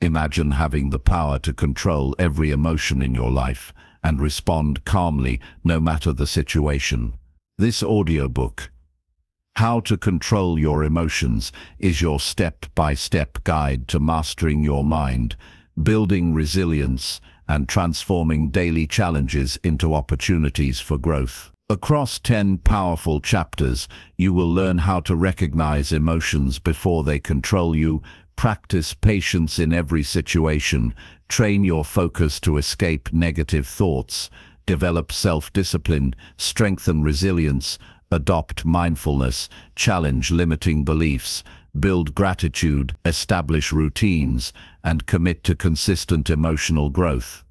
Imagine having the power to control every emotion in your life and respond calmly no matter the situation. This audiobook, How to Control Your Emotions, is your step-by-step guide to mastering your mind, building resilience, and transforming daily challenges into opportunities for growth. Across 10 powerful chapters, you will learn how to recognize emotions before they control you, practice patience in every situation, train your focus to escape negative thoughts, develop self-discipline, strengthen resilience, adopt mindfulness, challenge limiting beliefs, build gratitude, establish routines, and commit to consistent emotional growth.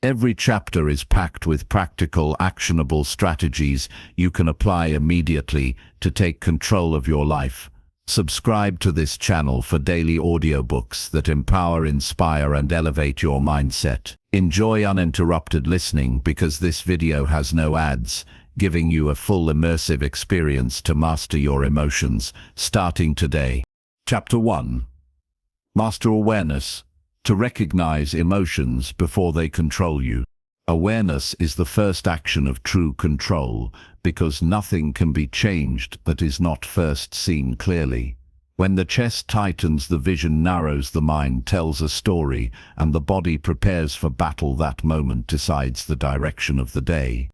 Every chapter is packed with practical, actionable strategies you can apply immediately to take control of your life. Subscribe to this channel for daily audiobooks that empower, inspire, and elevate your mindset. Enjoy uninterrupted listening because this video has no ads, giving you a full immersive experience to master your emotions, starting today. Chapter 1. Master Awareness. To recognize emotions before they control you. Awareness is the first action of true control, because nothing can be changed that is not first seen clearly. When the chest tightens, the vision narrows, the mind tells a story, and the body prepares for battle. That moment decides the direction of the day.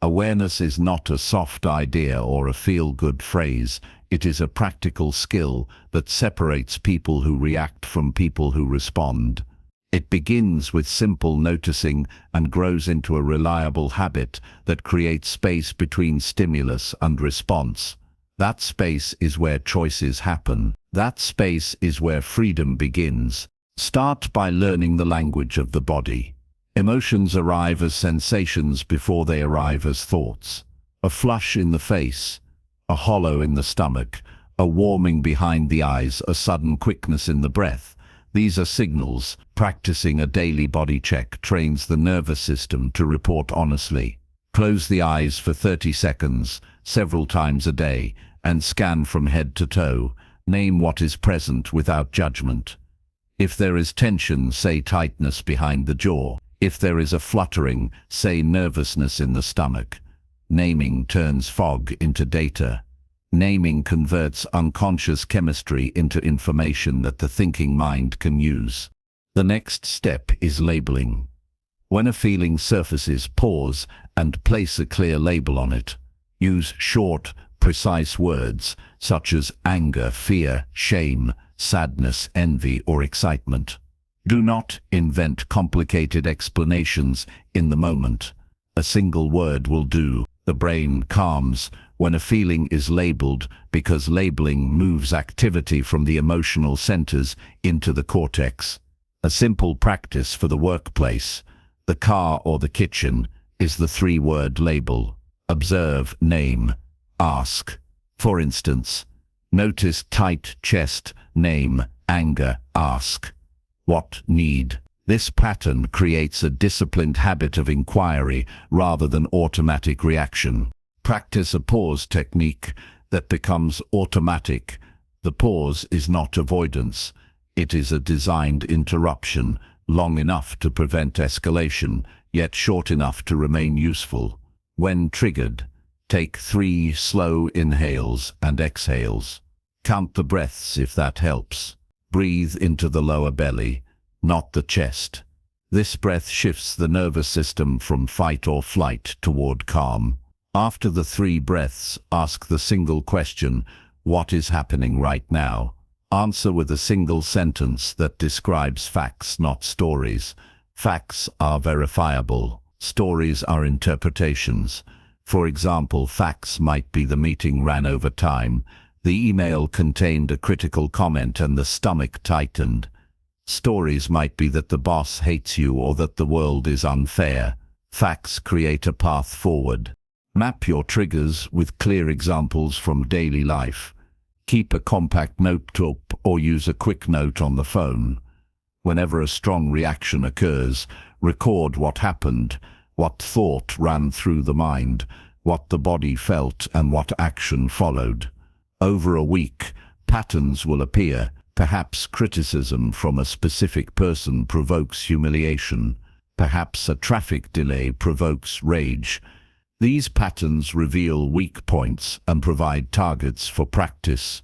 Awareness is not a soft idea or a feel-good phrase. It is a practical skill that separates people who react from people who respond. It begins with simple noticing and grows into a reliable habit that creates space between stimulus and response. That space is where choices happen. That space is where freedom begins. Start by learning the language of the body. Emotions arrive as sensations before they arrive as thoughts. A flush in the face, a hollow in the stomach, a warming behind the eyes, a sudden quickness in the breath. These are signals. Practicing a daily body check trains the nervous system to report honestly. Close the eyes for 30 seconds, several times a day, and scan from head to toe. Name what is present without judgment. If there is tension, say tightness behind the jaw. If there is a fluttering, say nervousness in the stomach. Naming turns fog into data. Naming converts unconscious chemistry into information that the thinking mind can use. The next step is labeling. When a feeling surfaces, pause and place a clear label on it. Use short, precise words such as anger, fear, shame, sadness, envy, or excitement. Do not invent complicated explanations in the moment. A single word will do. The brain calms when a feeling is labeled because labeling moves activity from the emotional centers into the cortex. A simple practice for the workplace, the car, or the kitchen is the 3-word label. Observe, name, ask. For instance, notice tight chest, name, anger, ask. What need? This pattern creates a disciplined habit of inquiry rather than automatic reaction. Practice a pause technique that becomes automatic. The pause is not avoidance. It is a designed interruption, long enough to prevent escalation, yet short enough to remain useful. When triggered, take 3 slow inhales and exhales. Count the breaths if that helps. Breathe into the lower belly, not the chest. This breath shifts the nervous system from fight or flight toward calm. After the 3 breaths, ask the single question, what is happening right now? Answer with a single sentence that describes facts, not stories. Facts are verifiable. Stories are interpretations. For example, facts might be the meeting ran over time, the email contained a critical comment, and the stomach tightened. Stories might be that the boss hates you or that the world is unfair. Facts create a path forward. Map your triggers with clear examples from daily life. Keep a compact notebook or use a quick note on the phone. Whenever a strong reaction occurs, record what happened, what thought ran through the mind, what the body felt, and what action followed. Over a week, patterns will appear. Perhaps criticism from a specific person provokes humiliation. Perhaps a traffic delay provokes rage. These patterns reveal weak points and provide targets for practice.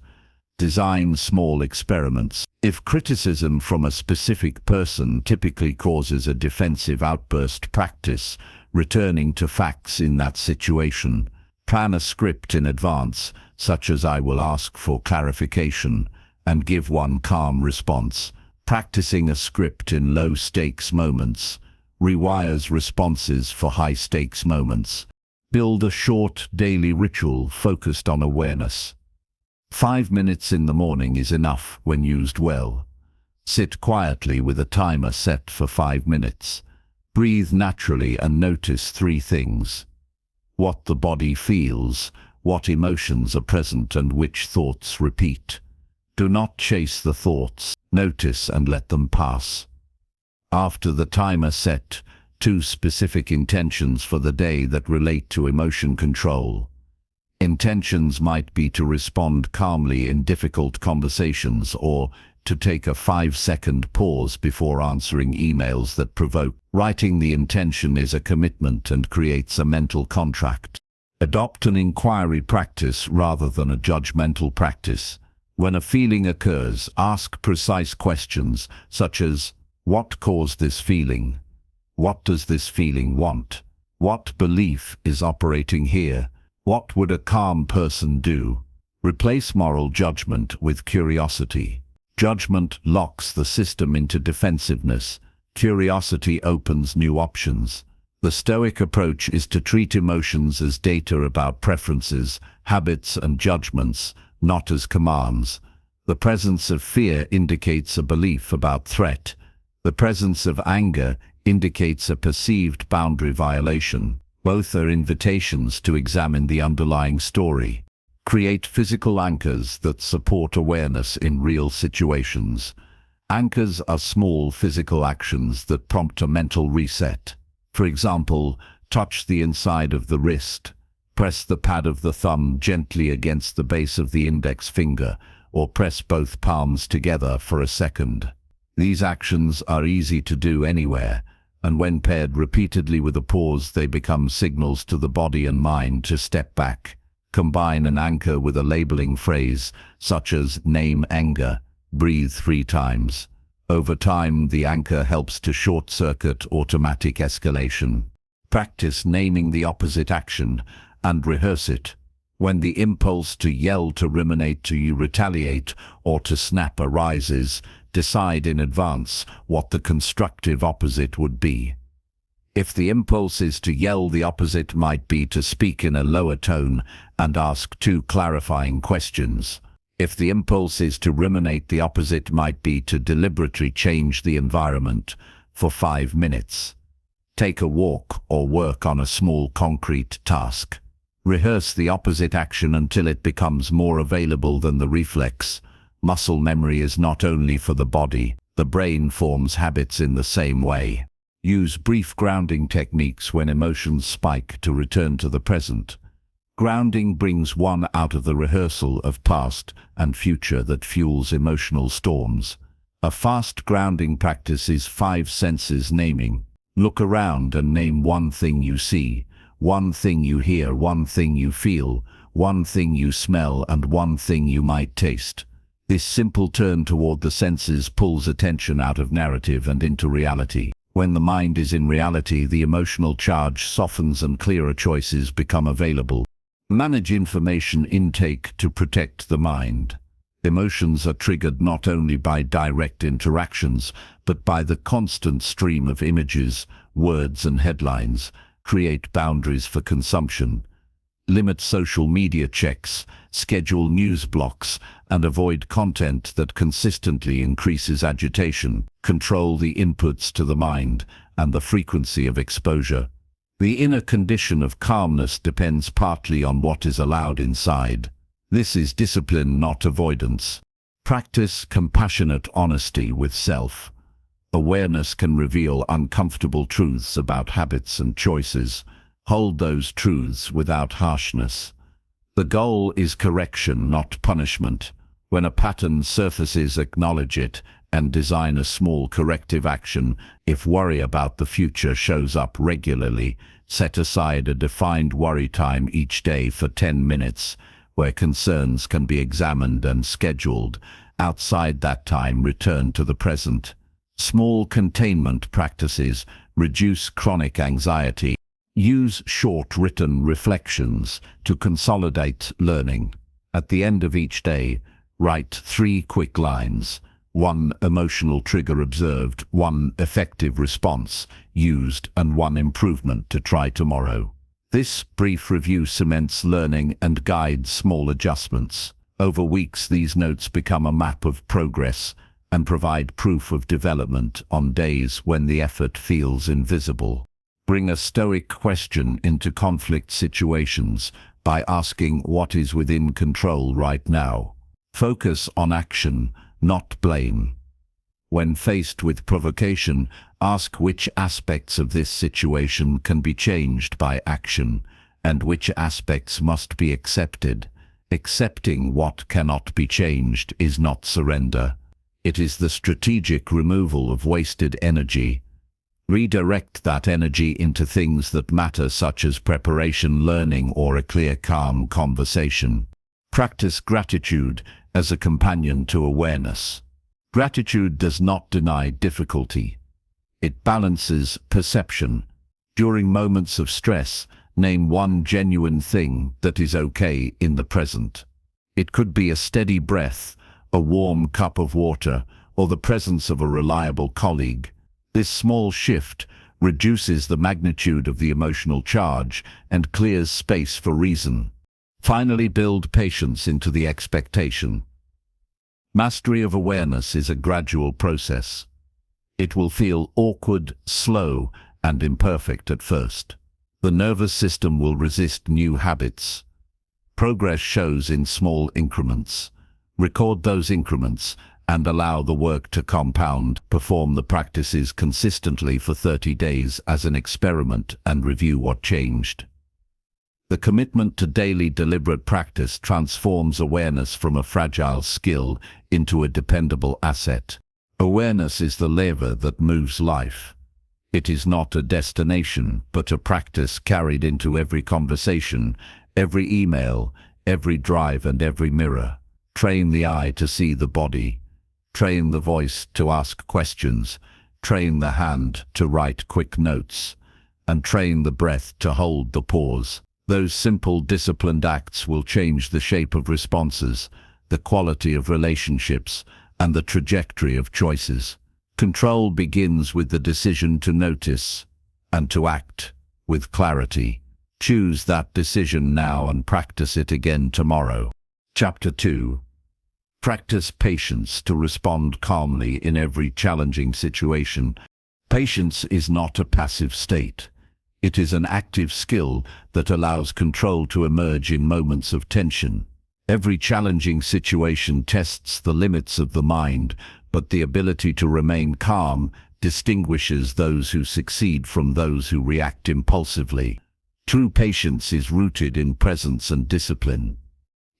Design small experiments. If criticism from a specific person typically causes a defensive outburst, practice returning to facts in that situation. Plan a script in advance, such as I will ask for clarification, and give one calm response. Practicing a script in low-stakes moments rewires responses for high-stakes moments. Build a short daily ritual focused on awareness. 5 minutes in the morning is enough when used well. Sit quietly with a timer set for 5 minutes. Breathe naturally and notice 3 things: what the body feels, what emotions are present, and which thoughts repeat. Do not chase the thoughts. Notice and let them pass. After the timer set, 2 specific intentions for the day that relate to emotion control. Intentions might be to respond calmly in difficult conversations, or to take a 5-second pause before answering emails that provoke. Writing the intention is a commitment and creates a mental contract. Adopt an inquiry practice rather than a judgmental practice. When a feeling occurs, ask precise questions such as, what caused this feeling? What does this feeling want? What belief is operating here? What would a calm person do? Replace moral judgment with curiosity. Judgment locks the system into defensiveness. Curiosity opens new options. The Stoic approach is to treat emotions as data about preferences, habits, and judgments, not as commands. The presence of fear indicates a belief about threat. The presence of anger indicates a perceived boundary violation. Both are invitations to examine the underlying story. Create physical anchors that support awareness in real situations. Anchors are small physical actions that prompt a mental reset. For example, touch the inside of the wrist, press the pad of the thumb gently against the base of the index finger, or press both palms together for a second. These actions are easy to do anywhere, and when paired repeatedly with a pause, they become signals to the body and mind to step back. Combine an anchor with a labeling phrase, such as name anger, breathe 3 times. Over time, the anchor helps to short-circuit automatic escalation. Practice naming the opposite action and rehearse it. When the impulse to yell, to ruminate, to retaliate, or to snap arises, decide in advance what the constructive opposite would be. If the impulse is to yell, the opposite might be to speak in a lower tone and ask 2 clarifying questions. If the impulse is to ruminate, the opposite might be to deliberately change the environment for 5 minutes. Take a walk or work on a small concrete task. Rehearse the opposite action until it becomes more available than the reflex. Muscle memory is not only for the body, the brain forms habits in the same way. Use brief grounding techniques when emotions spike to return to the present. Grounding brings one out of the rehearsal of past and future that fuels emotional storms. A fast grounding practice is 5 senses naming. Look around and name 1 thing you see, 1 thing you hear, 1 thing you feel, 1 thing you smell, and 1 thing you might taste. This simple turn toward the senses pulls attention out of narrative and into reality. When the mind is in reality, the emotional charge softens and clearer choices become available. Manage information intake to protect the mind. Emotions are triggered not only by direct interactions, but by the constant stream of images, words, and headlines. Create boundaries for consumption. Limit social media checks, schedule news blocks, and avoid content that consistently increases agitation. Control the inputs to the mind and the frequency of exposure. The inner condition of calmness depends partly on what is allowed inside. This is discipline, not avoidance. Practice compassionate honesty with self. Awareness can reveal uncomfortable truths about habits and choices. Hold those truths without harshness. The goal is correction, not punishment. When a pattern surfaces, acknowledge it and design a small corrective action. If worry about the future shows up regularly, set aside a defined worry time each day for 10 minutes, where concerns can be examined and scheduled. Outside that time, return to the present. Small containment practices reduce chronic anxiety. Use short written reflections to consolidate learning. At the end of each day, write 3 quick lines. 1 emotional trigger observed, 1 effective response used, and 1 improvement to try tomorrow. This brief review cements learning and guides small adjustments. Over weeks, these notes become a map of progress and provide proof of development on days when the effort feels invisible. Bring a stoic question into conflict situations by asking what is within control right now. Focus on action, not blame. When faced with provocation, ask which aspects of this situation can be changed by action and which aspects must be accepted. Accepting what cannot be changed is not surrender. It is the strategic removal of wasted energy. Redirect that energy into things that matter, such as preparation, learning, or a clear, calm conversation. Practice gratitude as a companion to awareness. Gratitude does not deny difficulty. It balances perception. During moments of stress, name one genuine thing that is okay in the present. It could be a steady breath, a warm cup of water, or the presence of a reliable colleague. This small shift reduces the magnitude of the emotional charge and clears space for reason. Finally, build patience into the expectation. Mastery of awareness is a gradual process. It will feel awkward, slow, and imperfect at first. The nervous system will resist new habits. Progress shows in small increments. Record those increments and allow the work to compound. Perform the practices consistently for 30 days as an experiment and review what changed. The commitment to daily deliberate practice transforms awareness from a fragile skill into a dependable asset. Awareness is the lever that moves life. It is not a destination, but a practice carried into every conversation, every email, every drive, and every mirror. Train the eye to see the body. Train the voice to ask questions. Train the hand to write quick notes. And train the breath to hold the pause. Those simple, disciplined acts will change the shape of responses, the quality of relationships, and the trajectory of choices. Control begins with the decision to notice and to act with clarity. Choose that decision now and practice it again tomorrow. Chapter 2. Practice patience to respond calmly in every challenging situation. Patience is not a passive state. It is an active skill that allows control to emerge in moments of tension. Every challenging situation tests the limits of the mind, but the ability to remain calm distinguishes those who succeed from those who react impulsively. True patience is rooted in presence and discipline.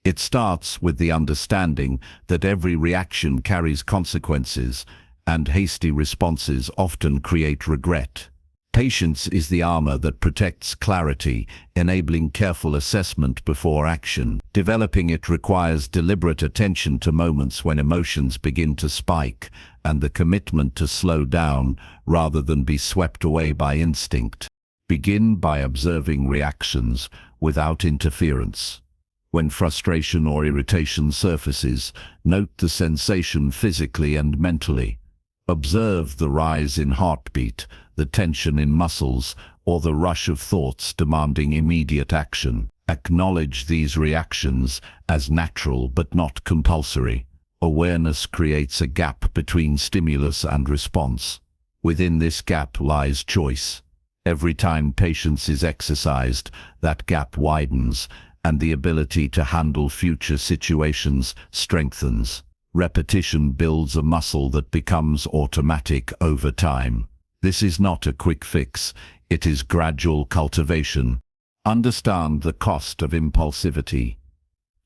It starts with the understanding that every reaction carries consequences, and hasty responses often create regret. Patience is the armor that protects clarity, enabling careful assessment before action. Developing it requires deliberate attention to moments when emotions begin to spike, and the commitment to slow down rather than be swept away by instinct. Begin by observing reactions without interference. When frustration or irritation surfaces, note the sensation physically and mentally. Observe the rise in heartbeat, the tension in muscles, or the rush of thoughts demanding immediate action. Acknowledge these reactions as natural but not compulsory. Awareness creates a gap between stimulus and response. Within this gap lies choice. Every time patience is exercised, that gap widens, and the ability to handle future situations strengthens. Repetition builds a muscle that becomes automatic over time. This is not a quick fix, it is gradual cultivation. Understand the cost of impulsivity.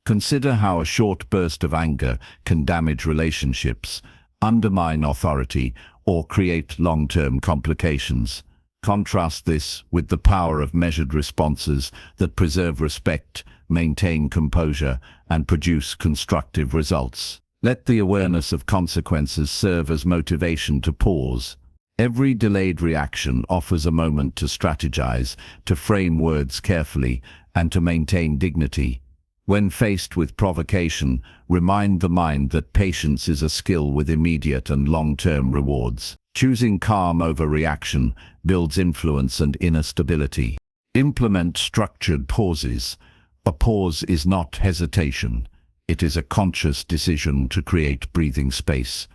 Consider how a short burst of anger can damage relationships, undermine authority, or create long-term complications. Contrast this with the power of measured responses that preserve respect, maintain composure, and produce constructive results. Let the awareness of consequences serve as motivation to pause. Every delayed reaction offers a moment to strategize, to frame words carefully, and to maintain dignity. When faced with provocation, remind the mind that patience is a skill with immediate and long-term rewards. Choosing calm over reaction builds influence and inner stability. Implement structured pauses. A pause is not hesitation. It is a conscious decision to create breathing space.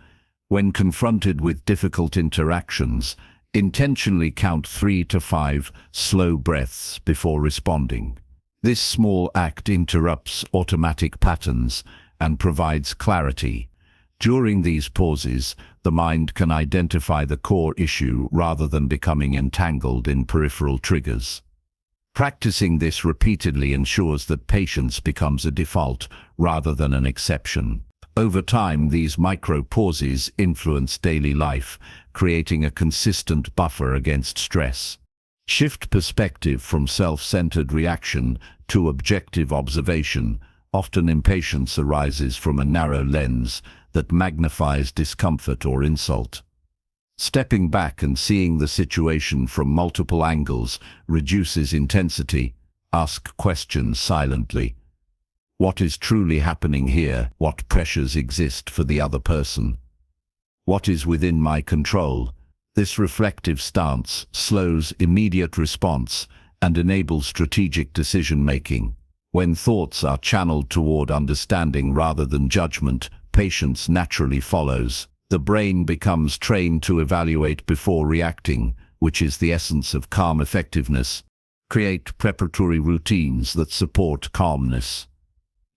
When confronted with difficult interactions, intentionally count 3 to 5 slow breaths before responding. This small act interrupts automatic patterns and provides clarity. During these pauses, the mind can identify the core issue rather than becoming entangled in peripheral triggers. Practicing this repeatedly ensures that patience becomes a default rather than an exception. Over time, these micro-pauses influence daily life, creating a consistent buffer against stress. Shift perspective from self-centered reaction to objective observation. Often impatience arises from a narrow lens that magnifies discomfort or insult. Stepping back and seeing the situation from multiple angles reduces intensity. Ask questions silently. What is truly happening here? What pressures exist for the other person? What is within my control? This reflective stance slows immediate response and enables strategic decision-making. When thoughts are channeled toward understanding rather than judgment, patience naturally follows. The brain becomes trained to evaluate before reacting, which is the essence of calm effectiveness. Create preparatory routines that support calmness.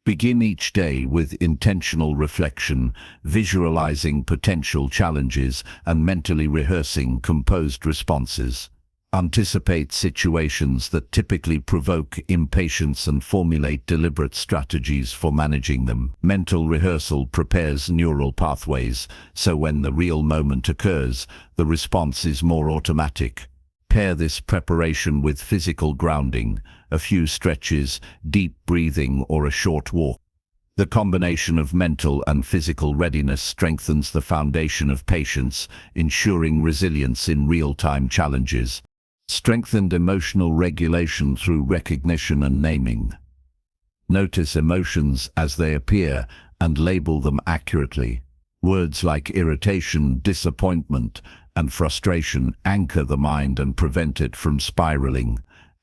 Begin each day with intentional reflection, visualizing potential challenges and mentally rehearsing composed responses. Anticipate situations that typically provoke impatience and formulate deliberate strategies for managing them. Mental rehearsal prepares neural pathways, so when the real moment occurs, the response is more automatic. Pair this preparation with physical grounding, a few stretches, deep breathing, or a short walk. The combination of mental and physical readiness strengthens the foundation of patience, ensuring resilience in real-time challenges. Strengthened emotional regulation through recognition and naming. Notice emotions as they appear and label them accurately. Words like irritation, disappointment, and frustration anchor the mind and prevent it from spiraling.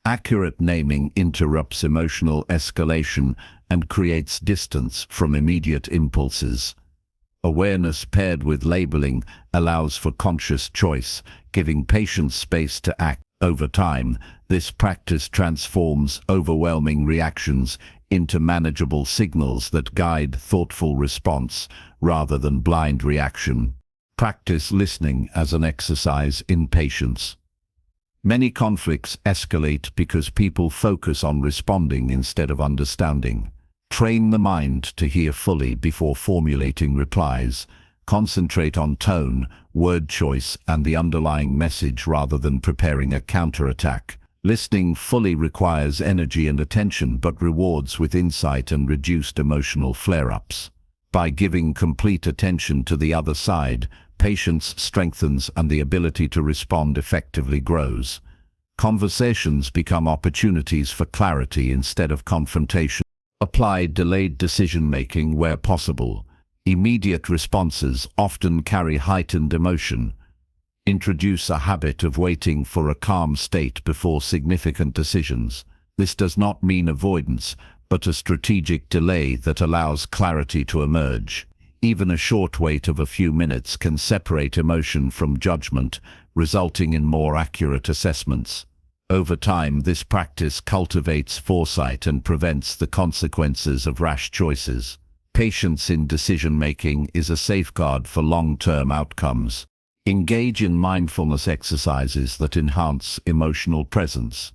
Accurate naming interrupts emotional escalation and creates distance from immediate impulses. Awareness paired with labeling allows for conscious choice, giving patience space to act. Over time, this practice transforms overwhelming reactions into manageable signals that guide thoughtful response rather than blind reaction. Practice listening as an exercise in patience. Many conflicts escalate because people focus on responding instead of understanding. Train the mind to hear fully before formulating replies. Concentrate on tone, word choice, and the underlying message rather than preparing a counterattack. Listening fully requires energy and attention but rewards with insight and reduced emotional flare-ups. By giving complete attention to the other side, patience strengthens and the ability to respond effectively grows. Conversations become opportunities for clarity instead of confrontation. Apply delayed decision-making where possible. Immediate responses often carry heightened emotion. Introduce a habit of waiting for a calm state before significant decisions. This does not mean avoidance, but a strategic delay that allows clarity to emerge. Even a short wait of a few minutes can separate emotion from judgment, resulting in more accurate assessments. Over time, this practice cultivates foresight and prevents the consequences of rash choices. Patience in decision-making is a safeguard for long-term outcomes. Engage in mindfulness exercises that enhance emotional presence.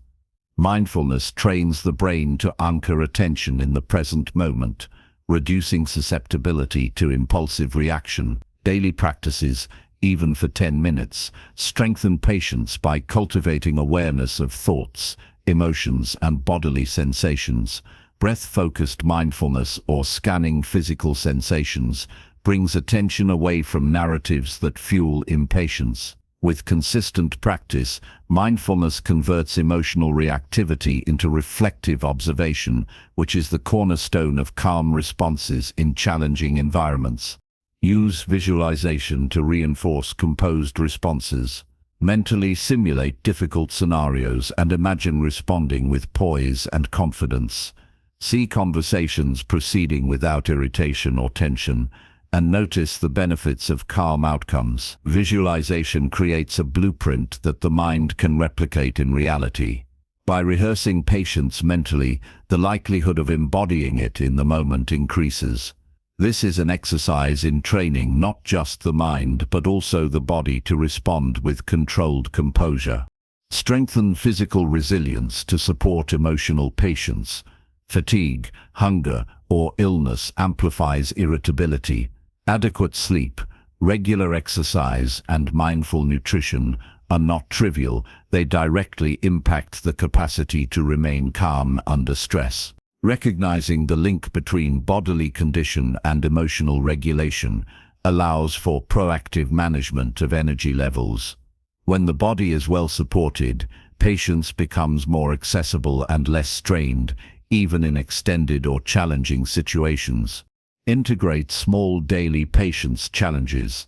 Mindfulness trains the brain to anchor attention in the present moment, reducing susceptibility to impulsive reaction. Daily practices, even for 10 minutes, strengthen patience by cultivating awareness of thoughts, emotions, and bodily sensations. Breath-focused mindfulness, or scanning physical sensations, brings attention away from narratives that fuel impatience. With consistent practice, mindfulness converts emotional reactivity into reflective observation, which is the cornerstone of calm responses in challenging environments. Use visualization to reinforce composed responses. Mentally simulate difficult scenarios and imagine responding with poise and confidence. See conversations proceeding without irritation or tension, and notice the benefits of calm outcomes. Visualization creates a blueprint that the mind can replicate in reality. By rehearsing patience mentally, the likelihood of embodying it in the moment increases. This is an exercise in training not just the mind but also the body to respond with controlled composure. Strengthen physical resilience to support emotional patience. Fatigue, hunger, or illness amplifies irritability. Adequate sleep, regular exercise, and mindful nutrition are not trivial. They directly impact the capacity to remain calm under stress. Recognizing the link between bodily condition and emotional regulation allows for proactive management of energy levels. When the body is well supported, patience becomes more accessible and less strained, even in extended or challenging situations. Integrate small daily patience challenges.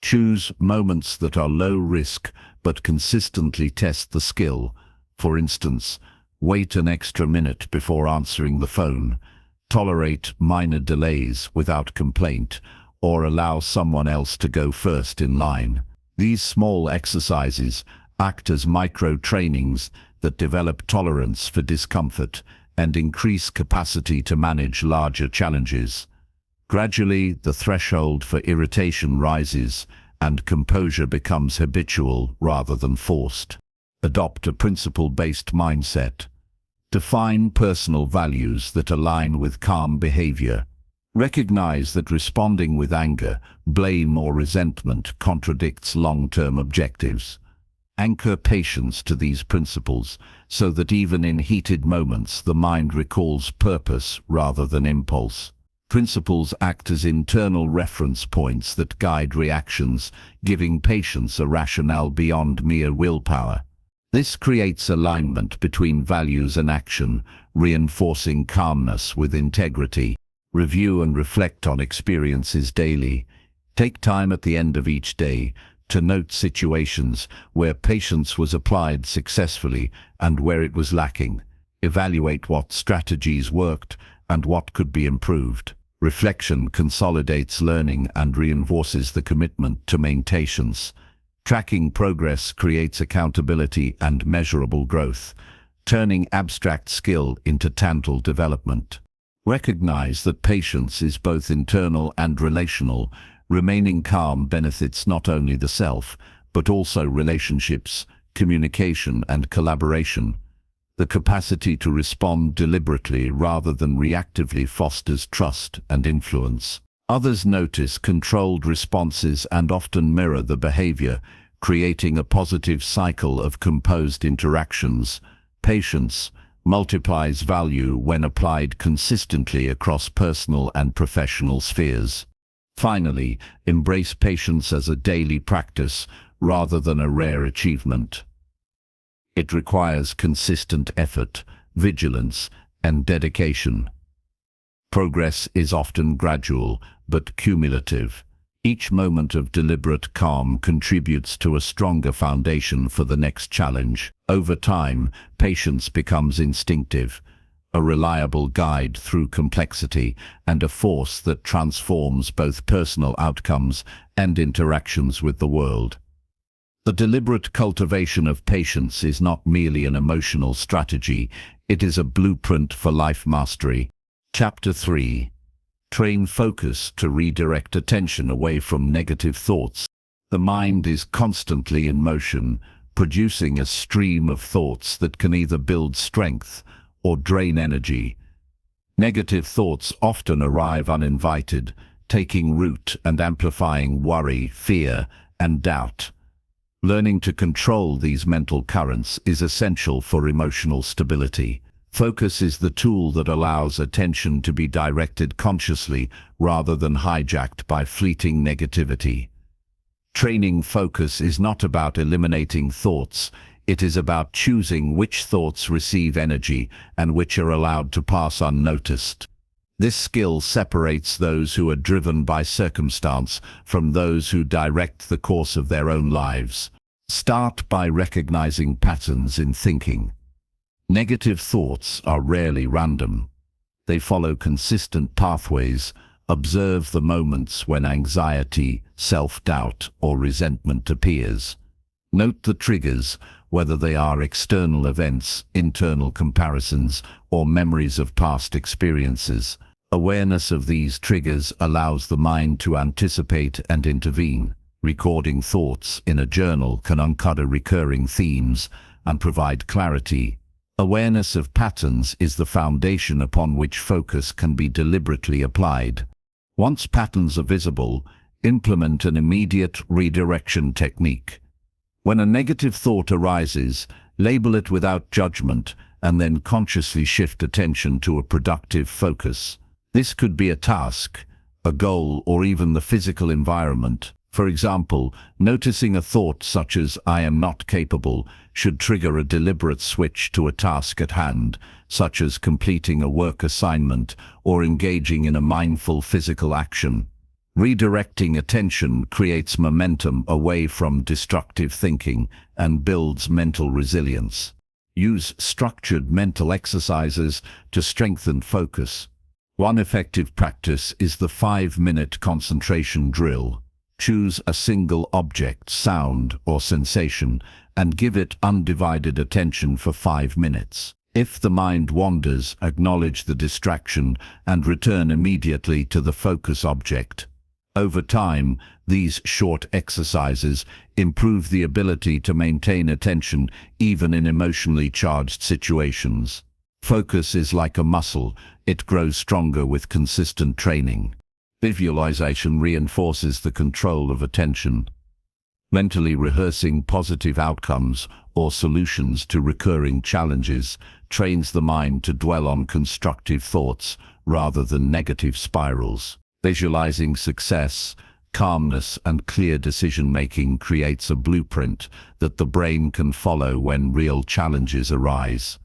Choose moments that are low risk but consistently test the skill. For instance, wait an extra minute before answering the phone, tolerate minor delays without complaint, or allow someone else to go first in line. These small exercises act as micro-trainings that develop tolerance for discomfort and increase capacity to manage larger challenges. Gradually, the threshold for irritation rises and composure becomes habitual rather than forced. Adopt a principle-based mindset. Define personal values that align with calm behavior. Recognize that responding with anger, blame, or resentment contradicts long-term objectives. Anchor patience to these principles so that even in heated moments the mind recalls purpose rather than impulse. Principles act as internal reference points that guide reactions, giving patience a rationale beyond mere willpower. This creates alignment between values and action, reinforcing calmness with integrity. Review and reflect on experiences daily. Take time at the end of each day to note situations where patience was applied successfully and where it was lacking. Evaluate what strategies worked and what could be improved. Reflection consolidates learning and reinforces the commitment to maintain patience. Tracking progress creates accountability and measurable growth, turning abstract skill into tangible development. Recognize that patience is both internal and relational. Remaining calm benefits not only the self, but also relationships, communication, and collaboration. The capacity to respond deliberately rather than reactively fosters trust and influence. Others notice controlled responses and often mirror the behavior, creating a positive cycle of composed interactions. Patience multiplies value when applied consistently across personal and professional spheres. Finally, embrace patience as a daily practice rather than a rare achievement. It requires consistent effort, vigilance, and dedication. Progress is often gradual, but cumulative. Each moment of deliberate calm contributes to a stronger foundation for the next challenge. Over time, patience becomes instinctive, a reliable guide through complexity, and a force that transforms both personal outcomes and interactions with the world. The deliberate cultivation of patience is not merely an emotional strategy, it is a blueprint for life mastery. Chapter 3. Train focus to redirect attention away from negative thoughts. The mind is constantly in motion, producing a stream of thoughts that can either build strength or drain energy. Negative thoughts often arrive uninvited, taking root and amplifying worry, fear, and doubt. Learning to control these mental currents is essential for emotional stability. Focus is the tool that allows attention to be directed consciously rather than hijacked by fleeting negativity. Training focus is not about eliminating thoughts. It is about choosing which thoughts receive energy and which are allowed to pass unnoticed. This skill separates those who are driven by circumstance from those who direct the course of their own lives. Start by recognizing patterns in thinking. Negative thoughts are rarely random. They follow consistent pathways. Observe the moments when anxiety, self-doubt, or resentment appears. Note the triggers, whether they are external events, internal comparisons, or memories of past experiences. Awareness of these triggers allows the mind to anticipate and intervene. Recording thoughts in a journal can uncover recurring themes and provide clarity. Awareness of patterns is the foundation upon which focus can be deliberately applied. Once patterns are visible, implement an immediate redirection technique. When a negative thought arises, label it without judgment and then consciously shift attention to a productive focus. This could be a task, a goal, or even the physical environment. For example, noticing a thought such as "I am not capable" should trigger a deliberate switch to a task at hand, such as completing a work assignment or engaging in a mindful physical action. Redirecting attention creates momentum away from destructive thinking and builds mental resilience. Use structured mental exercises to strengthen focus. One effective practice is the 5-minute concentration drill. Choose a single object, sound, or sensation and give it undivided attention for 5 minutes. If the mind wanders, acknowledge the distraction and return immediately to the focus object. Over time, these short exercises improve the ability to maintain attention even in emotionally charged situations. Focus is like a muscle. It grows stronger with consistent training. Visualization reinforces the control of attention. Mentally rehearsing positive outcomes or solutions to recurring challenges trains the mind to dwell on constructive thoughts rather than negative spirals. Visualizing success, calmness, and clear decision-making creates a blueprint that the brain can follow when real challenges arise.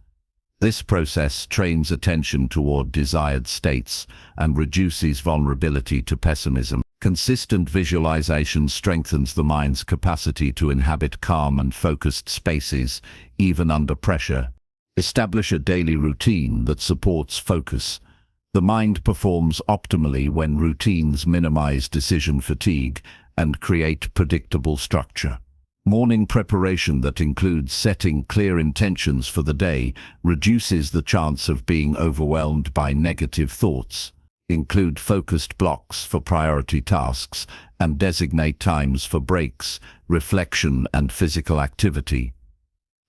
This process trains attention toward desired states and reduces vulnerability to pessimism. Consistent visualization strengthens the mind's capacity to inhabit calm and focused spaces, even under pressure. Establish a daily routine that supports focus. The mind performs optimally when routines minimize decision fatigue and create predictable structure. Morning preparation that includes setting clear intentions for the day reduces the chance of being overwhelmed by negative thoughts. Include focused blocks for priority tasks and designate times for breaks, reflection, and physical activity.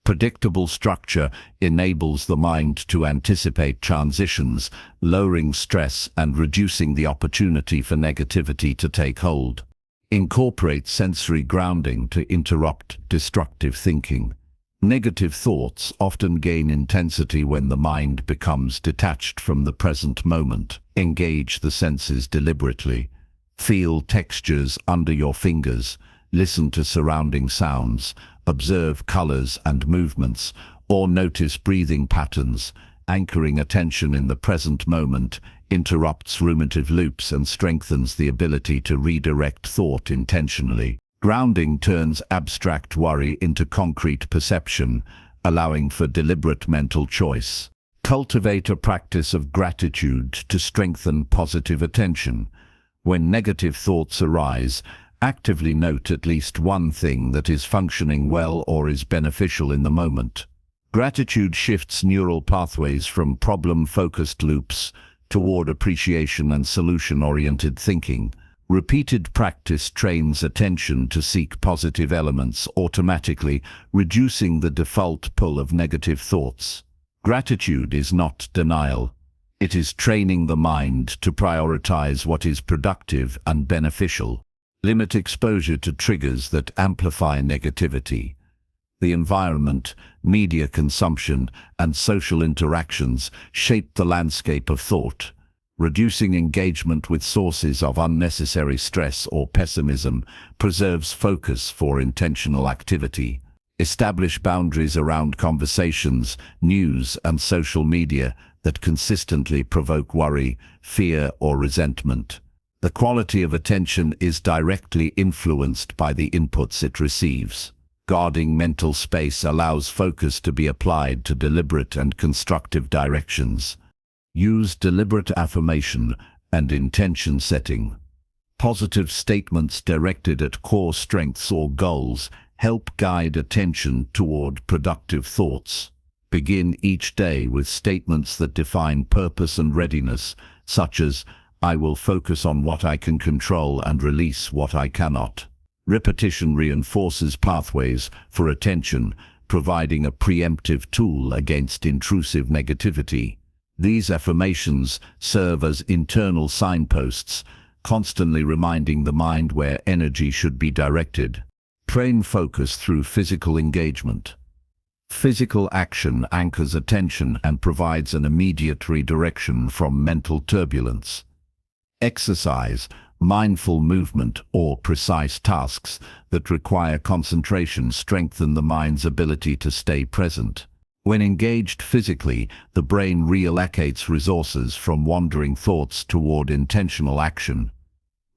Predictable structure enables the mind to anticipate transitions, lowering stress and reducing the opportunity for negativity to take hold. Incorporate sensory grounding to interrupt destructive thinking. Negative thoughts often gain intensity when the mind becomes detached from the present moment. Engage the senses deliberately. Feel textures under your fingers. Listen to surrounding sounds. Observe colors and movements, or notice breathing patterns. Anchoring attention in the present moment interrupts ruminative loops and strengthens the ability to redirect thought intentionally. Grounding turns abstract worry into concrete perception, allowing for deliberate mental choice. Cultivate a practice of gratitude to strengthen positive attention. When negative thoughts arise, actively note at least one thing that is functioning well or is beneficial in the moment. Gratitude shifts neural pathways from problem-focused loops toward appreciation and solution-oriented thinking. Repeated practice trains attention to seek positive elements automatically, reducing the default pull of negative thoughts. Gratitude is not denial. It is training the mind to prioritize what is productive and beneficial. Limit exposure to triggers that amplify negativity. The environment, media consumption, and social interactions shape the landscape of thought. Reducing engagement with sources of unnecessary stress or pessimism preserves focus for intentional activity. Establish boundaries around conversations, news, and social media that consistently provoke worry, fear, or resentment. The quality of attention is directly influenced by the inputs it receives. Guarding mental space allows focus to be applied to deliberate and constructive directions. Use deliberate affirmation and intention setting. Positive statements directed at core strengths or goals help guide attention toward productive thoughts. Begin each day with statements that define purpose and readiness, such as, "I will focus on what I can control and release what I cannot." Repetition reinforces pathways for attention, providing a preemptive tool against intrusive negativity. These affirmations serve as internal signposts, constantly reminding the mind where energy should be directed. Train focus through physical engagement. Physical action anchors attention and provides an immediate redirection from mental turbulence. Exercise, mindful movement, or precise tasks that require concentration strengthen the mind's ability to stay present. When engaged physically, the brain reallocates resources from wandering thoughts toward intentional action.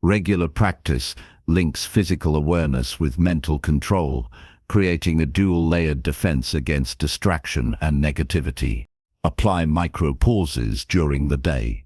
Regular practice links physical awareness with mental control, creating a dual-layered defense against distraction and negativity. Apply micro-pauses during the day.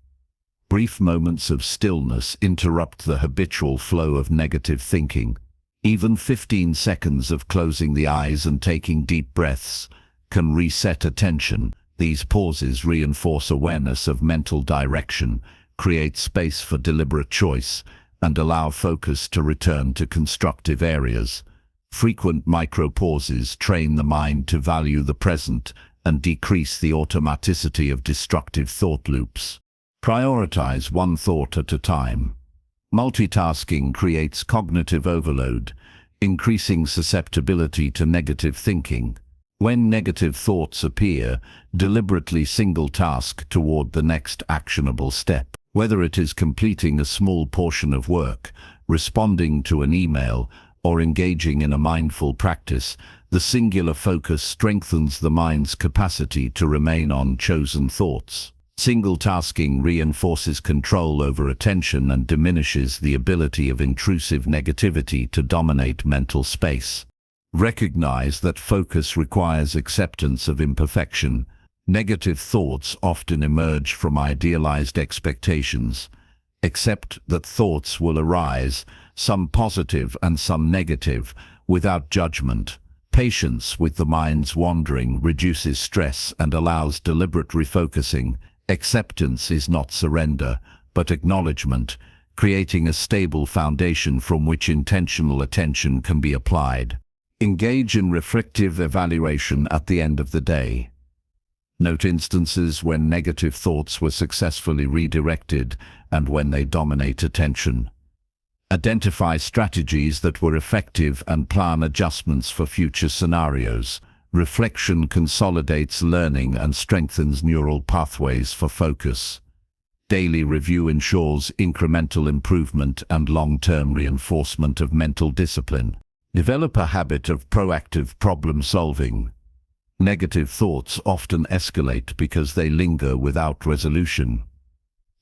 Brief moments of stillness interrupt the habitual flow of negative thinking. Even 15 seconds of closing the eyes and taking deep breaths can reset attention. These pauses reinforce awareness of mental direction, create space for deliberate choice, and allow focus to return to constructive areas. Frequent micro-pauses train the mind to value the present and decrease the automaticity of destructive thought loops. Prioritize one thought at a time. Multitasking creates cognitive overload, increasing susceptibility to negative thinking. When negative thoughts appear, deliberately single task toward the next actionable step. Whether it is completing a small portion of work, responding to an email, or engaging in a mindful practice, the singular focus strengthens the mind's capacity to remain on chosen thoughts. Single tasking reinforces control over attention and diminishes the ability of intrusive negativity to dominate mental space. Recognize that focus requires acceptance of imperfection. Negative thoughts often emerge from idealized expectations. Accept that thoughts will arise, some positive and some negative, without judgment. Patience with the mind's wandering reduces stress and allows deliberate refocusing. Acceptance is not surrender, but acknowledgement, creating a stable foundation from which intentional attention can be applied. Engage in reflective evaluation at the end of the day. Note instances when negative thoughts were successfully redirected and when they dominate attention. Identify strategies that were effective and plan adjustments for future scenarios. Reflection consolidates learning and strengthens neural pathways for focus. Daily review ensures incremental improvement and long-term reinforcement of mental discipline. Develop a habit of proactive problem-solving. Negative thoughts often escalate because they linger without resolution.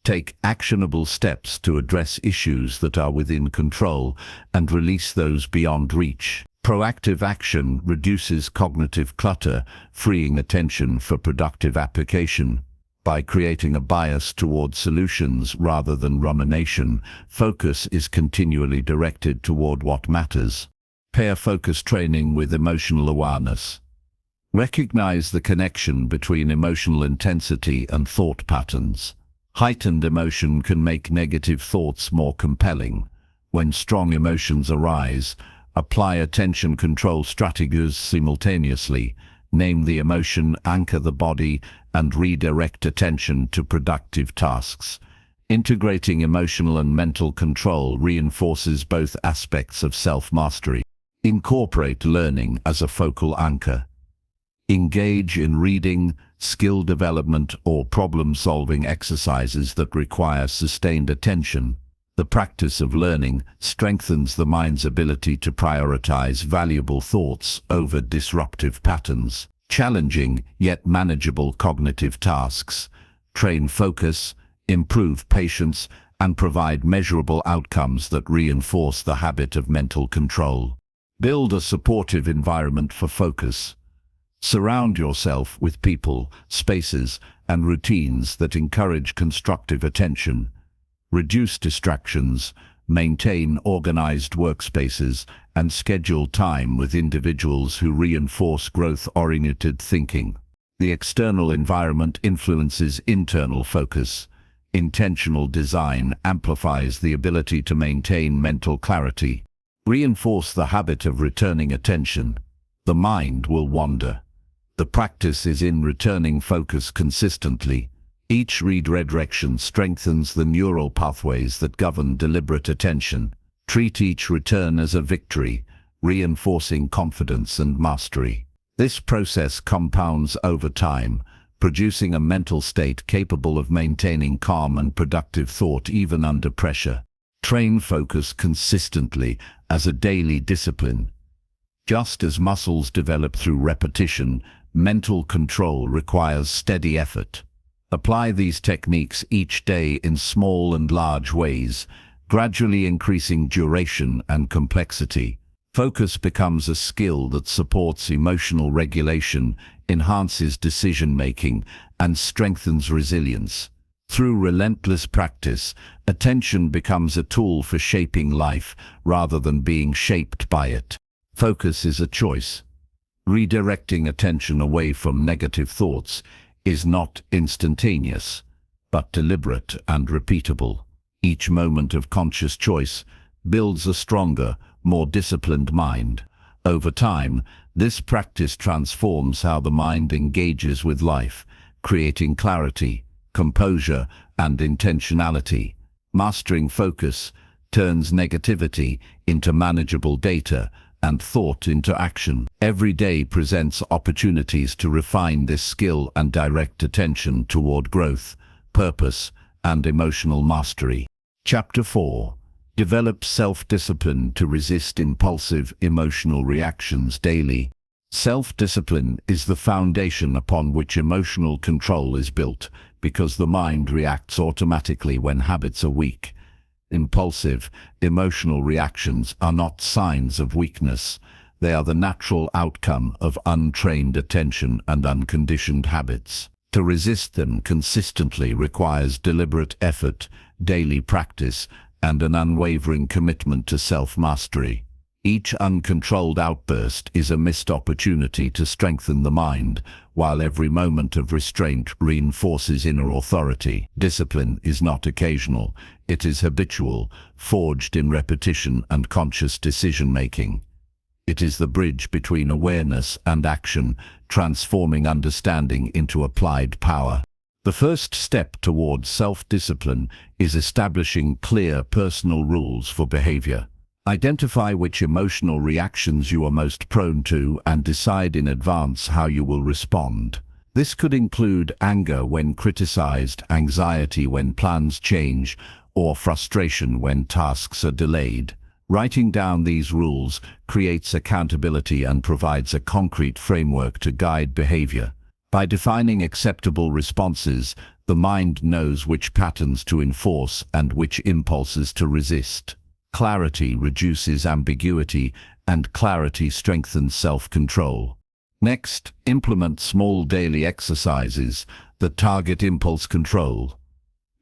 Take actionable steps to address issues that are within control and release those beyond reach. Proactive action reduces cognitive clutter, freeing attention for productive application. By creating a bias toward solutions rather than rumination, focus is continually directed toward what matters. Pair focus training with emotional awareness. Recognize the connection between emotional intensity and thought patterns. Heightened emotion can make negative thoughts more compelling, When strong emotions arise, apply attention control strategies simultaneously. Name the emotion, anchor the body, and redirect attention to productive tasks. Integrating emotional and mental control reinforces both aspects of self-mastery. Incorporate learning as a focal anchor. Engage in reading, skill development, or problem-solving exercises that require sustained attention. The practice of learning strengthens the mind's ability to prioritize valuable thoughts over disruptive patterns. Challenging yet manageable cognitive tasks train focus, improve patience, and provide measurable outcomes that reinforce the habit of mental control. Build a supportive environment for focus. Surround yourself with people, spaces, and routines that encourage constructive attention. Reduce distractions, maintain organized workspaces, and schedule time with individuals who reinforce growth-oriented thinking. The external environment influences internal focus. Intentional design amplifies the ability to maintain mental clarity. Reinforce the habit of returning attention. The mind will wander. The practice is in returning focus consistently. Each redirection strengthens the neural pathways that govern deliberate attention. Treat each return as a victory, reinforcing confidence and mastery. This process compounds over time, producing a mental state capable of maintaining calm and productive thought even under pressure. Train focus consistently as a daily discipline. Just as muscles develop through repetition, mental control requires steady effort. Apply these techniques each day in small and large ways, gradually increasing duration and complexity. Focus becomes a skill that supports emotional regulation, enhances decision-making, and strengthens resilience. Through relentless practice, attention becomes a tool for shaping life rather than being shaped by it. Focus is a choice. Redirecting attention away from negative thoughts is not instantaneous, but deliberate and repeatable. Each moment of conscious choice builds a stronger, more disciplined mind. Over time, this practice transforms how the mind engages with life, creating clarity, composure, and intentionality. Mastering focus turns negativity into manageable data and thought into action. Every day presents opportunities to refine this skill and direct attention toward growth, purpose, and emotional mastery. Chapter 4. Develop self-discipline to resist impulsive emotional reactions daily. Self-discipline is the foundation upon which emotional control is built, because the mind reacts automatically when habits are weak. Impulsive, emotional reactions are not signs of weakness. They are the natural outcome of untrained attention and unconditioned habits. To resist them consistently requires deliberate effort, daily practice, and an unwavering commitment to self-mastery. Each uncontrolled outburst is a missed opportunity to strengthen the mind, while every moment of restraint reinforces inner authority. Discipline is not occasional, it is habitual, forged in repetition and conscious decision-making. It is the bridge between awareness and action, transforming understanding into applied power. The first step towards self-discipline is establishing clear personal rules for behavior. Identify which emotional reactions you are most prone to and decide in advance how you will respond. This could include anger when criticized, anxiety when plans change, or frustration when tasks are delayed. Writing down these rules creates accountability and provides a concrete framework to guide behavior. By defining acceptable responses, the mind knows which patterns to enforce and which impulses to resist. Clarity reduces ambiguity, and clarity strengthens self-control. Next, implement small daily exercises that target impulse control.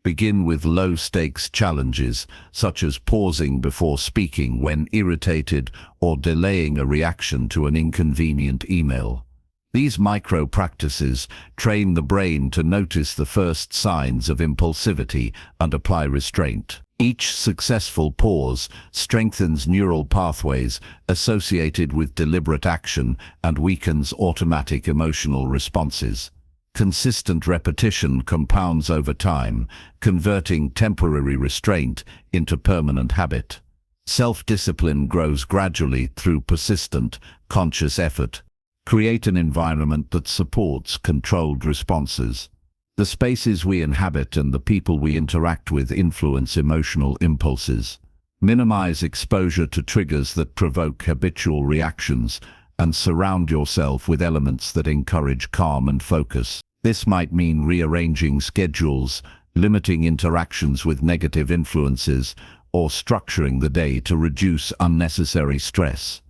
Begin with low-stakes challenges, such as pausing before speaking when irritated or delaying a reaction to an inconvenient email. These micro-practices train the brain to notice the first signs of impulsivity and apply restraint. Each successful pause strengthens neural pathways associated with deliberate action and weakens automatic emotional responses. Consistent repetition compounds over time, converting temporary restraint into permanent habit. Self-discipline grows gradually through persistent, conscious effort. Create an environment that supports controlled responses. The spaces we inhabit and the people we interact with influence emotional impulses. Minimize exposure to triggers that provoke habitual reactions and surround yourself with elements that encourage calm and focus. This might mean rearranging schedules, limiting interactions with negative influences, or structuring the day to reduce unnecessary stress.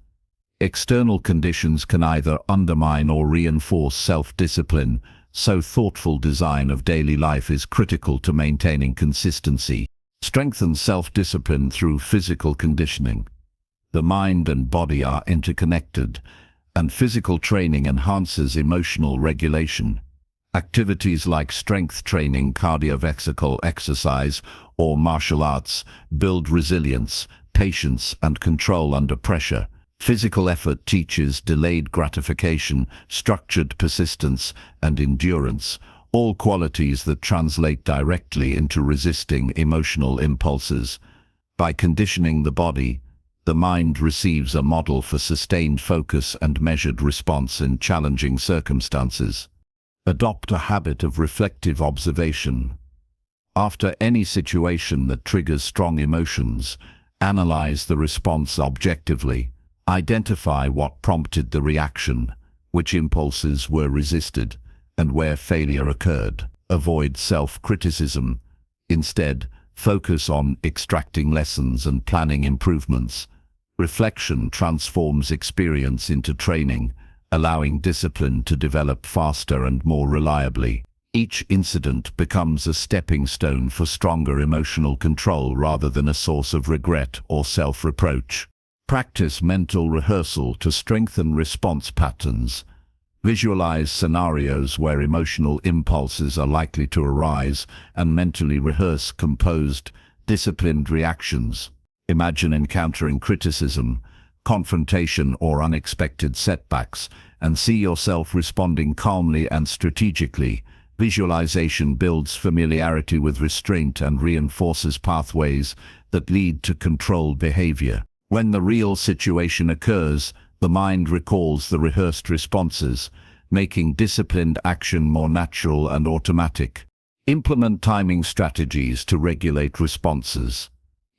External conditions can either undermine or reinforce self-discipline, so thoughtful design of daily life is critical to maintaining consistency. Strengthen self-discipline through physical conditioning. The mind and body are interconnected, and physical training enhances emotional regulation. Activities like strength training, cardiovascular exercise, or martial arts build resilience, patience, and control under pressure. Physical effort teaches delayed gratification, structured persistence, and endurance, all qualities that translate directly into resisting emotional impulses. By conditioning the body, the mind receives a model for sustained focus and measured response in challenging circumstances. Adopt a habit of reflective observation. After any situation that triggers strong emotions, analyze the response objectively. Identify what prompted the reaction, which impulses were resisted, and where failure occurred. Avoid self-criticism. Instead, focus on extracting lessons and planning improvements. Reflection transforms experience into training, allowing discipline to develop faster and more reliably. Each incident becomes a stepping stone for stronger emotional control rather than a source of regret or self-reproach. Practice mental rehearsal to strengthen response patterns. Visualize scenarios where emotional impulses are likely to arise and mentally rehearse composed, disciplined reactions. Imagine encountering criticism, confrontation, or unexpected setbacks, and see yourself responding calmly and strategically. Visualization builds familiarity with restraint and reinforces pathways that lead to controlled behavior. When the real situation occurs, the mind recalls the rehearsed responses, making disciplined action more natural and automatic. Implement timing strategies to regulate responses.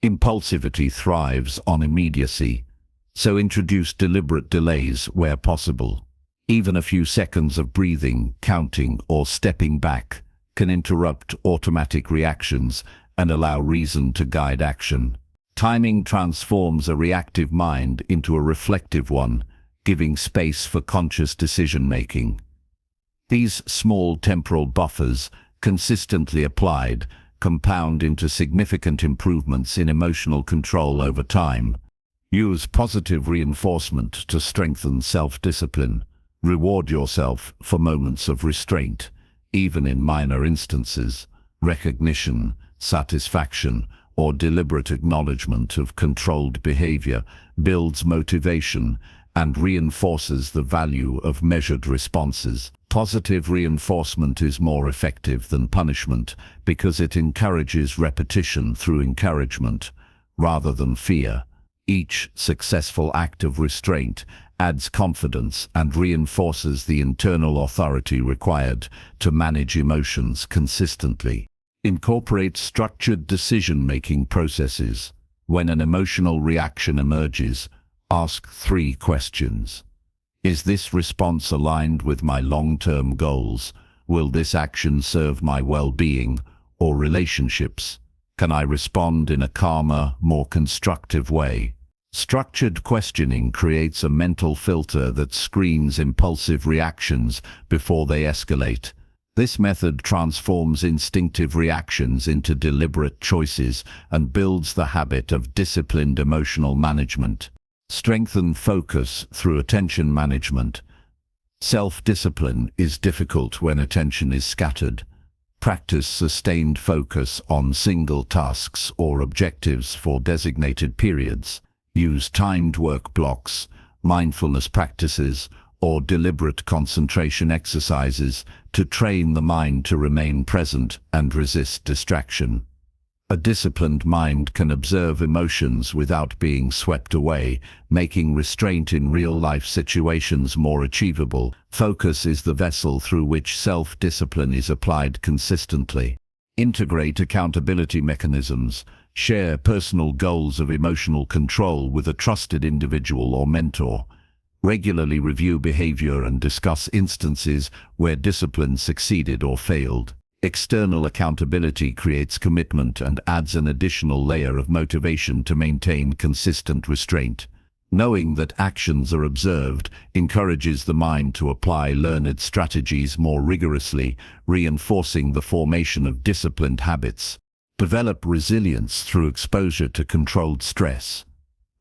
Impulsivity thrives on immediacy, so introduce deliberate delays where possible. Even a few seconds of breathing, counting, or stepping back can interrupt automatic reactions and allow reason to guide action. Timing transforms a reactive mind into a reflective one, giving space for conscious decision-making. These small temporal buffers, consistently applied, compound into significant improvements in emotional control over time. Use positive reinforcement to strengthen self-discipline. Reward yourself for moments of restraint, even in minor instances. Recognition, satisfaction, or deliberate acknowledgement of controlled behavior builds motivation and reinforces the value of measured responses. Positive reinforcement is more effective than punishment because it encourages repetition through encouragement rather than fear. Each successful act of restraint adds confidence and reinforces the internal authority required to manage emotions consistently. Incorporate structured decision-making processes. When an emotional reaction emerges, ask 3 questions. Is this response aligned with my long-term goals? Will this action serve my well-being or relationships? Can I respond in a calmer, more constructive way? Structured questioning creates a mental filter that screens impulsive reactions before they escalate. This method transforms instinctive reactions into deliberate choices and builds the habit of disciplined emotional management. Strengthen focus through attention management. Self-discipline is difficult when attention is scattered. Practice sustained focus on single tasks or objectives for designated periods. Use timed work blocks, mindfulness practices, or deliberate concentration exercises to train the mind to remain present and resist distraction. A disciplined mind can observe emotions without being swept away, making restraint in real-life situations more achievable. Focus is the vessel through which self-discipline is applied consistently. Integrate accountability mechanisms. Share personal goals of emotional control with a trusted individual or mentor. Regularly review behavior and discuss instances where discipline succeeded or failed. External accountability creates commitment and adds an additional layer of motivation to maintain consistent restraint. Knowing that actions are observed encourages the mind to apply learned strategies more rigorously, reinforcing the formation of disciplined habits. Develop resilience through exposure to controlled stress.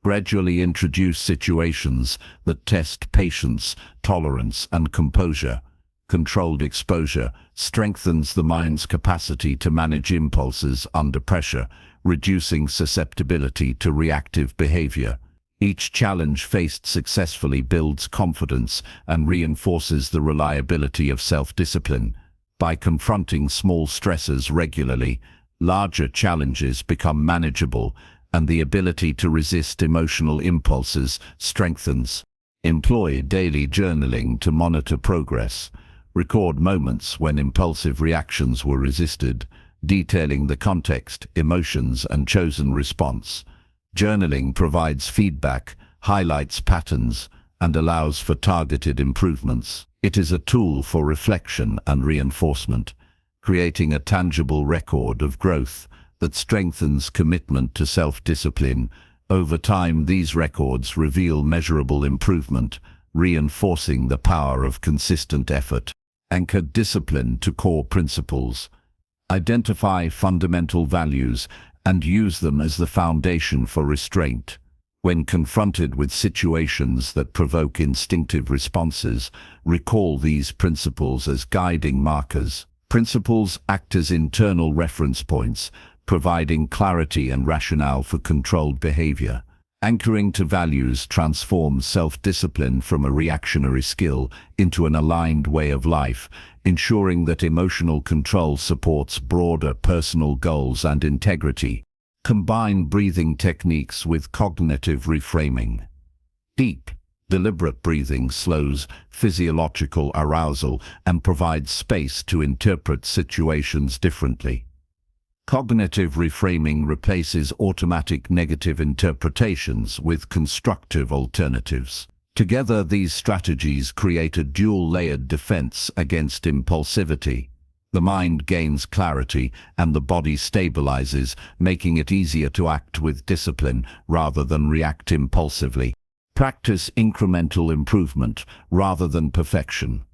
Gradually introduce situations that test patience, tolerance, and composure. Controlled exposure strengthens the mind's capacity to manage impulses under pressure, reducing susceptibility to reactive behavior. Each challenge faced successfully builds confidence and reinforces the reliability of self-discipline. By confronting small stressors regularly, larger challenges become manageable, and the ability to resist emotional impulses strengthens. Employ daily journaling to monitor progress. Record moments when impulsive reactions were resisted, detailing the context, emotions, and chosen response. Journaling provides feedback, highlights patterns, and allows for targeted improvements. It is a tool for reflection and reinforcement, creating a tangible record of growth that strengthens commitment to self-discipline. Over time, these records reveal measurable improvement, reinforcing the power of consistent effort. Anchor discipline to core principles. Identify fundamental values and use them as the foundation for restraint. When confronted with situations that provoke instinctive responses, recall these principles as guiding markers. Principles act as internal reference points, providing clarity and rationale for controlled behavior. Anchoring to values transforms self-discipline from a reactionary skill into an aligned way of life, ensuring that emotional control supports broader personal goals and integrity. Combine breathing techniques with cognitive reframing. Deep, deliberate breathing slows physiological arousal and provides space to interpret situations differently. Cognitive reframing replaces automatic negative interpretations with constructive alternatives. Together, these strategies create a dual-layered defense against impulsivity. The mind gains clarity and the body stabilizes, making it easier to act with discipline rather than react impulsively. Practice incremental improvement rather than perfection.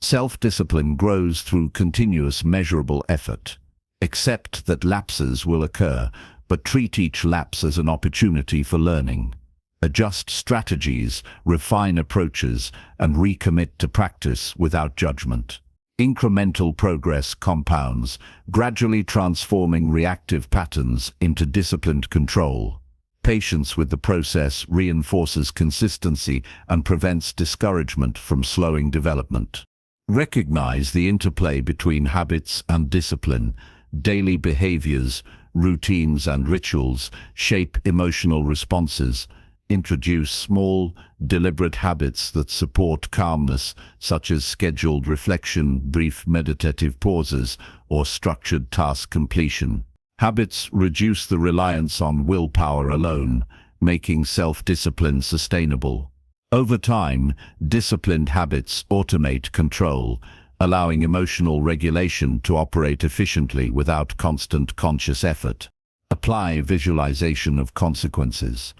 Self-discipline grows through continuous measurable effort. Accept that lapses will occur, but treat each lapse as an opportunity for learning. Adjust strategies, refine approaches, and recommit to practice without judgment. Incremental progress compounds, gradually transforming reactive patterns into disciplined control. Patience with the process reinforces consistency and prevents discouragement from slowing development. Recognize the interplay between habits and discipline. Daily behaviors, routines, and rituals shape emotional responses. Introduce small, deliberate habits that support calmness, such as scheduled reflection, brief meditative pauses, or structured task completion. Habits reduce the reliance on willpower alone, making self-discipline sustainable. Over time, disciplined habits automate control, allowing emotional regulation to operate efficiently without constant conscious effort. Apply visualization of consequences.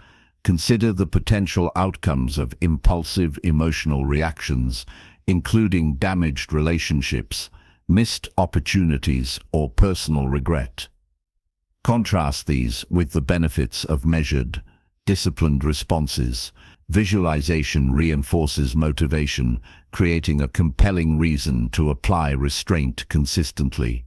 Consider the potential outcomes of impulsive emotional reactions, including damaged relationships, missed opportunities, or personal regret. Contrast these with the benefits of measured, disciplined responses. Visualization reinforces motivation, creating a compelling reason to apply restraint consistently.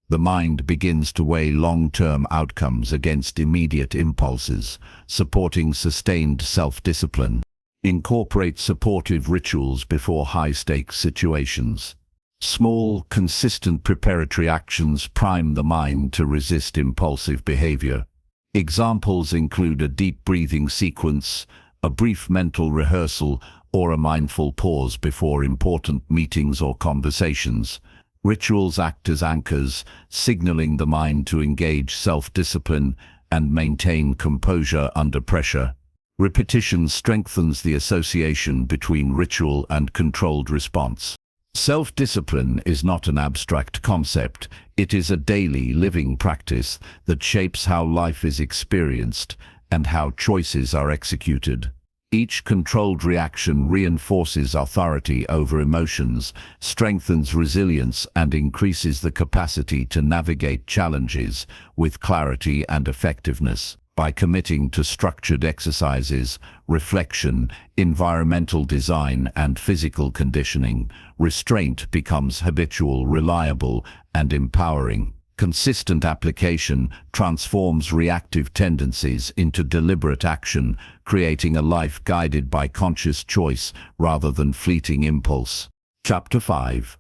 The mind begins to weigh long-term outcomes against immediate impulses, supporting sustained self-discipline. Incorporate supportive rituals before high-stakes situations. Small, consistent preparatory actions prime the mind to resist impulsive behavior. Examples include a deep breathing sequence, a brief mental rehearsal, or a mindful pause before important meetings or conversations. Rituals act as anchors, signaling the mind to engage self-discipline and maintain composure under pressure. Repetition strengthens the association between ritual and controlled response. Self-discipline is not an abstract concept. It is a daily living practice that shapes how life is experienced and how choices are executed. Each controlled reaction reinforces authority over emotions, strengthens resilience, and increases the capacity to navigate challenges with clarity and effectiveness. By committing to structured exercises, reflection, environmental design, and physical conditioning, restraint becomes habitual, reliable, and empowering. Consistent application transforms reactive tendencies into deliberate action, creating a life guided by conscious choice rather than fleeting impulse. Chapter 5.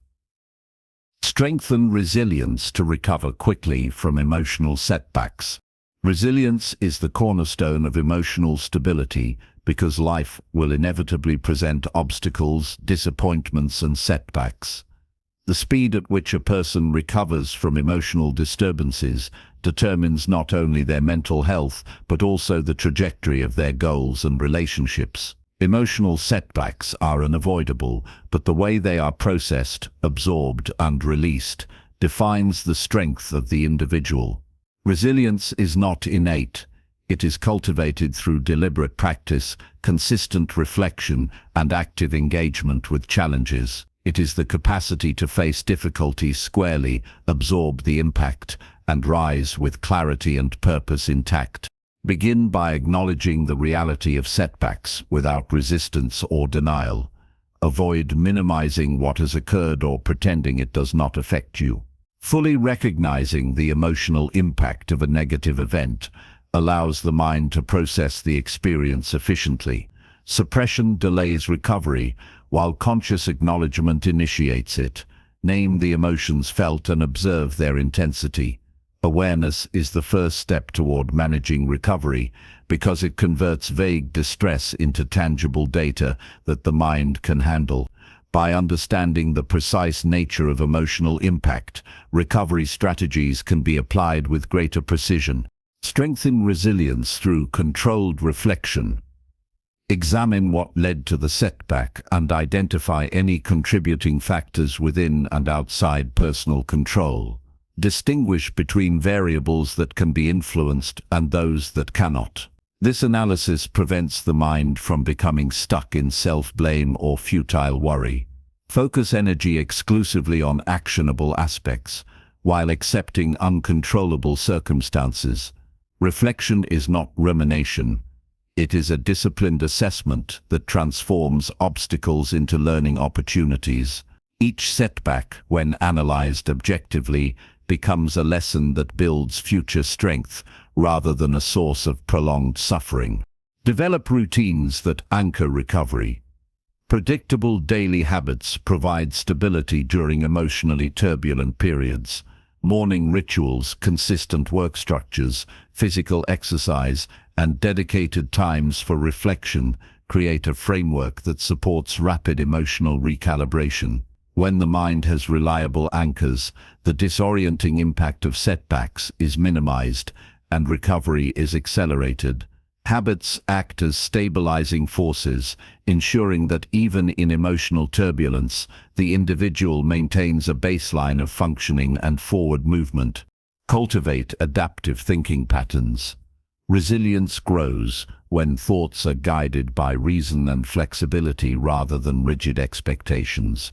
Strengthen resilience to recover quickly from emotional setbacks. Resilience is the cornerstone of emotional stability because life will inevitably present obstacles, disappointments, and setbacks. The speed at which a person recovers from emotional disturbances determines not only their mental health, but also the trajectory of their goals and relationships. Emotional setbacks are unavoidable, but the way they are processed, absorbed, and released defines the strength of the individual. Resilience is not innate. It is cultivated through deliberate practice, consistent reflection, and active engagement with challenges. It is the capacity to face difficulties squarely, absorb the impact, and rise with clarity and purpose intact. Begin by acknowledging the reality of setbacks without resistance or denial. Avoid minimizing what has occurred or pretending it does not affect you. Fully recognizing the emotional impact of a negative event allows the mind to process the experience efficiently. Suppression delays recovery, while conscious acknowledgement initiates it. Name the emotions felt and observe their intensity. Awareness is the first step toward managing recovery because it converts vague distress into tangible data that the mind can handle. By understanding the precise nature of emotional impact, recovery strategies can be applied with greater precision. Strengthen resilience through controlled reflection. Examine what led to the setback and identify any contributing factors within and outside personal control. Distinguish between variables that can be influenced and those that cannot. This analysis prevents the mind from becoming stuck in self-blame or futile worry. Focus energy exclusively on actionable aspects, while accepting uncontrollable circumstances. Reflection is not rumination. It is a disciplined assessment that transforms obstacles into learning opportunities. Each setback, when analyzed objectively, becomes a lesson that builds future strength rather than a source of prolonged suffering. Develop routines that anchor recovery. Predictable daily habits provide stability during emotionally turbulent periods. Morning rituals, consistent work structures, physical exercise, and dedicated times for reflection create a framework that supports rapid emotional recalibration. When the mind has reliable anchors, the disorienting impact of setbacks is minimized and recovery is accelerated. Habits act as stabilizing forces, ensuring that even in emotional turbulence, the individual maintains a baseline of functioning and forward movement. Cultivate adaptive thinking patterns. Resilience grows when thoughts are guided by reason and flexibility rather than rigid expectations.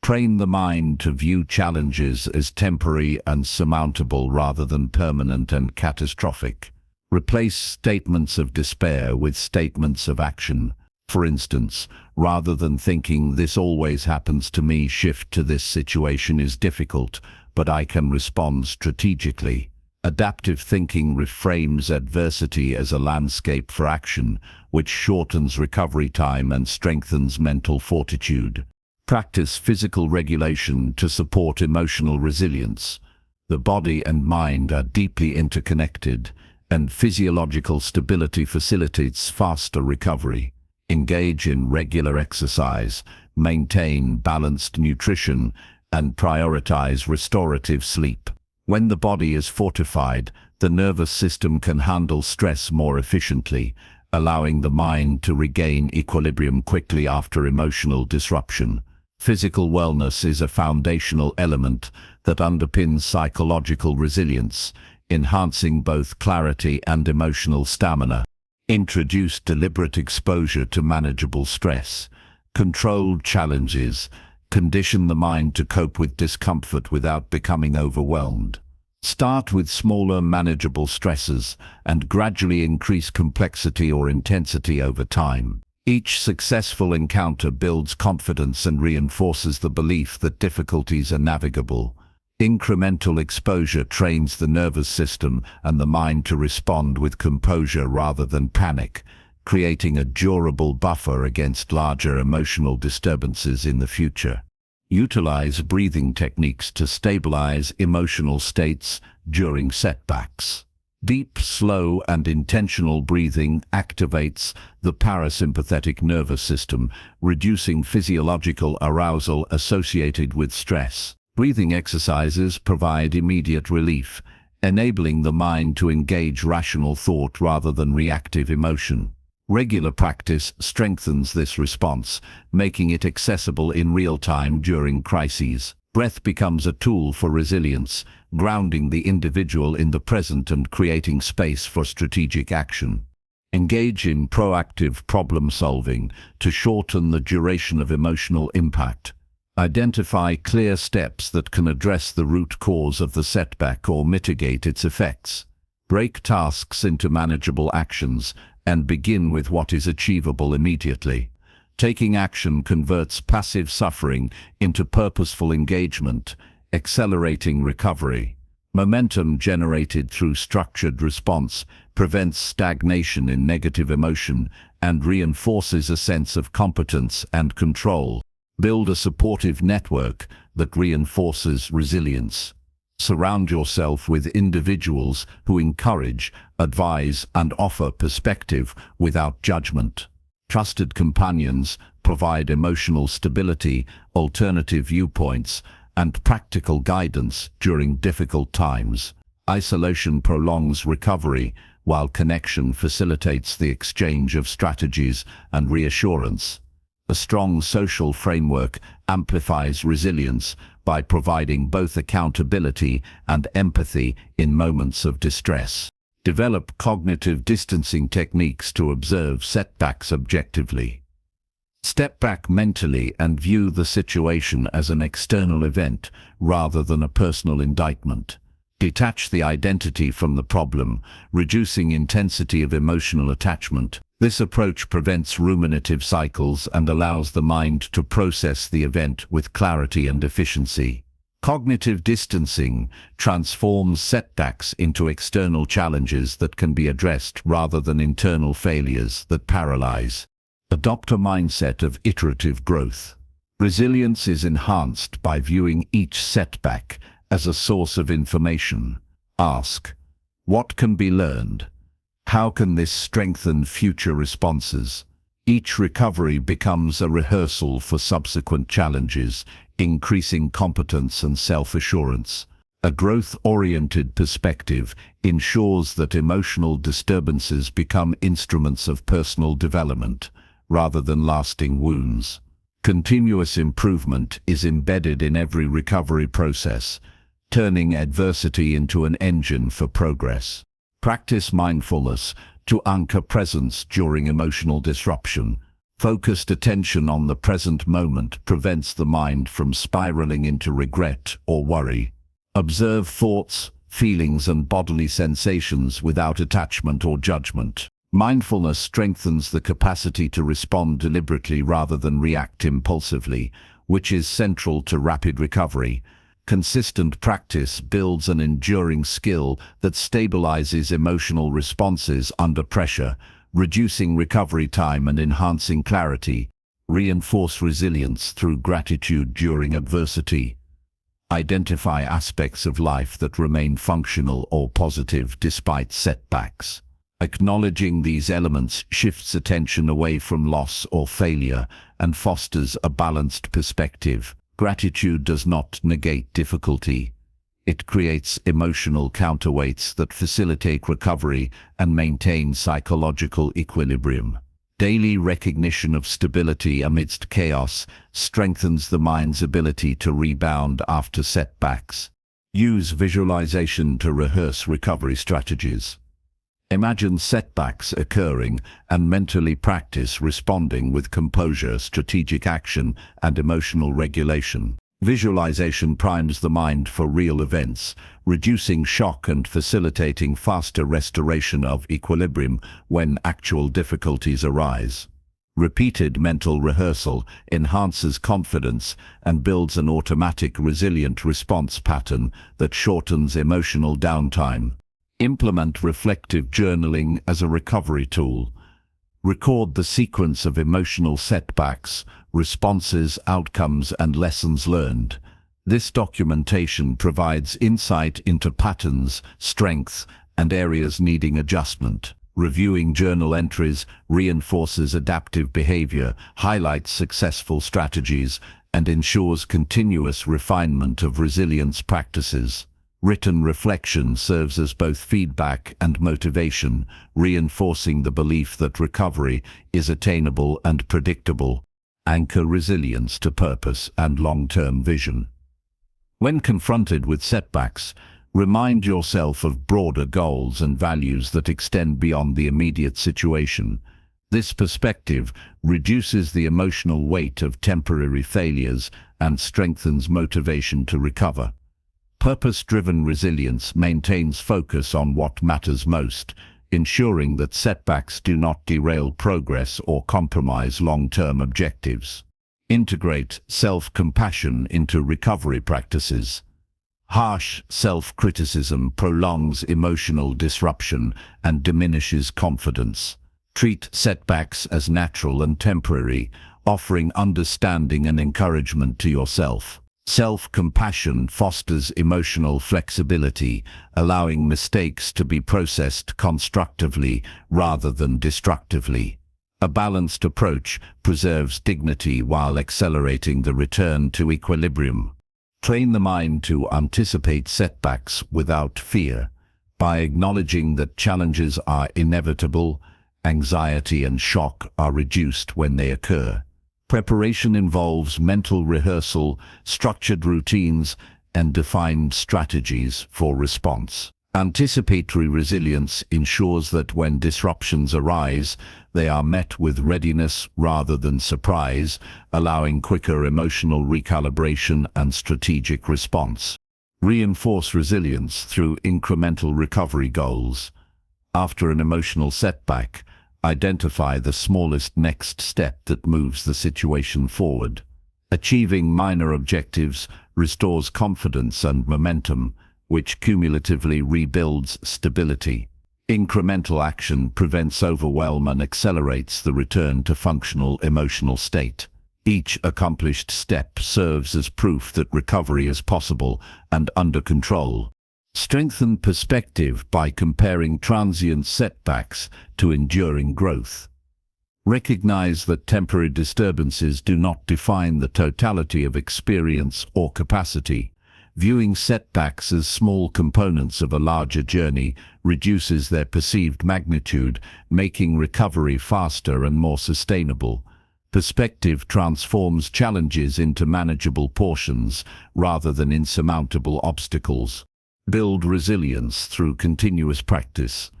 Train the mind to view challenges as temporary and surmountable rather than permanent and catastrophic. Replace statements of despair with statements of action. For instance, rather than thinking "this always happens to me," shift to "this situation is difficult, but I can respond strategically. Adaptive thinking reframes adversity as a landscape for action, which shortens recovery time and strengthens mental fortitude. Practice physical regulation to support emotional resilience. The body and mind are deeply interconnected, and physiological stability facilitates faster recovery. Engage in regular exercise, maintain balanced nutrition, and prioritize restorative sleep. When the body is fortified, the nervous system can handle stress more efficiently, allowing the mind to regain equilibrium quickly after emotional disruption. Physical wellness is a foundational element that underpins psychological resilience, enhancing both clarity and emotional stamina. Introduce deliberate exposure to manageable stress. Controlled challenges. Condition the mind to cope with discomfort without becoming overwhelmed. Start with smaller, manageable stresses and gradually increase complexity or intensity over time. Each successful encounter builds confidence and reinforces the belief that difficulties are navigable. Incremental exposure trains the nervous system and the mind to respond with composure rather than panic, creating a durable buffer against larger emotional disturbances in the future. Utilize breathing techniques to stabilize emotional states during setbacks. Deep, slow, and intentional breathing activates the parasympathetic nervous system, reducing physiological arousal associated with stress. Breathing exercises provide immediate relief, enabling the mind to engage rational thought rather than reactive emotion. Regular practice strengthens this response, making it accessible in real time during crises. Breath becomes a tool for resilience, grounding the individual in the present and creating space for strategic action. Engage in proactive problem solving to shorten the duration of emotional impact. Identify clear steps that can address the root cause of the setback or mitigate its effects. Break tasks into manageable actions and begin with what is achievable immediately. Taking action converts passive suffering into purposeful engagement, accelerating recovery. Momentum generated through structured response prevents stagnation in negative emotion and reinforces a sense of competence and control. Build a supportive network that reinforces resilience. Surround yourself with individuals who encourage, advise, and offer perspective without judgment. Trusted companions provide emotional stability, alternative viewpoints, and practical guidance during difficult times. Isolation prolongs recovery, while connection facilitates the exchange of strategies and reassurance. A strong social framework amplifies resilience by providing both accountability and empathy in moments of distress. Develop cognitive distancing techniques to observe setbacks objectively. Step back mentally and view the situation as an external event rather than a personal indictment. Detach the identity from the problem, reducing intensity of emotional attachment. This approach prevents ruminative cycles and allows the mind to process the event with clarity and efficiency. Cognitive distancing transforms setbacks into external challenges that can be addressed rather than internal failures that paralyze. Adopt a mindset of iterative growth. Resilience is enhanced by viewing each setback as a source of information. Ask, what can be learned? How can this strengthen future responses? Each recovery becomes a rehearsal for subsequent challenges, increasing competence and self-assurance. A growth-oriented perspective ensures that emotional disturbances become instruments of personal development, rather than lasting wounds. Continuous improvement is embedded in every recovery process, turning adversity into an engine for progress. Practice mindfulness to anchor presence during emotional disruption. Focused attention on the present moment prevents the mind from spiraling into regret or worry. Observe thoughts, feelings, and bodily sensations without attachment or judgment. Mindfulness strengthens the capacity to respond deliberately rather than react impulsively, which is central to rapid recovery. Consistent practice builds an enduring skill that stabilizes emotional responses under pressure, reducing recovery time and enhancing clarity. Reinforce resilience through gratitude during adversity. Identify aspects of life that remain functional or positive despite setbacks. Acknowledging these elements shifts attention away from loss or failure and fosters a balanced perspective. Gratitude does not negate difficulty. It creates emotional counterweights that facilitate recovery and maintain psychological equilibrium. Daily recognition of stability amidst chaos strengthens the mind's ability to rebound after setbacks. Use visualization to rehearse recovery strategies. Imagine setbacks occurring and mentally practice responding with composure, strategic action, and emotional regulation. Visualization primes the mind for real events, reducing shock and facilitating faster restoration of equilibrium when actual difficulties arise. Repeated mental rehearsal enhances confidence and builds an automatic resilient response pattern that shortens emotional downtime. Implement reflective journaling as a recovery tool. Record the sequence of emotional setbacks, responses, outcomes, and lessons learned. This documentation provides insight into patterns, strengths, and areas needing adjustment. Reviewing journal entries reinforces adaptive behavior, highlights successful strategies, and ensures continuous refinement of resilience practices. Written reflection serves as both feedback and motivation, reinforcing the belief that recovery is attainable and predictable. Anchor resilience to purpose and long-term vision. When confronted with setbacks, remind yourself of broader goals and values that extend beyond the immediate situation. This perspective reduces the emotional weight of temporary failures and strengthens motivation to recover. Purpose-driven resilience maintains focus on what matters most, ensuring that setbacks do not derail progress or compromise long-term objectives. Integrate self-compassion into recovery practices. Harsh self-criticism prolongs emotional disruption and diminishes confidence. Treat setbacks as natural and temporary, offering understanding and encouragement to yourself. Self-compassion fosters emotional flexibility, allowing mistakes to be processed constructively rather than destructively. A balanced approach preserves dignity while accelerating the return to equilibrium. Train the mind to anticipate setbacks without fear. By acknowledging that challenges are inevitable, anxiety and shock are reduced when they occur. Preparation involves mental rehearsal, structured routines, and defined strategies for response. Anticipatory resilience ensures that when disruptions arise, they are met with readiness rather than surprise, allowing quicker emotional recalibration and strategic response. Reinforce resilience through incremental recovery goals. After an emotional setback, identify the smallest next step that moves the situation forward. Achieving minor objectives restores confidence and momentum, which cumulatively rebuilds stability. Incremental action prevents overwhelm and accelerates the return to functional emotional state. Each accomplished step serves as proof that recovery is possible and under control. Strengthen perspective by comparing transient setbacks to enduring growth. Recognize that temporary disturbances do not define the totality of experience or capacity. Viewing setbacks as small components of a larger journey reduces their perceived magnitude, making recovery faster and more sustainable. Perspective transforms challenges into manageable portions rather than insurmountable obstacles. Build resilience through continuous practice.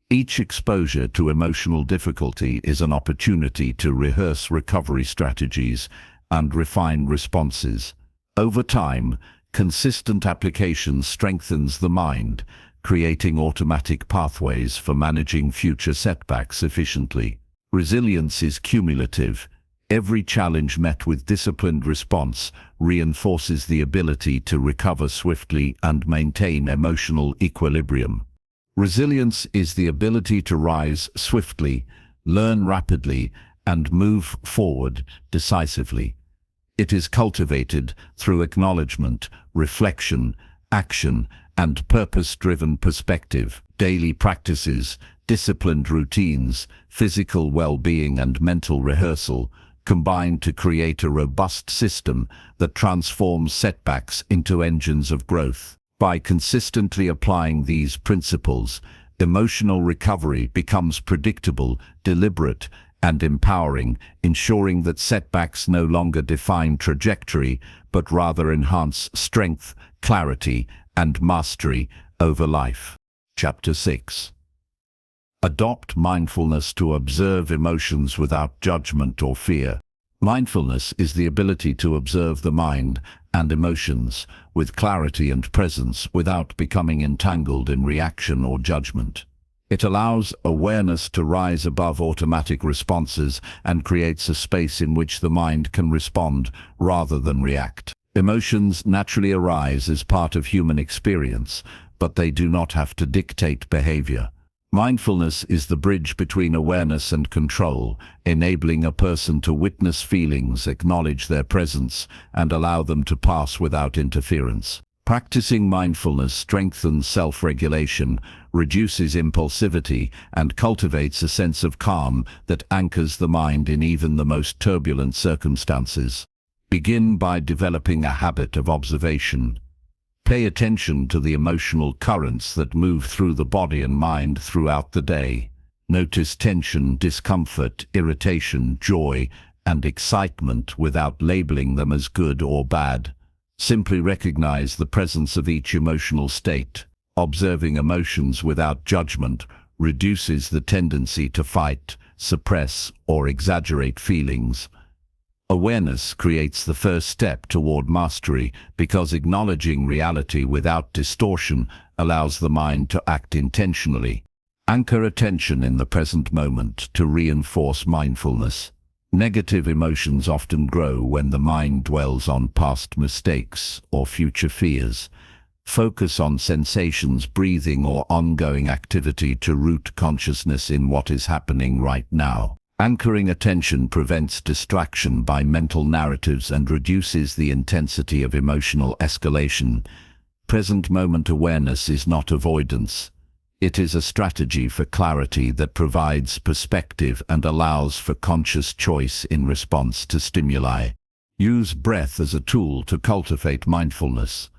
Each exposure to emotional difficulty is an opportunity to rehearse recovery strategies and refine responses. Over time, consistent application strengthens the mind, creating automatic pathways for managing future setbacks efficiently. Resilience is cumulative. Every challenge met with disciplined response reinforces the ability to recover swiftly and maintain emotional equilibrium. Resilience is the ability to rise swiftly, learn rapidly, and move forward decisively. It is cultivated through acknowledgement, reflection, action, and purpose-driven perspective. Daily practices, disciplined routines, physical well-being, and mental rehearsal combine to create a robust system that transforms setbacks into engines of growth. By consistently applying these principles, emotional recovery becomes predictable, deliberate, and empowering, ensuring that setbacks no longer define trajectory, but rather enhance strength, clarity, and mastery over life. Chapter 6. Adopt mindfulness to observe emotions without judgment or fear. Mindfulness is the ability to observe the mind and emotions with clarity and presence without becoming entangled in reaction or judgment. It allows awareness to rise above automatic responses and creates a space in which the mind can respond rather than react. Emotions naturally arise as part of human experience, but they do not have to dictate behavior. Mindfulness is the bridge between awareness and control, enabling a person to witness feelings, acknowledge their presence, and allow them to pass without interference. Practicing mindfulness strengthens self-regulation, reduces impulsivity, and cultivates a sense of calm that anchors the mind in even the most turbulent circumstances. Begin by developing a habit of observation. Pay attention to the emotional currents that move through the body and mind throughout the day. Notice tension, discomfort, irritation, joy, and excitement without labeling them as good or bad. Simply recognize the presence of each emotional state. Observing emotions without judgment reduces the tendency to fight, suppress, or exaggerate feelings. Awareness creates the first step toward mastery because acknowledging reality without distortion allows the mind to act intentionally. Anchor attention in the present moment to reinforce mindfulness. Negative emotions often grow when the mind dwells on past mistakes or future fears. Focus on sensations, breathing, or ongoing activity to root consciousness in what is happening right now. Anchoring attention prevents distraction by mental narratives and reduces the intensity of emotional escalation. Present moment awareness is not avoidance. It is a strategy for clarity that provides perspective and allows for conscious choice in response to stimuli. Use breath as a tool to cultivate mindfulness.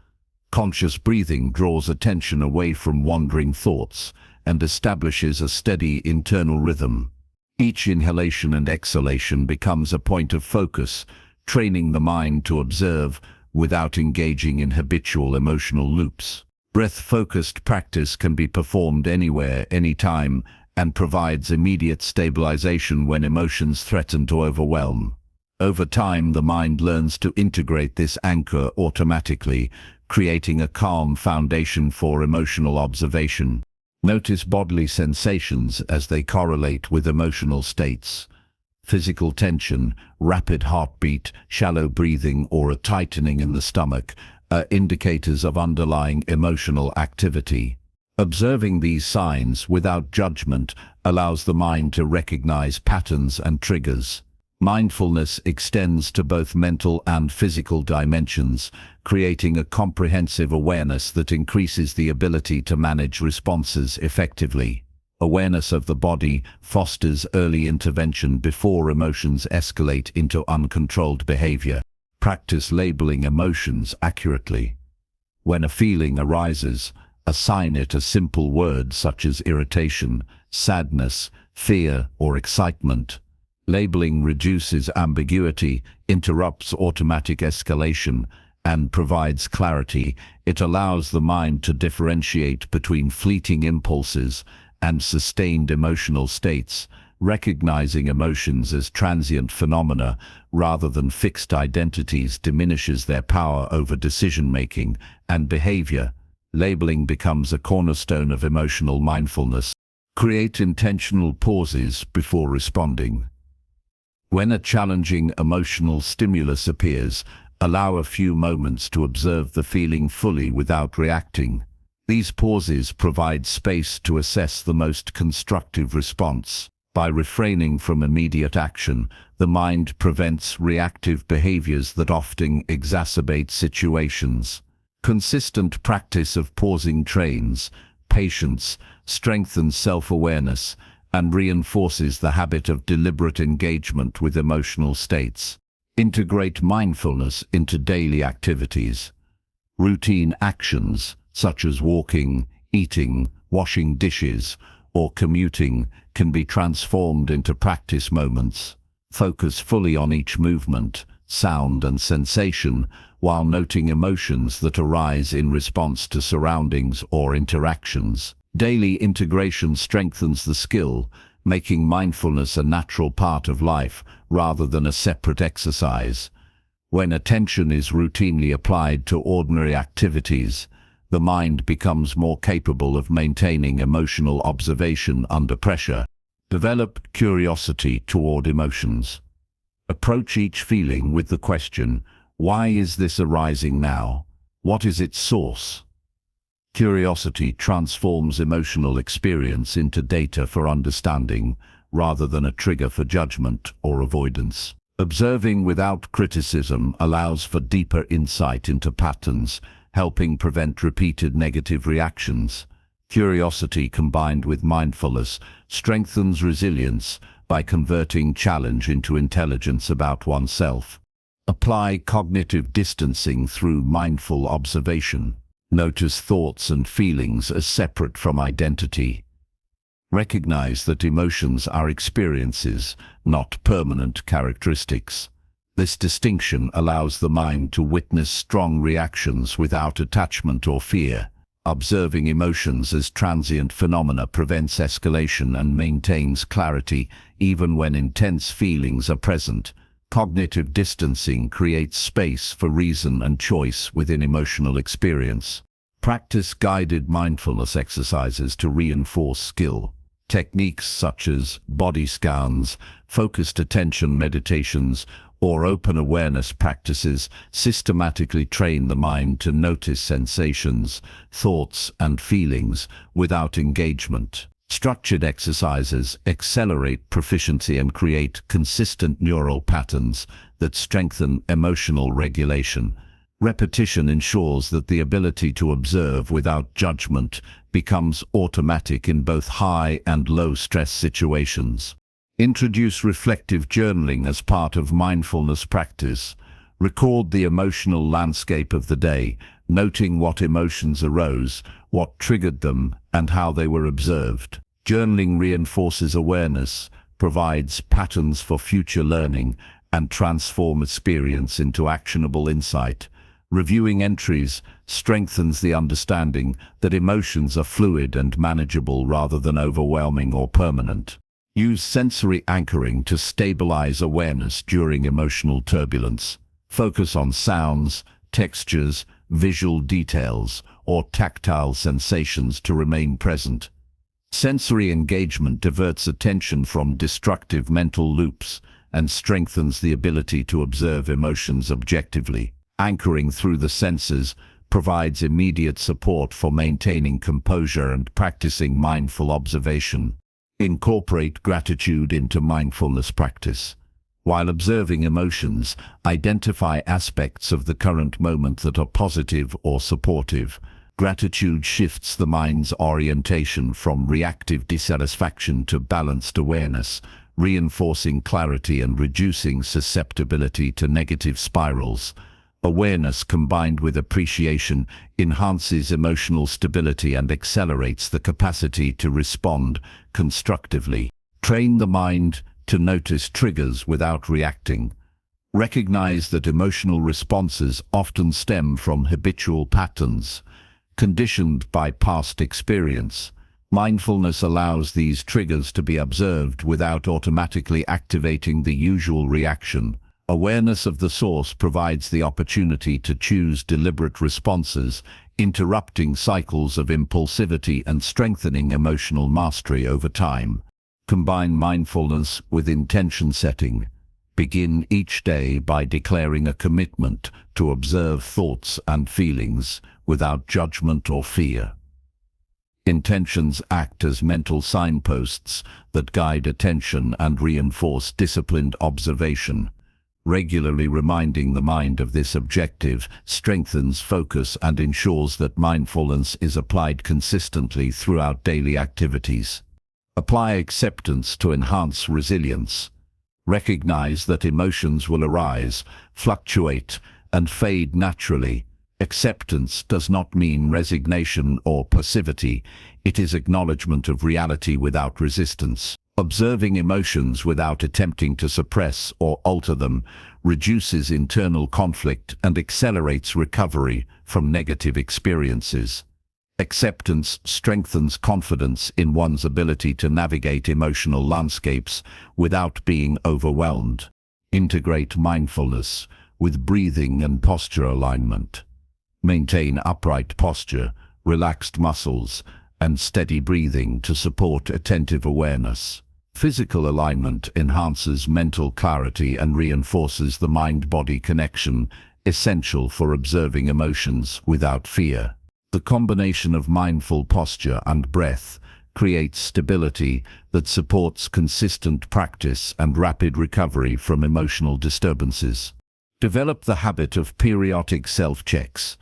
Conscious breathing draws attention away from wandering thoughts and establishes a steady internal rhythm. Each inhalation and exhalation becomes a point of focus, training the mind to observe without engaging in habitual emotional loops. Breath-focused practice can be performed anywhere, anytime, and provides immediate stabilization when emotions threaten to overwhelm. Over time, the mind learns to integrate this anchor automatically, creating a calm foundation for emotional observation. Notice bodily sensations as they correlate with emotional states. Physical tension, rapid heartbeat, shallow breathing, or a tightening in the stomach are indicators of underlying emotional activity. Observing these signs without judgment allows the mind to recognize patterns and triggers. Mindfulness extends to both mental and physical dimensions, creating a comprehensive awareness that increases the ability to manage responses effectively. Awareness of the body fosters early intervention before emotions escalate into uncontrolled behavior. Practice labeling emotions accurately. When a feeling arises, assign it a simple word such as irritation, sadness, fear, or excitement. Labeling reduces ambiguity, interrupts automatic escalation, and provides clarity. It allows the mind to differentiate between fleeting impulses and sustained emotional states, recognizing emotions as transient phenomena rather than fixed identities diminishes their power over decision-making and behavior. Labeling becomes a cornerstone of emotional mindfulness. Create intentional pauses before responding. When a challenging emotional stimulus appears, allow a few moments to observe the feeling fully without reacting. These pauses provide space to assess the most constructive response. By refraining from immediate action, the mind prevents reactive behaviors that often exacerbate situations. Consistent practice of pausing trains patience, strengthens self-awareness, and reinforces the habit of deliberate engagement with emotional states. Integrate mindfulness into daily activities. Routine actions, such as walking, eating, washing dishes, or commuting, can be transformed into practice moments. Focus fully on each movement, sound, and sensation, while noting emotions that arise in response to surroundings or interactions. Daily integration strengthens the skill, making mindfulness a natural part of life rather than a separate exercise. When attention is routinely applied to ordinary activities, the mind becomes more capable of maintaining emotional observation under pressure. Develop curiosity toward emotions. Approach each feeling with the question, why is this arising now? What is its source? Curiosity transforms emotional experience into data for understanding, rather than a trigger for judgment or avoidance. Observing without criticism allows for deeper insight into patterns, helping prevent repeated negative reactions. Curiosity combined with mindfulness strengthens resilience by converting challenge into intelligence about oneself. Apply cognitive distancing through mindful observation. Notice thoughts and feelings as separate from identity. Recognize that emotions are experiences, not permanent characteristics. This distinction allows the mind to witness strong reactions without attachment or fear. Observing emotions as transient phenomena prevents escalation and maintains clarity even when intense feelings are present. Cognitive distancing creates space for reason and choice within emotional experience. Practice guided mindfulness exercises to reinforce skill. Techniques such as body scans, focused attention meditations, or open awareness practices systematically train the mind to notice sensations, thoughts, and feelings without engagement. Structured exercises accelerate proficiency and create consistent neural patterns that strengthen emotional regulation. Repetition ensures that the ability to observe without judgment becomes automatic in both high and low stress situations. Introduce reflective journaling as part of mindfulness practice. Record the emotional landscape of the day, noting what emotions arose, what triggered them, and how they were observed. Journaling reinforces awareness, provides patterns for future learning, and transforms experience into actionable insight. Reviewing entries strengthens the understanding that emotions are fluid and manageable rather than overwhelming or permanent. Use sensory anchoring to stabilize awareness during emotional turbulence. Focus on sounds, textures, visual details, or tactile sensations to remain present. Sensory engagement diverts attention from destructive mental loops and strengthens the ability to observe emotions objectively. Anchoring through the senses provides immediate support for maintaining composure and practicing mindful observation. Incorporate gratitude into mindfulness practice. While observing emotions, identify aspects of the current moment that are positive or supportive. Gratitude shifts the mind's orientation from reactive dissatisfaction to balanced awareness, reinforcing clarity and reducing susceptibility to negative spirals. Awareness combined with appreciation enhances emotional stability and accelerates the capacity to respond constructively. Train the mind to notice triggers without reacting. Recognize that emotional responses often stem from habitual patterns, conditioned by past experience. Mindfulness allows these triggers to be observed without automatically activating the usual reaction. Awareness of the source provides the opportunity to choose deliberate responses, interrupting cycles of impulsivity and strengthening emotional mastery over time. Combine mindfulness with intention setting. Begin each day by declaring a commitment to observe thoughts and feelings without judgment or fear. Intentions act as mental signposts that guide attention and reinforce disciplined observation. Regularly reminding the mind of this objective strengthens focus and ensures that mindfulness is applied consistently throughout daily activities. Apply acceptance to enhance resilience. Recognize that emotions will arise, fluctuate, and fade naturally. Acceptance does not mean resignation or passivity. It is acknowledgement of reality without resistance. Observing emotions without attempting to suppress or alter them reduces internal conflict and accelerates recovery from negative experiences. Acceptance strengthens confidence in one's ability to navigate emotional landscapes without being overwhelmed. Integrate mindfulness with breathing and posture alignment. Maintain upright posture, relaxed muscles, and steady breathing to support attentive awareness. Physical alignment enhances mental clarity and reinforces the mind-body connection essential for observing emotions without fear. The combination of mindful posture and breath creates stability that supports consistent practice and rapid recovery from emotional disturbances. Develop the habit of periodic self-checks.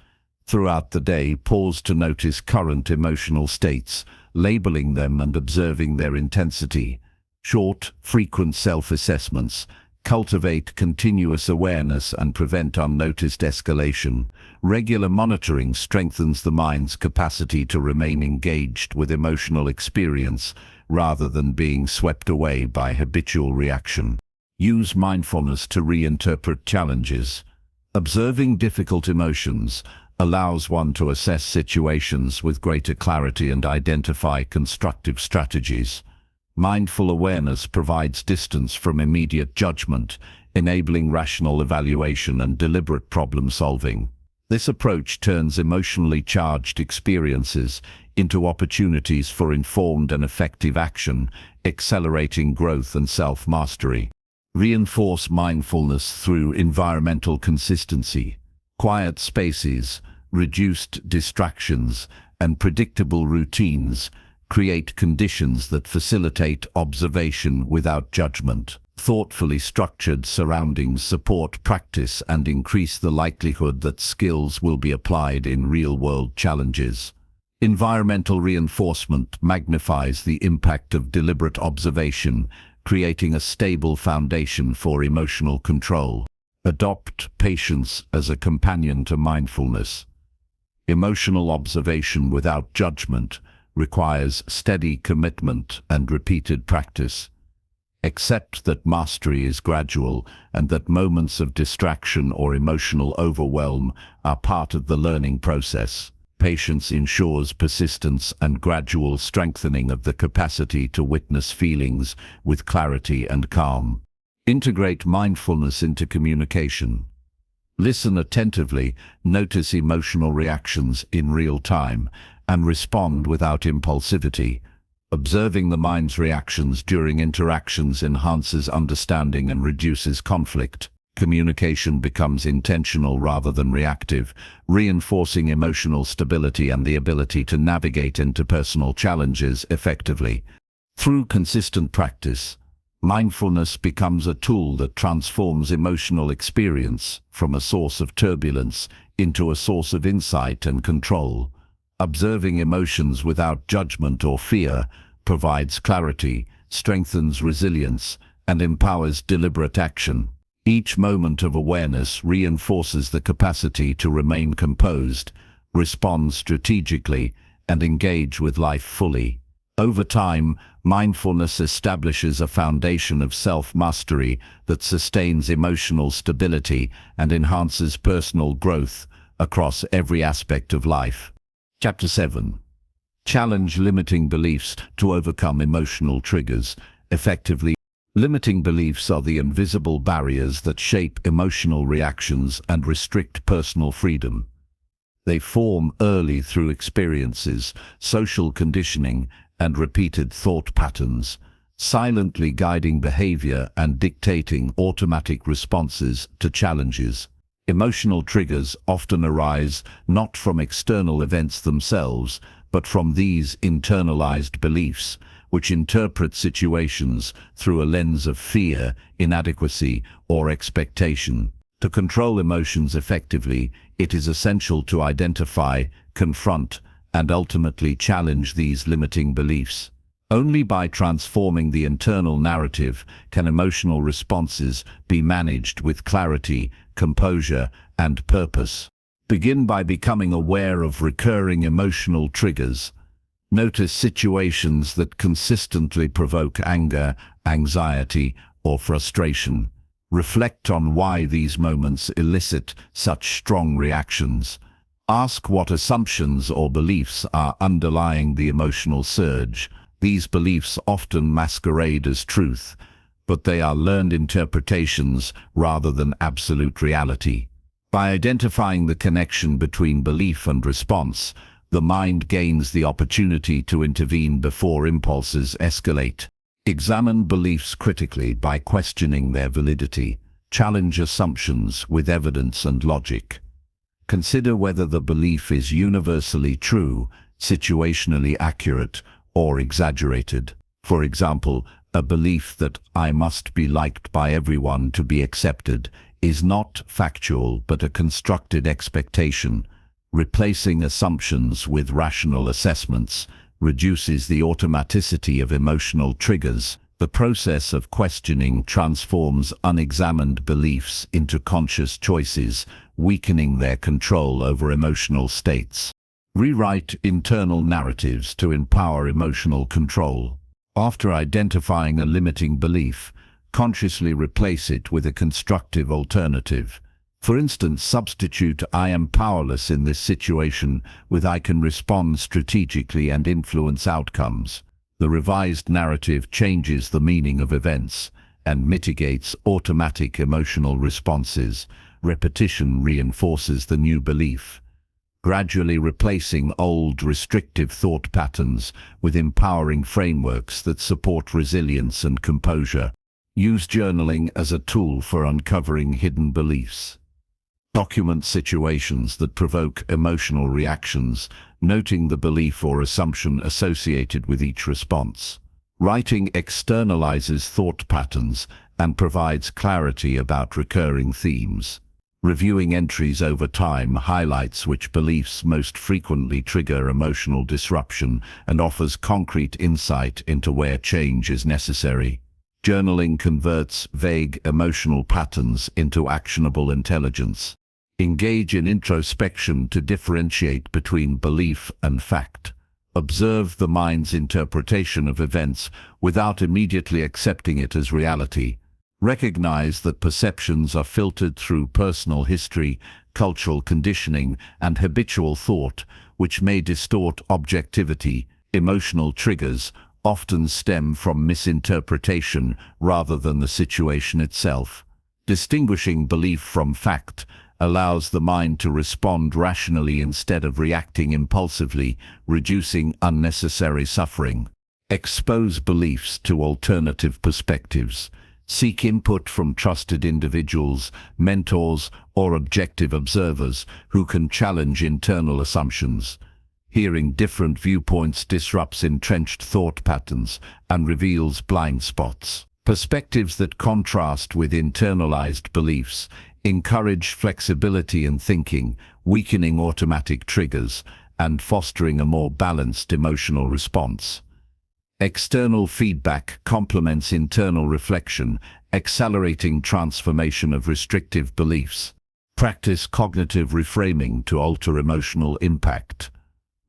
Throughout the day, pause to notice current emotional states, labeling them and observing their intensity. Short, frequent self-assessments cultivate continuous awareness and prevent unnoticed escalation. Regular monitoring strengthens the mind's capacity to remain engaged with emotional experience rather than being swept away by habitual reaction. Use mindfulness to reinterpret challenges. Observing difficult emotions allows one to assess situations with greater clarity and identify constructive strategies. Mindful awareness provides distance from immediate judgment, enabling rational evaluation and deliberate problem-solving. This approach turns emotionally charged experiences into opportunities for informed and effective action, accelerating growth and self-mastery. Reinforce mindfulness through environmental consistency. Quiet spaces, reduced distractions, and predictable routines create conditions that facilitate observation without judgment. Thoughtfully structured surroundings support practice and increase the likelihood that skills will be applied in real-world challenges. Environmental reinforcement magnifies the impact of deliberate observation, creating a stable foundation for emotional control. Adopt patience as a companion to mindfulness. Emotional observation without judgment requires steady commitment and repeated practice. Accept that mastery is gradual and that moments of distraction or emotional overwhelm are part of the learning process. Patience ensures persistence and gradual strengthening of the capacity to witness feelings with clarity and calm. Integrate mindfulness into communication. Listen attentively, notice emotional reactions in real time, and respond without impulsivity. Observing the mind's reactions during interactions enhances understanding and reduces conflict. Communication becomes intentional rather than reactive, reinforcing emotional stability and the ability to navigate interpersonal challenges effectively. Through consistent practice, mindfulness becomes a tool that transforms emotional experience from a source of turbulence into a source of insight and control. Observing emotions without judgment or fear provides clarity, strengthens resilience, and empowers deliberate action. Each moment of awareness reinforces the capacity to remain composed, respond strategically, and engage with life fully. Over time, mindfulness establishes a foundation of self-mastery that sustains emotional stability and enhances personal growth across every aspect of life. Chapter 7. Challenge limiting beliefs to overcome emotional triggers effectively. Limiting beliefs are the invisible barriers that shape emotional reactions and restrict personal freedom. They form early through experiences, social conditioning, and repeated thought patterns. silently guiding behavior and dictating automatic responses to challenges. Emotional triggers often arise not from external events themselves, but from these internalized beliefs, which interpret situations through a lens of fear, inadequacy, or expectation. To control emotions effectively, it is essential to identify, confront, and ultimately challenge these limiting beliefs. Only by transforming the internal narrative can emotional responses be managed with clarity, composure, and purpose. Begin by becoming aware of recurring emotional triggers. Notice situations that consistently provoke anger, anxiety, or frustration. Reflect on why these moments elicit such strong reactions. Ask what assumptions or beliefs are underlying the emotional surge. These beliefs often masquerade as truth, but they are learned interpretations rather than absolute reality. By identifying the connection between belief and response, the mind gains the opportunity to intervene before impulses escalate. Examine beliefs critically by questioning their validity. Challenge assumptions with evidence and logic. Consider whether the belief is universally true, situationally accurate, or exaggerated. For example, a belief that I must be liked by everyone to be accepted is not factual but a constructed expectation. Replacing assumptions with rational assessments reduces the automaticity of emotional triggers. The process of questioning transforms unexamined beliefs into conscious choices, weakening their control over emotional states. Rewrite internal narratives to empower emotional control. After identifying a limiting belief, consciously replace it with a constructive alternative. For instance, substitute "I am powerless in this situation" with "I can respond strategically and influence outcomes." The revised narrative changes the meaning of events and mitigates automatic emotional responses. Repetition reinforces the new belief, gradually replacing old restrictive thought patterns with empowering frameworks that support resilience and composure. Use journaling as a tool for uncovering hidden beliefs. Document situations that provoke emotional reactions, noting the belief or assumption associated with each response. Writing externalizes thought patterns and provides clarity about recurring themes. Reviewing entries over time highlights which beliefs most frequently trigger emotional disruption and offers concrete insight into where change is necessary. Journaling converts vague emotional patterns into actionable intelligence. Engage in introspection to differentiate between belief and fact. Observe the mind's interpretation of events without immediately accepting it as reality. Recognize that perceptions are filtered through personal history, cultural conditioning, and habitual thought, which may distort objectivity. Emotional triggers often stem from misinterpretation rather than the situation itself. Distinguishing belief from fact allows the mind to respond rationally instead of reacting impulsively, reducing unnecessary suffering. Expose beliefs to alternative perspectives. Seek input from trusted individuals, mentors, or objective observers who can challenge internal assumptions. Hearing different viewpoints disrupts entrenched thought patterns and reveals blind spots. Perspectives that contrast with internalized beliefs encourage flexibility in thinking, weakening automatic triggers, and fostering a more balanced emotional response. External feedback complements internal reflection, accelerating transformation of restrictive beliefs. Practice cognitive reframing to alter emotional impact.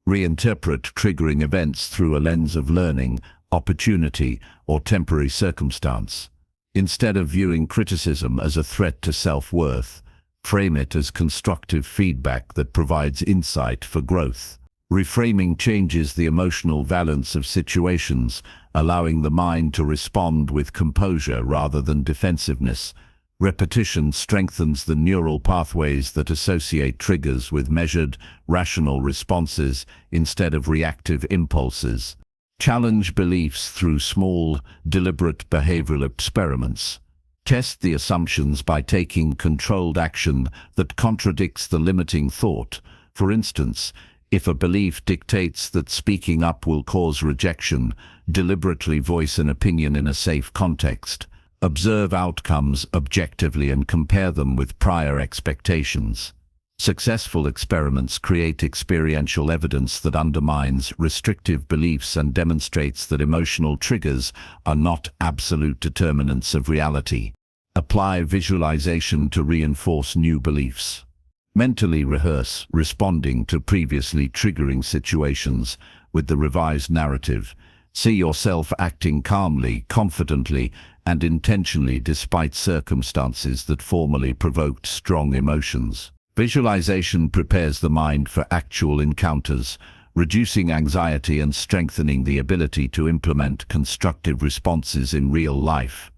Reinterpret triggering events through a lens of learning, opportunity, or temporary circumstance. Instead of viewing criticism as a threat to self-worth, frame it as constructive feedback that provides insight for growth. Reframing changes the emotional balance of situations, allowing the mind to respond with composure rather than defensiveness. Repetition strengthens the neural pathways that associate triggers with measured, rational responses instead of reactive impulses. Challenge beliefs through small, deliberate behavioral experiments. Test the assumptions by taking controlled action that contradicts the limiting thought. For instance, if a belief dictates that speaking up will cause rejection, deliberately voice an opinion in a safe context. Observe outcomes objectively and compare them with prior expectations. Successful experiments create experiential evidence that undermines restrictive beliefs and demonstrates that emotional triggers are not absolute determinants of reality. Apply visualization to reinforce new beliefs. Mentally rehearse responding to previously triggering situations with the revised narrative. See yourself acting calmly, confidently, and intentionally despite circumstances that formerly provoked strong emotions. Visualization prepares the mind for actual encounters, reducing anxiety and strengthening the ability to implement constructive responses in real life.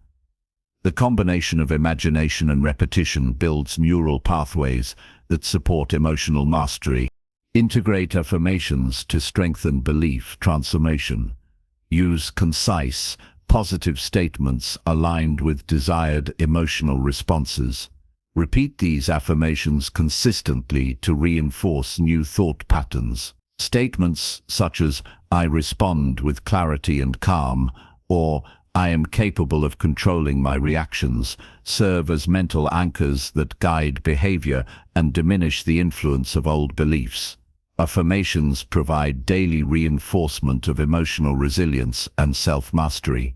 The combination of imagination and repetition builds neural pathways that support emotional mastery. Integrate affirmations to strengthen belief transformation. Use concise, positive statements aligned with desired emotional responses. Repeat these affirmations consistently to reinforce new thought patterns. Statements such as, "I respond with clarity and calm," or "I am capable of controlling my reactions," serve as mental anchors that guide behavior and diminish the influence of old beliefs. Affirmations provide daily reinforcement of emotional resilience and self-mastery.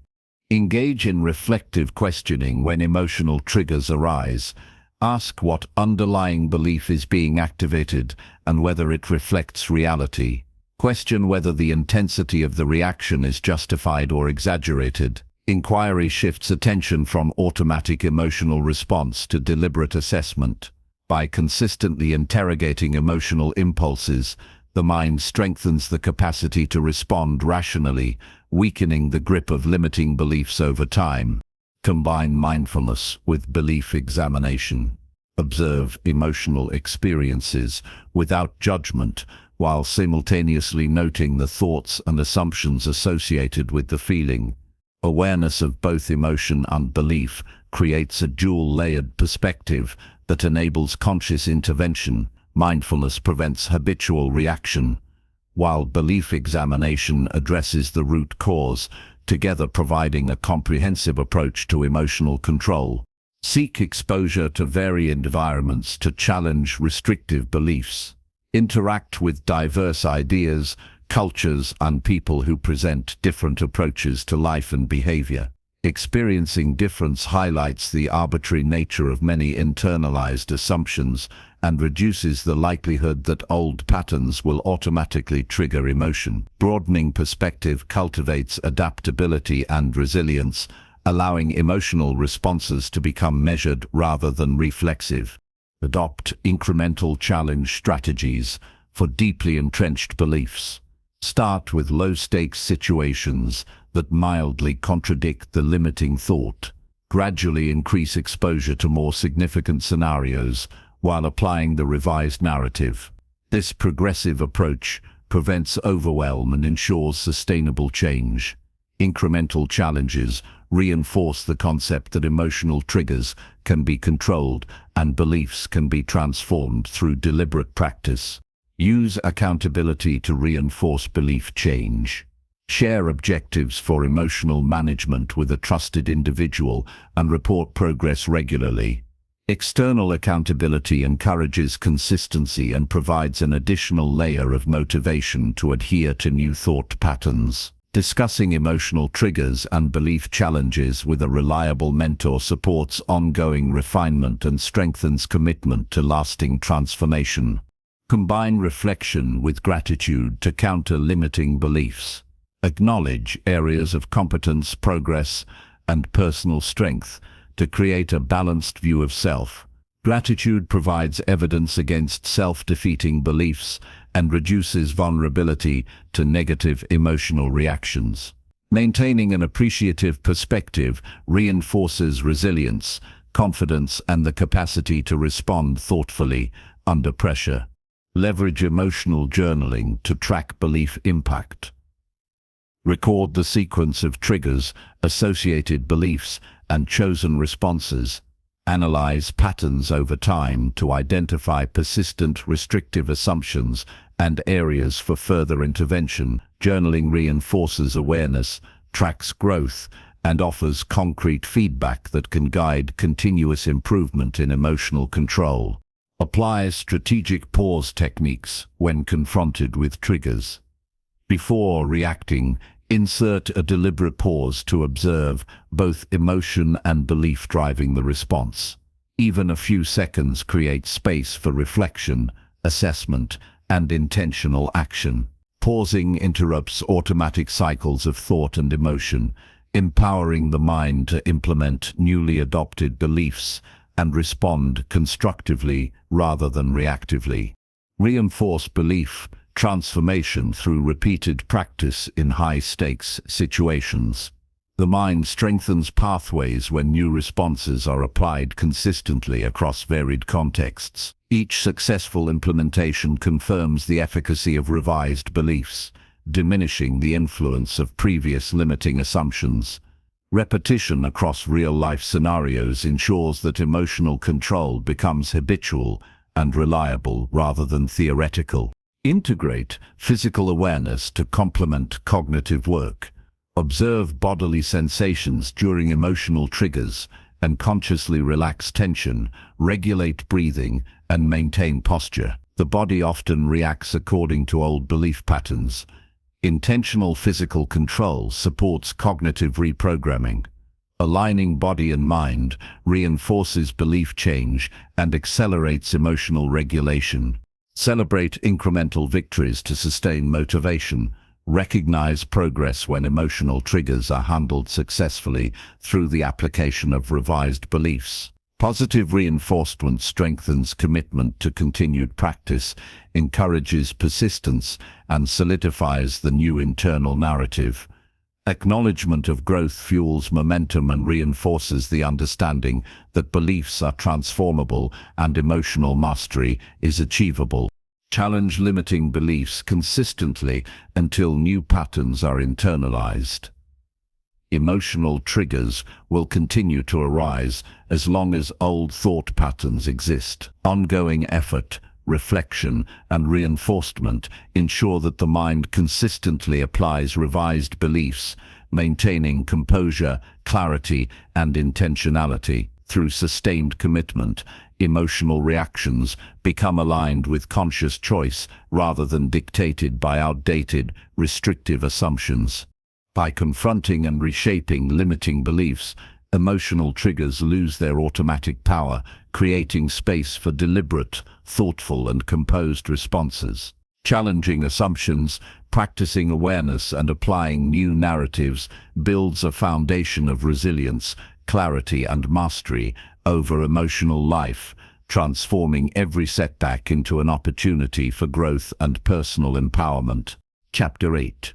Engage in reflective questioning when emotional triggers arise. Ask what underlying belief is being activated and whether it reflects reality. Question whether the intensity of the reaction is justified or exaggerated. Inquiry shifts attention from automatic emotional response to deliberate assessment. By consistently interrogating emotional impulses, the mind strengthens the capacity to respond rationally, weakening the grip of limiting beliefs over time. Combine mindfulness with belief examination. Observe emotional experiences without judgment, while simultaneously noting the thoughts and assumptions associated with the feeling. Awareness of both emotion and belief creates a dual-layered perspective that enables conscious intervention. Mindfulness prevents habitual reaction, while belief examination addresses the root cause, together providing a comprehensive approach to emotional control. Seek exposure to varied environments to challenge restrictive beliefs. Interact with diverse ideas, cultures, and people who present different approaches to life and behavior. Experiencing difference highlights the arbitrary nature of many internalized assumptions and reduces the likelihood that old patterns will automatically trigger emotion. Broadening perspective cultivates adaptability and resilience, allowing emotional responses to become measured rather than reflexive. Adopt incremental challenge strategies for deeply entrenched beliefs. Start with low-stakes situations that mildly contradict the limiting thought. Gradually increase exposure to more significant scenarios while applying the revised narrative. This progressive approach prevents overwhelm and ensures sustainable change. Incremental challenges reinforce the concept that emotional triggers can be controlled and beliefs can be transformed through deliberate practice. Use accountability to reinforce belief change. Share objectives for emotional management with a trusted individual and report progress regularly. External accountability encourages consistency and provides an additional layer of motivation to adhere to new thought patterns. Discussing emotional triggers and belief challenges with a reliable mentor supports ongoing refinement and strengthens commitment to lasting transformation. Combine reflection with gratitude to counter limiting beliefs. Acknowledge areas of competence, progress, and personal strength to create a balanced view of self. Gratitude provides evidence against self-defeating beliefs and reduces vulnerability to negative emotional reactions. Maintaining an appreciative perspective reinforces resilience, confidence, and the capacity to respond thoughtfully under pressure. Leverage emotional journaling to track belief impact. Record the sequence of triggers, associated beliefs, and chosen responses. Analyze patterns over time to identify persistent restrictive assumptions and areas for further intervention. Journaling reinforces awareness, tracks growth, and offers concrete feedback that can guide continuous improvement in emotional control. Apply strategic pause techniques when confronted with triggers. Before reacting, insert a deliberate pause to observe both emotion and belief driving the response. Even a few seconds create space for reflection, assessment, and intentional action. Pausing interrupts automatic cycles of thought and emotion, empowering the mind to implement newly adopted beliefs and respond constructively rather than reactively. Reinforce belief transformation through repeated practice in high-stakes situations. The mind strengthens pathways when new responses are applied consistently across varied contexts. Each successful implementation confirms the efficacy of revised beliefs, diminishing the influence of previous limiting assumptions. Repetition across real-life scenarios ensures that emotional control becomes habitual and reliable rather than theoretical. Integrate physical awareness to complement cognitive work. Observe bodily sensations during emotional triggers and consciously relax tension, regulate breathing, and maintain posture. The body often reacts according to old belief patterns. Intentional physical control supports cognitive reprogramming. Aligning body and mind reinforces belief change and accelerates emotional regulation. Celebrate incremental victories to sustain motivation. Recognize progress when emotional triggers are handled successfully through the application of revised beliefs. Positive reinforcement strengthens commitment to continued practice, encourages persistence, and solidifies the new internal narrative. Acknowledgement of growth fuels momentum and reinforces the understanding that beliefs are transformable and emotional mastery is achievable. Challenge limiting beliefs consistently until new patterns are internalized. Emotional triggers will continue to arise as long as old thought patterns exist. Ongoing effort, reflection, and reinforcement ensure that the mind consistently applies revised beliefs, maintaining composure, clarity, and intentionality. Through sustained commitment, emotional reactions become aligned with conscious choice rather than dictated by outdated, restrictive assumptions. By confronting and reshaping limiting beliefs, emotional triggers lose their automatic power, creating space for deliberate, thoughtful, and composed responses. Challenging assumptions, practicing awareness, and applying new narratives builds a foundation of resilience, clarity, and mastery over emotional life, transforming every setback into an opportunity for growth and personal empowerment. Chapter 8.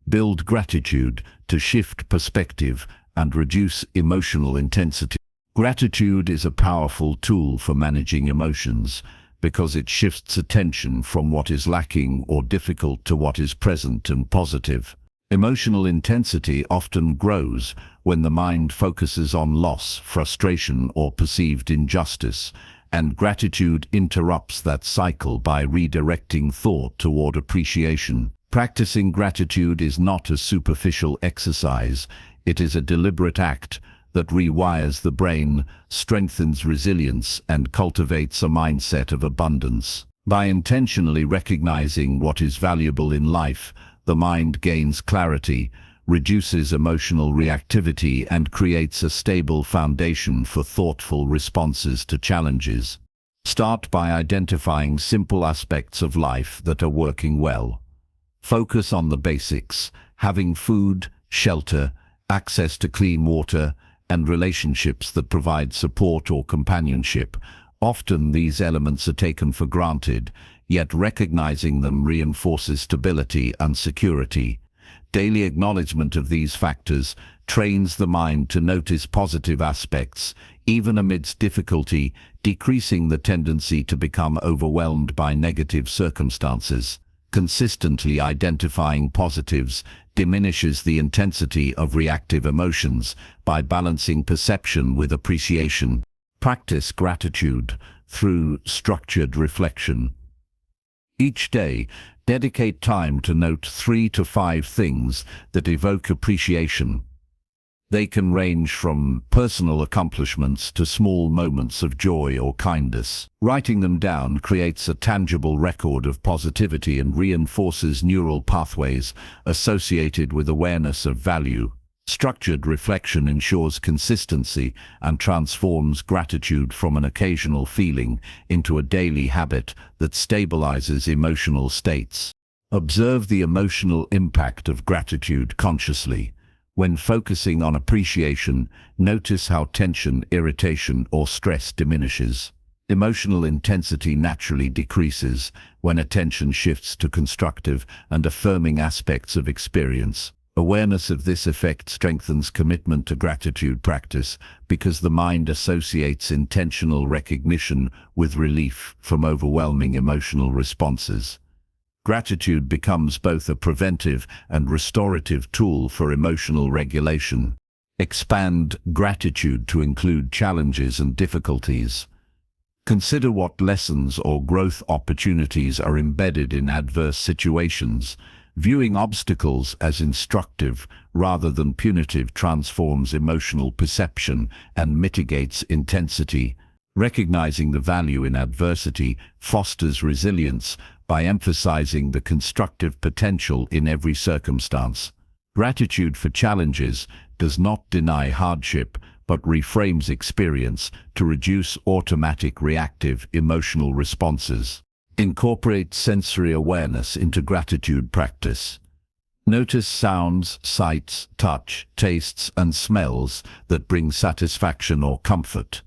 Build gratitude to shift perspective and reduce emotional intensity. Gratitude is a powerful tool for managing emotions because it shifts attention from what is lacking or difficult to what is present and positive. Emotional intensity often grows when the mind focuses on loss, frustration, or perceived injustice, and gratitude interrupts that cycle by redirecting thought toward appreciation. Practicing gratitude is not a superficial exercise. It is a deliberate act that rewires the brain, strengthens resilience, and cultivates a mindset of abundance. By intentionally recognizing what is valuable in life, the mind gains clarity, reduces emotional reactivity, and creates a stable foundation for thoughtful responses to challenges. Start by identifying simple aspects of life that are working well. Focus on the basics: having food, shelter, access to clean water, and relationships that provide support or companionship. Often these elements are taken for granted, yet recognizing them reinforces stability and security. Daily acknowledgement of these factors trains the mind to notice positive aspects, even amidst difficulty, decreasing the tendency to become overwhelmed by negative circumstances. Consistently identifying positives diminishes the intensity of reactive emotions by balancing perception with appreciation. Practice gratitude through structured reflection. Each day, dedicate time to note 3 to 5 things that evoke appreciation. They can range from personal accomplishments to small moments of joy or kindness. Writing them down creates a tangible record of positivity and reinforces neural pathways associated with awareness of value. Structured reflection ensures consistency and transforms gratitude from an occasional feeling into a daily habit that stabilizes emotional states. Observe the emotional impact of gratitude consciously. When focusing on appreciation, notice how tension, irritation, or stress diminishes. Emotional intensity naturally decreases when attention shifts to constructive and affirming aspects of experience. Awareness of this effect strengthens commitment to gratitude practice because the mind associates intentional recognition with relief from overwhelming emotional responses. Gratitude becomes both a preventive and restorative tool for emotional regulation. Expand gratitude to include challenges and difficulties. Consider what lessons or growth opportunities are embedded in adverse situations. Viewing obstacles as instructive rather than punitive transforms emotional perception and mitigates intensity. Recognizing the value in adversity fosters resilience by emphasizing the constructive potential in every circumstance. Gratitude for challenges does not deny hardship, but reframes experience to reduce automatic reactive emotional responses. Incorporate sensory awareness into gratitude practice. Notice sounds, sights, touch, tastes, and smells that bring satisfaction or comfort.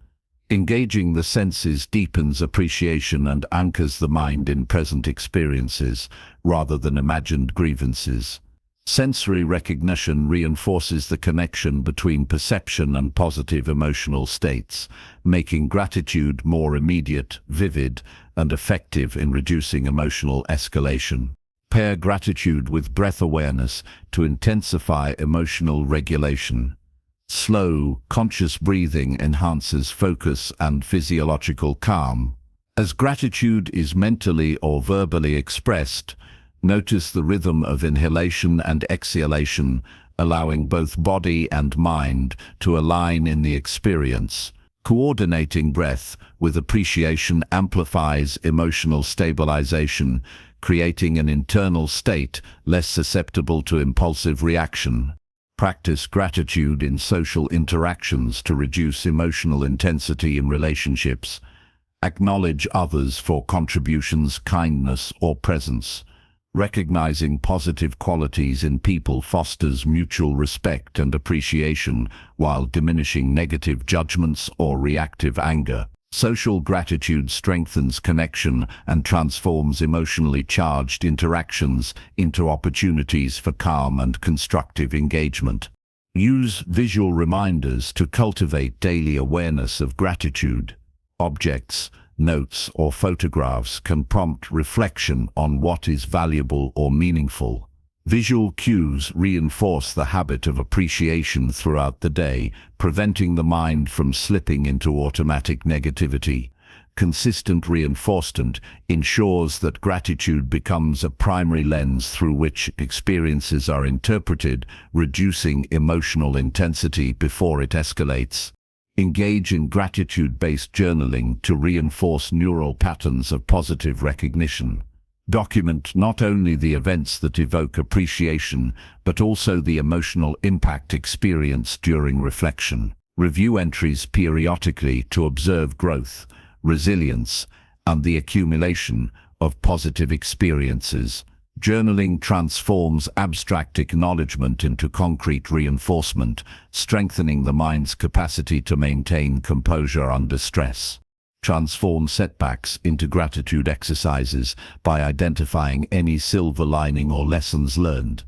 Engaging the senses deepens appreciation and anchors the mind in present experiences rather than imagined grievances. Sensory recognition reinforces the connection between perception and positive emotional states, making gratitude more immediate, vivid, and effective in reducing emotional escalation. Pair gratitude with breath awareness to intensify emotional regulation. Slow, conscious breathing enhances focus and physiological calm. As gratitude is mentally or verbally expressed, notice the rhythm of inhalation and exhalation, allowing both body and mind to align in the experience. Coordinating breath with appreciation amplifies emotional stabilization, creating an internal state less susceptible to impulsive reaction. Practice gratitude in social interactions to reduce emotional intensity in relationships. Acknowledge others for contributions, kindness, or presence. Recognizing positive qualities in people fosters mutual respect and appreciation while diminishing negative judgments or reactive anger. Social gratitude strengthens connection and transforms emotionally charged interactions into opportunities for calm and constructive engagement. Use visual reminders to cultivate daily awareness of gratitude. Objects, notes, or photographs can prompt reflection on what is valuable or meaningful. Visual cues reinforce the habit of appreciation throughout the day, preventing the mind from slipping into automatic negativity. Consistent reinforcement ensures that gratitude becomes a primary lens through which experiences are interpreted, reducing emotional intensity before it escalates. Engage in gratitude-based journaling to reinforce neural patterns of positive recognition. Document not only the events that evoke appreciation, but also the emotional impact experienced during reflection. Review entries periodically to observe growth, resilience, and the accumulation of positive experiences. Journaling transforms abstract acknowledgement into concrete reinforcement, strengthening the mind's capacity to maintain composure under stress. Transform setbacks into gratitude exercises by identifying any silver lining or lessons learned.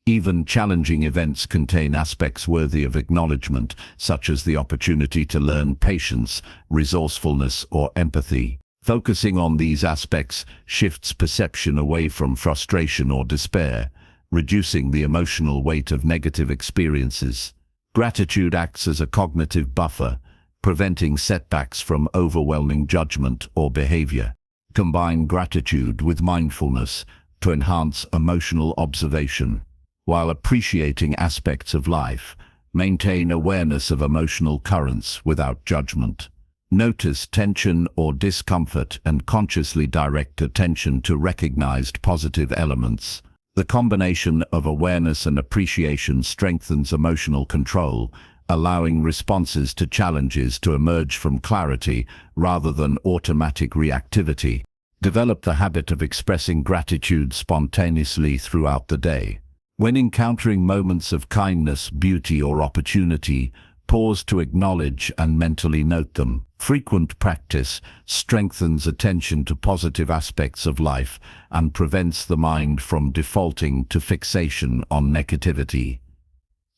Even challenging events contain aspects worthy of acknowledgement, such as the opportunity to learn patience, resourcefulness, or empathy. Focusing on these aspects shifts perception away from frustration or despair, reducing the emotional weight of negative experiences. Gratitude acts as a cognitive buffer, preventing setbacks from overwhelming judgment or behavior. Combine gratitude with mindfulness to enhance emotional observation. While appreciating aspects of life, maintain awareness of emotional currents without judgment. Notice tension or discomfort and consciously direct attention to recognized positive elements. The combination of awareness and appreciation strengthens emotional control, allowing responses to challenges to emerge from clarity rather than automatic reactivity. Develop the habit of expressing gratitude spontaneously throughout the day. When encountering moments of kindness, beauty, or opportunity, pause to acknowledge and mentally note them. Frequent practice strengthens attention to positive aspects of life and prevents the mind from defaulting to fixation on negativity.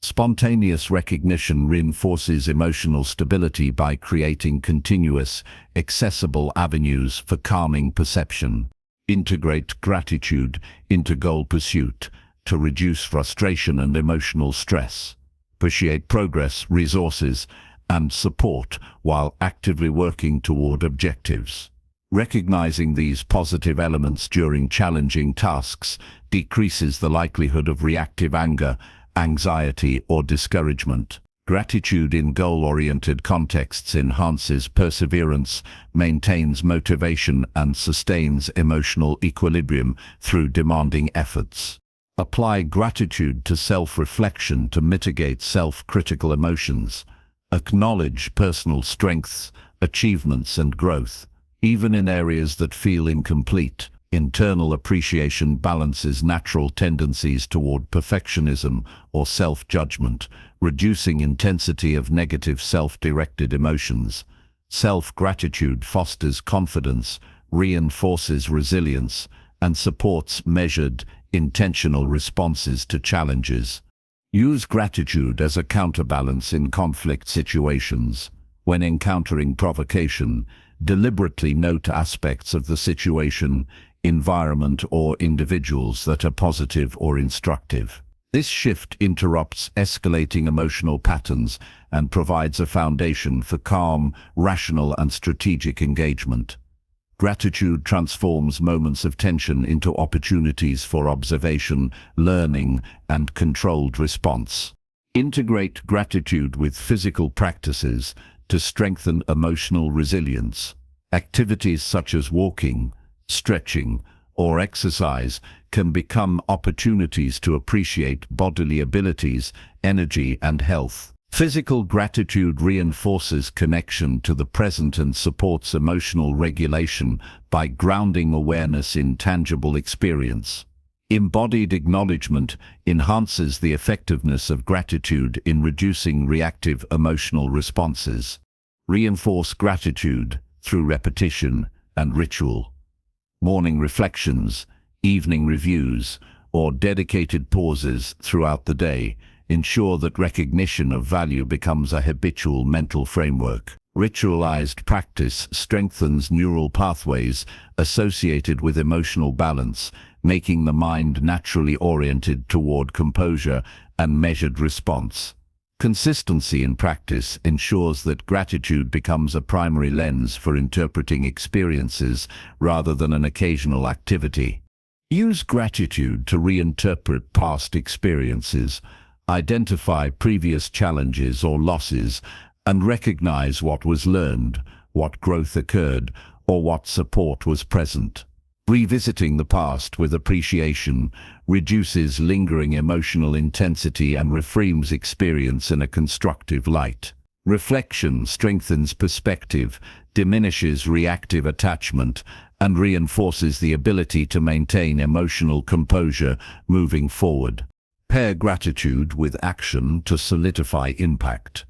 Spontaneous recognition reinforces emotional stability by creating continuous, accessible avenues for calming perception. Integrate gratitude into goal pursuit to reduce frustration and emotional stress. Appreciate progress, resources, and support while actively working toward objectives. Recognizing these positive elements during challenging tasks decreases the likelihood of reactive anger, anxiety, or discouragement. Gratitude in goal-oriented contexts enhances perseverance, maintains motivation, and sustains emotional equilibrium through demanding efforts. Apply gratitude to self-reflection to mitigate self-critical emotions. Acknowledge personal strengths, achievements, and growth, even in areas that feel incomplete. Internal appreciation balances natural tendencies toward perfectionism or self-judgment, reducing intensity of negative self-directed emotions. Self-gratitude fosters confidence, reinforces resilience, and supports measured, intentional responses to challenges. Use gratitude as a counterbalance in conflict situations. When encountering provocation, deliberately note aspects of the situation, environment, or individuals that are positive or instructive. This shift interrupts escalating emotional patterns and provides a foundation for calm, rational, and strategic engagement. Gratitude transforms moments of tension into opportunities for observation, learning, and controlled response. Integrate gratitude with physical practices to strengthen emotional resilience. Activities such as walking, stretching, or exercise can become opportunities to appreciate bodily abilities, energy, and health. Physical gratitude reinforces connection to the present and supports emotional regulation by grounding awareness in tangible experience. Embodied acknowledgement enhances the effectiveness of gratitude in reducing reactive emotional responses. Reinforce gratitude through repetition and ritual. Morning reflections, evening reviews, or dedicated pauses throughout the day ensure that recognition of value becomes a habitual mental framework. Ritualized practice strengthens neural pathways associated with emotional balance, making the mind naturally oriented toward composure and measured response. Consistency in practice ensures that gratitude becomes a primary lens for interpreting experiences rather than an occasional activity. Use gratitude to reinterpret past experiences, identify previous challenges or losses, and recognize what was learned, what growth occurred, or what support was present. Revisiting the past with appreciation reduces lingering emotional intensity and reframes experience in a constructive light. Reflection strengthens perspective, diminishes reactive attachment, and reinforces the ability to maintain emotional composure moving forward. Pair gratitude with action to solidify impact.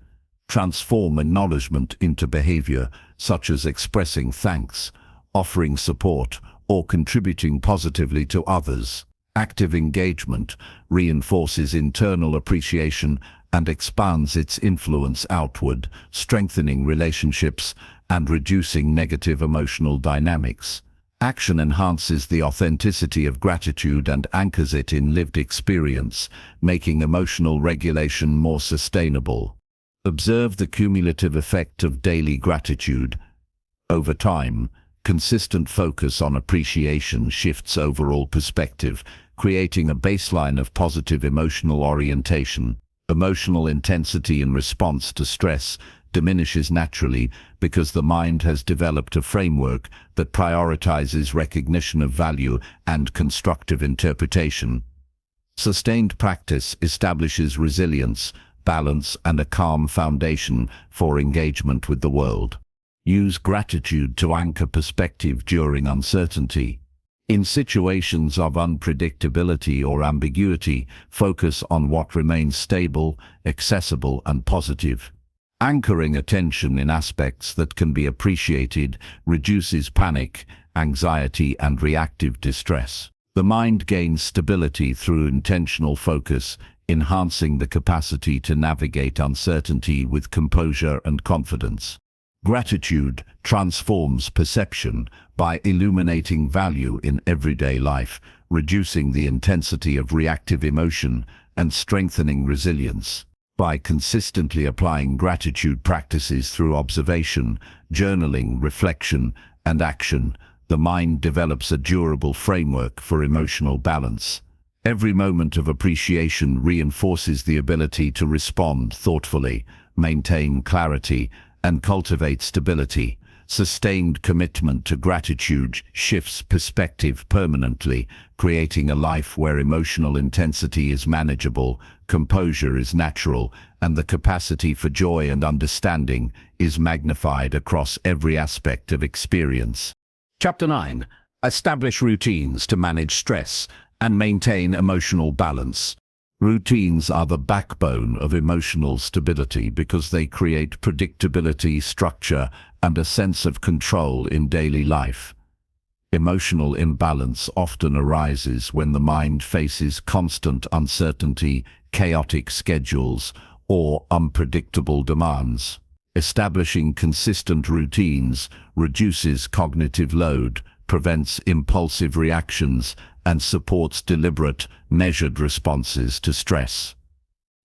Transform acknowledgement into behavior, such as expressing thanks, offering support, or contributing positively to others. Active engagement reinforces internal appreciation and expands its influence outward, strengthening relationships and reducing negative emotional dynamics. Action enhances the authenticity of gratitude and anchors it in lived experience, making emotional regulation more sustainable. Observe the cumulative effect of daily gratitude. Over time, consistent focus on appreciation shifts overall perspective, creating a baseline of positive emotional orientation. Emotional intensity in response to stress diminishes naturally because the mind has developed a framework that prioritizes recognition of value and constructive interpretation. Sustained practice establishes resilience, balance, and a calm foundation for engagement with the world. Use gratitude to anchor perspective during uncertainty. In situations of unpredictability or ambiguity, focus on what remains stable, accessible, and positive. Anchoring attention in aspects that can be appreciated reduces panic, anxiety, and reactive distress. The mind gains stability through intentional focus, enhancing the capacity to navigate uncertainty with composure and confidence. Gratitude transforms perception by illuminating value in everyday life, reducing the intensity of reactive emotion and strengthening resilience. By consistently applying gratitude practices through observation, journaling, reflection, and action, the mind develops a durable framework for emotional balance. Every moment of appreciation reinforces the ability to respond thoughtfully, maintain clarity, and cultivate stability. Sustained commitment to gratitude shifts perspective permanently, creating a life where emotional intensity is manageable, composure is natural, and the capacity for joy and understanding is magnified across every aspect of experience. Chapter 9. Establish routines to manage stress and maintain emotional balance. Routines are the backbone of emotional stability because they create predictability, structure, and a sense of control in daily life. Emotional imbalance often arises when the mind faces constant uncertainty, chaotic schedules, or unpredictable demands. Establishing consistent routines reduces cognitive load, prevents impulsive reactions, and supports deliberate, measured responses to stress.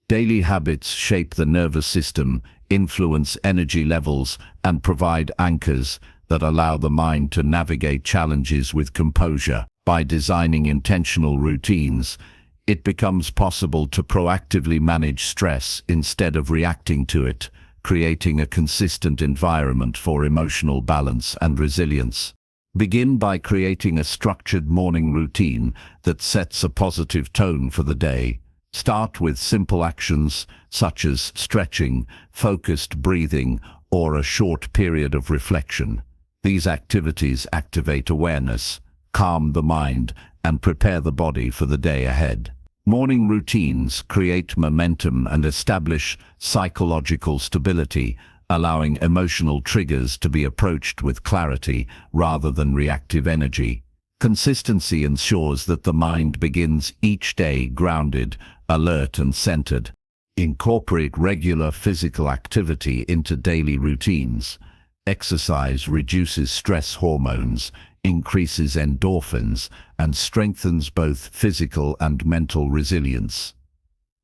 Daily habits shape the nervous system, influence energy levels, and provide anchors that allow the mind to navigate challenges with composure. By designing intentional routines, it becomes possible to proactively manage stress instead of reacting to it, creating a consistent environment for emotional balance and resilience. Begin by creating a structured morning routine that sets a positive tone for the day. Start with simple actions such as stretching, focused breathing, or a short period of reflection. These activities activate awareness, calm the mind, and prepare the body for the day ahead. Morning routines create momentum and establish psychological stability, allowing emotional triggers to be approached with clarity rather than reactive energy. Consistency ensures that the mind begins each day grounded, alert, and centered. Incorporate regular physical activity into daily routines. Exercise reduces stress hormones, increases endorphins, and strengthens both physical and mental resilience.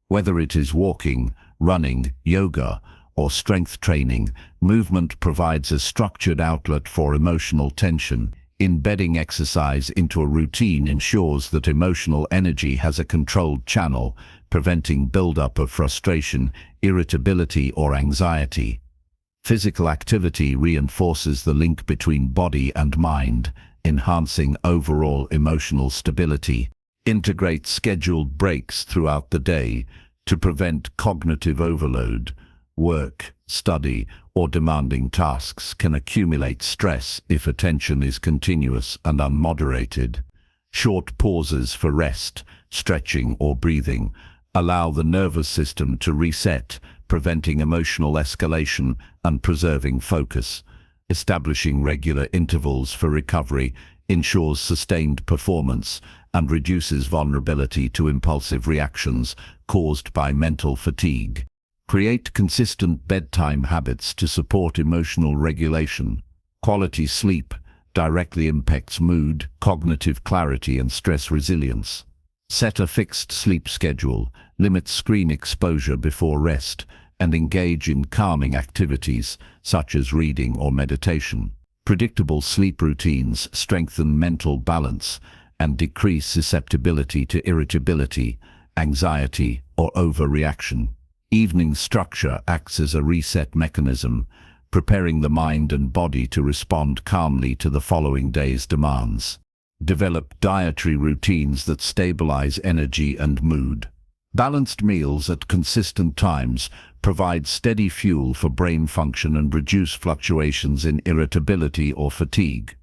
Whether it is walking, running, yoga, or strength training, movement provides a structured outlet for emotional tension. Embedding exercise into a routine ensures that emotional energy has a controlled channel, preventing buildup of frustration, irritability, or anxiety. Physical activity reinforces the link between body and mind, enhancing overall emotional stability. Integrate scheduled breaks throughout the day to prevent cognitive overload. Work, study, or demanding tasks can accumulate stress if attention is continuous and unmoderated. Short pauses for rest, stretching, or breathing allow the nervous system to reset, preventing emotional escalation and preserving focus. Establishing regular intervals for recovery ensures sustained performance and reduces vulnerability to impulsive reactions caused by mental fatigue. Create consistent bedtime habits to support emotional regulation. Quality sleep directly impacts mood, cognitive clarity, and stress resilience. Set a fixed sleep schedule, limit screen exposure before rest, and engage in calming activities such as reading or meditation. Predictable sleep routines strengthen mental balance and decrease susceptibility to irritability, anxiety, or overreaction. Evening structure acts as a reset mechanism, preparing the mind and body to respond calmly to the following day's demands. Develop dietary routines that stabilize energy and mood. Balanced meals at consistent times provide steady fuel for brain function and reduce fluctuations in irritability or fatigue.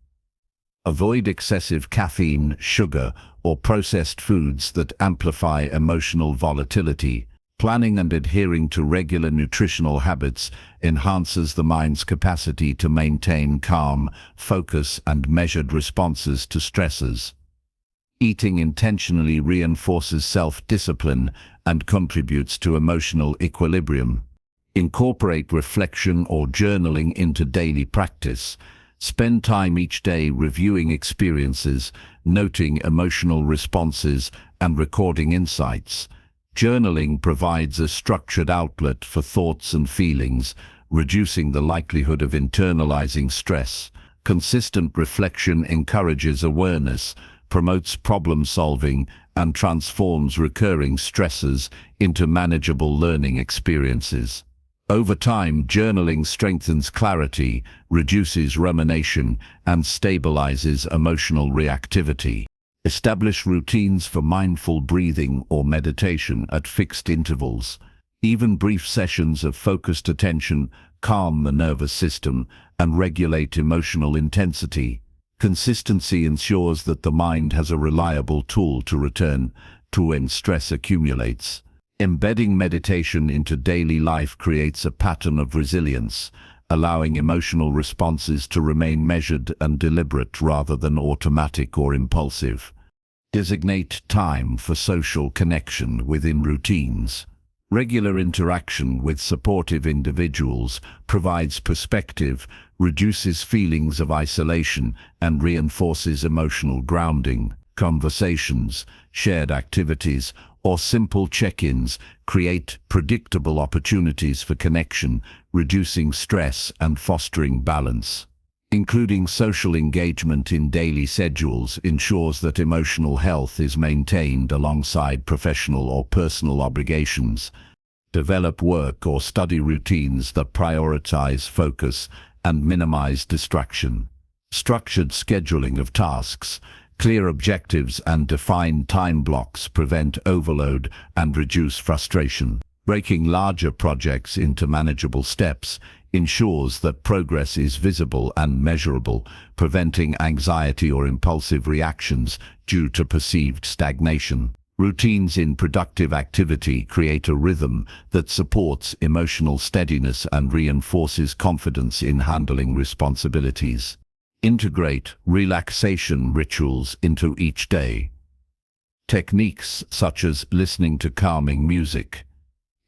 Avoid excessive caffeine, sugar, or processed foods that amplify emotional volatility. Planning and adhering to regular nutritional habits enhances the mind's capacity to maintain calm, focus, and measured responses to stresses. Eating intentionally reinforces self-discipline and contributes to emotional equilibrium. Incorporate reflection or journaling into daily practice. Spend time each day reviewing experiences, noting emotional responses, and recording insights. Journaling provides a structured outlet for thoughts and feelings, reducing the likelihood of internalizing stress. Consistent reflection encourages awareness, promotes problem solving, and transforms recurring stresses into manageable learning experiences. Over time, journaling strengthens clarity, reduces rumination, and stabilizes emotional reactivity. Establish routines for mindful breathing or meditation at fixed intervals. Even brief sessions of focused attention calm the nervous system and regulate emotional intensity. Consistency ensures that the mind has a reliable tool to return to when stress accumulates. Embedding meditation into daily life creates a pattern of resilience, allowing emotional responses to remain measured and deliberate rather than automatic or impulsive. Designate time for social connection within routines. Regular interaction with supportive individuals provides perspective, reduces feelings of isolation, and reinforces emotional grounding. Conversations, shared activities, or simple check-ins create predictable opportunities for connection, reducing stress and fostering balance. Including social engagement in daily schedules ensures that emotional health is maintained alongside professional or personal obligations. Develop work or study routines that prioritize focus and minimize distraction. Structured scheduling of tasks, clear objectives, and defined time blocks prevent overload and reduce frustration. Breaking larger projects into manageable steps ensures that progress is visible and measurable, preventing anxiety or impulsive reactions due to perceived stagnation. Routines in productive activity create a rhythm that supports emotional steadiness and reinforces confidence in handling responsibilities. Integrate relaxation rituals into each day. Techniques such as listening to calming music,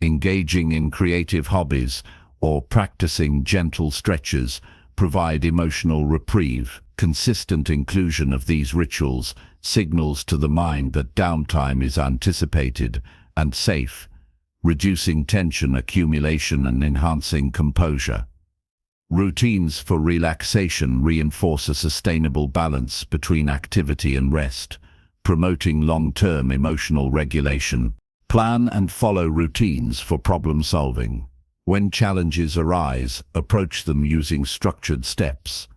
engaging in creative hobbies, or practicing gentle stretches provide emotional reprieve. Consistent inclusion of these rituals signals to the mind that downtime is anticipated and safe, reducing tension accumulation and enhancing composure. Routines for relaxation reinforce a sustainable balance between activity and rest, promoting long-term emotional regulation. Plan and follow routines for problem solving. When challenges arise, approach them using structured steps.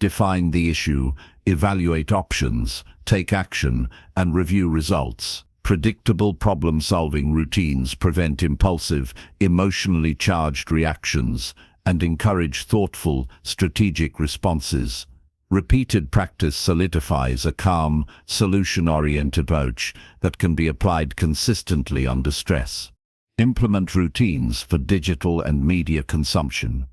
Define the issue, evaluate options, take action, and review results. Predictable problem-solving routines prevent impulsive, emotionally charged reactions and encourage thoughtful, strategic responses. Repeated practice solidifies a calm, solution-oriented approach that can be applied consistently under stress. Implement routines for digital and media consumption.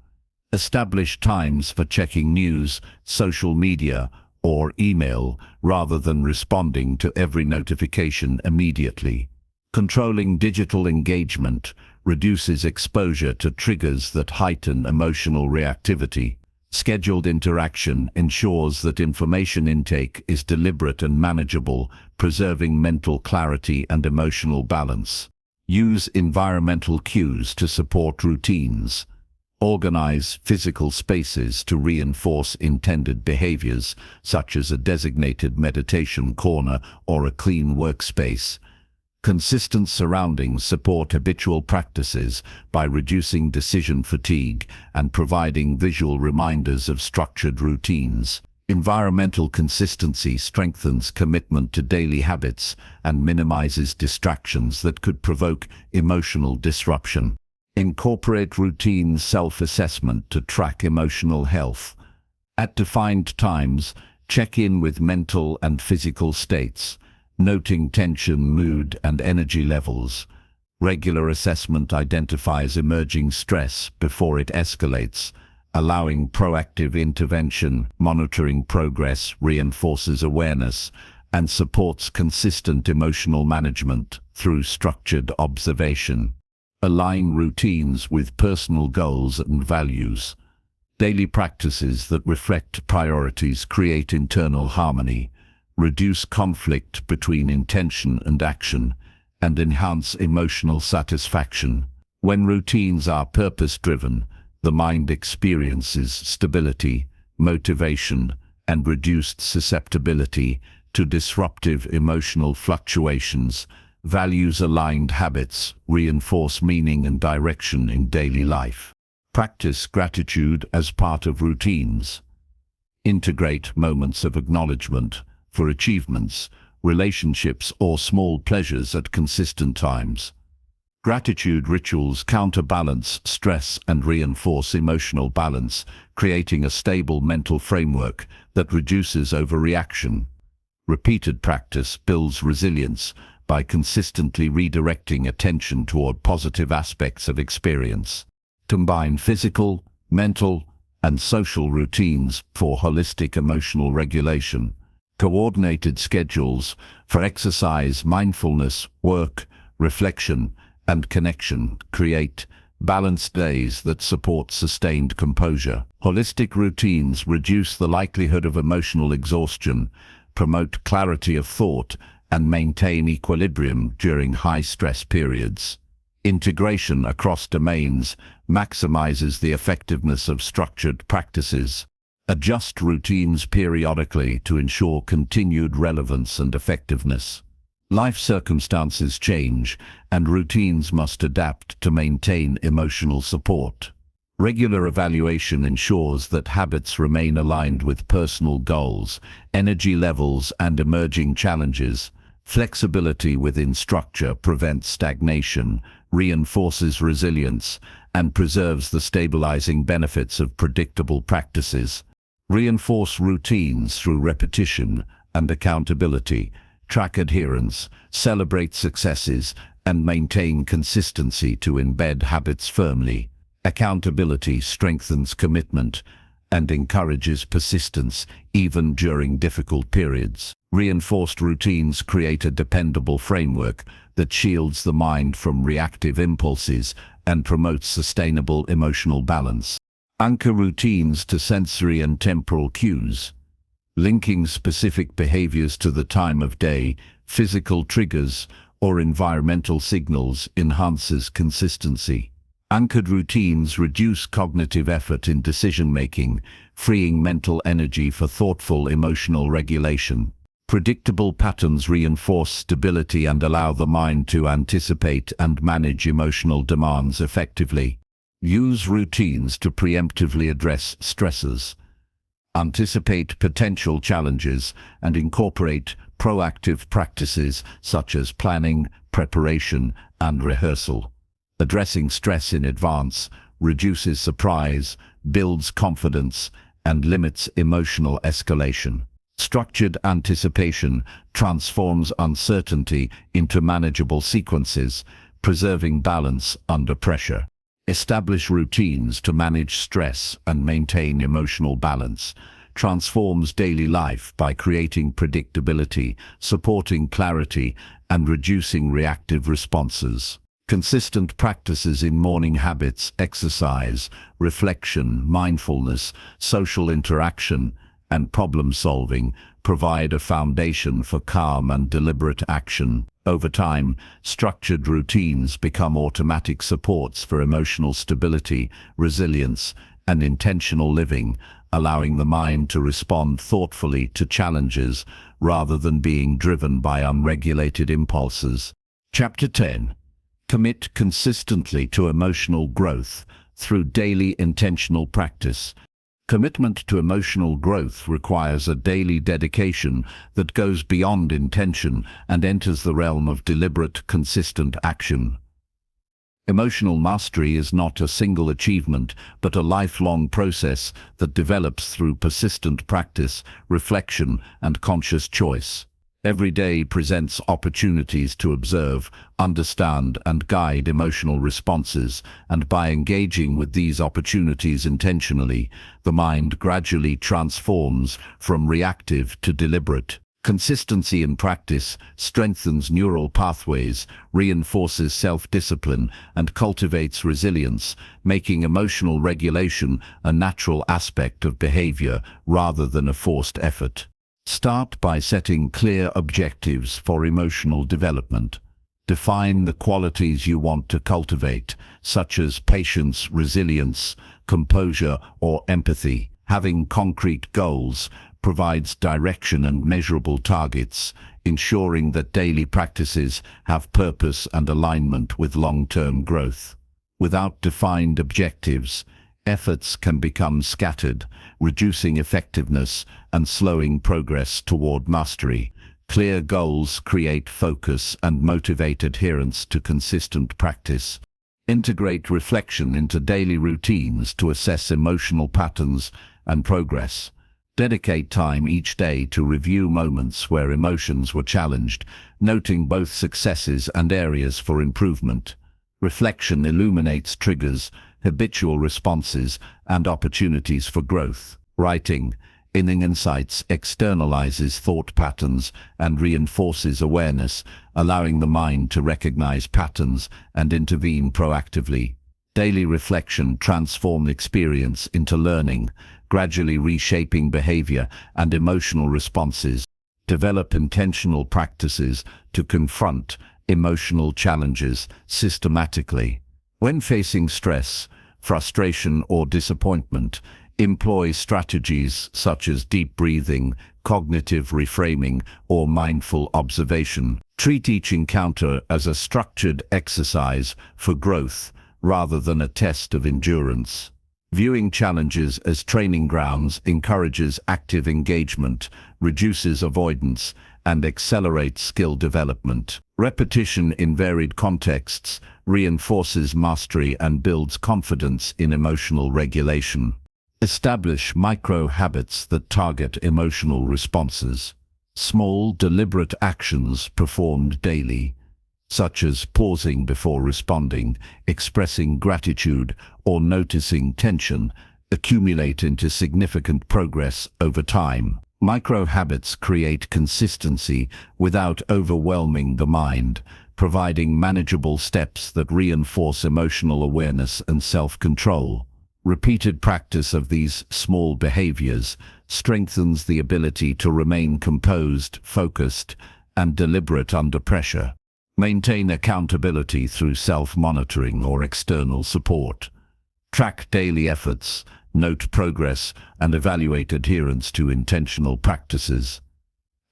Establish times for checking news, social media, or email rather than responding to every notification immediately. Controlling digital engagement reduces exposure to triggers that heighten emotional reactivity. Scheduled interaction ensures that information intake is deliberate and manageable, preserving mental clarity and emotional balance. Use environmental cues to support routines. Organize physical spaces to reinforce intended behaviors, such as a designated meditation corner or a clean workspace. Consistent surroundings support habitual practices by reducing decision fatigue and providing visual reminders of structured routines. Environmental consistency strengthens commitment to daily habits and minimizes distractions that could provoke emotional disruption. Incorporate routine self-assessment to track emotional health. At defined times, check in with mental and physical states, noting tension, mood, and energy levels. Regular assessment identifies emerging stress before it escalates, allowing proactive intervention. Monitoring progress reinforces awareness and supports consistent emotional management through structured observation. Align routines with personal goals and values. Daily practices that reflect priorities create internal harmony, reduce conflict between intention and action, and enhance emotional satisfaction. When routines are purpose-driven, the mind experiences stability, motivation, and reduced susceptibility to disruptive emotional fluctuations. Values-aligned habits reinforce meaning and direction in daily life. Practice gratitude as part of routines. Integrate moments of acknowledgement for achievements, relationships, or small pleasures at consistent times. Gratitude rituals counterbalance stress and reinforce emotional balance, creating a stable mental framework that reduces overreaction. Repeated practice builds resilience by consistently redirecting attention toward positive aspects of experience. Combine physical, mental, and social routines for holistic emotional regulation. Coordinated schedules for exercise, mindfulness, work, reflection, and connection create balanced days that support sustained composure. Holistic routines reduce the likelihood of emotional exhaustion, promote clarity of thought, and maintain equilibrium during high-stress periods. Integration across domains maximizes the effectiveness of structured practices. Adjust routines periodically to ensure continued relevance and effectiveness. Life circumstances change, and routines must adapt to maintain emotional support. Regular evaluation ensures that habits remain aligned with personal goals, energy levels, and emerging challenges. Flexibility within structure prevents stagnation, reinforces resilience, and preserves the stabilizing benefits of predictable practices. Reinforce routines through repetition and accountability. Track adherence, celebrate successes, and maintain consistency to embed habits firmly. Accountability strengthens commitment and encourages persistence even during difficult periods. Reinforced routines create a dependable framework that shields the mind from reactive impulses and promotes sustainable emotional balance. Anchor routines to sensory and temporal cues. Linking specific behaviors to the time of day, physical triggers, or environmental signals enhances consistency. Anchored routines reduce cognitive effort in decision-making, freeing mental energy for thoughtful emotional regulation. Predictable patterns reinforce stability and allow the mind to anticipate and manage emotional demands effectively. Use routines to preemptively address stressors. Anticipate potential challenges and incorporate proactive practices such as planning, preparation, and rehearsal. Addressing stress in advance reduces surprise, builds confidence, and limits emotional escalation. Structured anticipation transforms uncertainty into manageable sequences, preserving balance under pressure. Establish routines to manage stress and maintain emotional balance. transforms daily life by creating predictability, supporting clarity, and reducing reactive responses. Consistent practices in morning habits, exercise, reflection, mindfulness, social interaction, and problem-solving provide a foundation for calm and deliberate action. Over time, structured routines become automatic supports for emotional stability, resilience, and intentional living, allowing the mind to respond thoughtfully to challenges rather than being driven by unregulated impulses. Chapter 10. Commit consistently to emotional growth through daily intentional practice. Commitment to emotional growth requires a daily dedication that goes beyond intention and enters the realm of deliberate, consistent action. Emotional mastery is not a single achievement, but a lifelong process that develops through persistent practice, reflection, and conscious choice. Every day presents opportunities to observe, understand, and guide emotional responses, and by engaging with these opportunities intentionally, the mind gradually transforms from reactive to deliberate. Consistency in practice strengthens neural pathways, reinforces self-discipline, and cultivates resilience, making emotional regulation a natural aspect of behavior rather than a forced effort. Start by setting clear objectives for emotional development. Define the qualities you want to cultivate, such as patience, resilience, composure, or empathy. Having concrete goals provides direction and measurable targets, ensuring that daily practices have purpose and alignment with long-term growth. Without defined objectives, efforts can become scattered, reducing effectiveness and slowing progress toward mastery. Clear goals create focus and motivate adherence to consistent practice. Integrate reflection into daily routines to assess emotional patterns and progress. Dedicate time each day to review moments where emotions were challenged, noting both successes and areas for improvement. Reflection illuminates triggers, habitual responses, and opportunities for growth. Writing, in insights, externalizes thought patterns and reinforces awareness, allowing the mind to recognize patterns and intervene proactively. Daily reflection transforms experience into learning, gradually reshaping behavior and emotional responses. Develop intentional practices to confront emotional challenges systematically. When facing stress, frustration, or disappointment, employ strategies such as deep breathing, cognitive reframing, or mindful observation. Treat each encounter as a structured exercise for growth rather than a test of endurance. Viewing challenges as training grounds encourages active engagement, reduces avoidance, and accelerates skill development. Repetition in varied contexts reinforces mastery and builds confidence in emotional regulation. Establish micro-habits that target emotional responses. Small, deliberate actions performed daily, such as pausing before responding, expressing gratitude, or noticing tension, accumulate into significant progress over time. Micro-habits create consistency without overwhelming the mind, providing manageable steps that reinforce emotional awareness and self-control. Repeated practice of these small behaviors strengthens the ability to remain composed, focused, and deliberate under pressure. Maintain accountability through self-monitoring or external support. Track daily efforts, note progress, and evaluate adherence to intentional practices.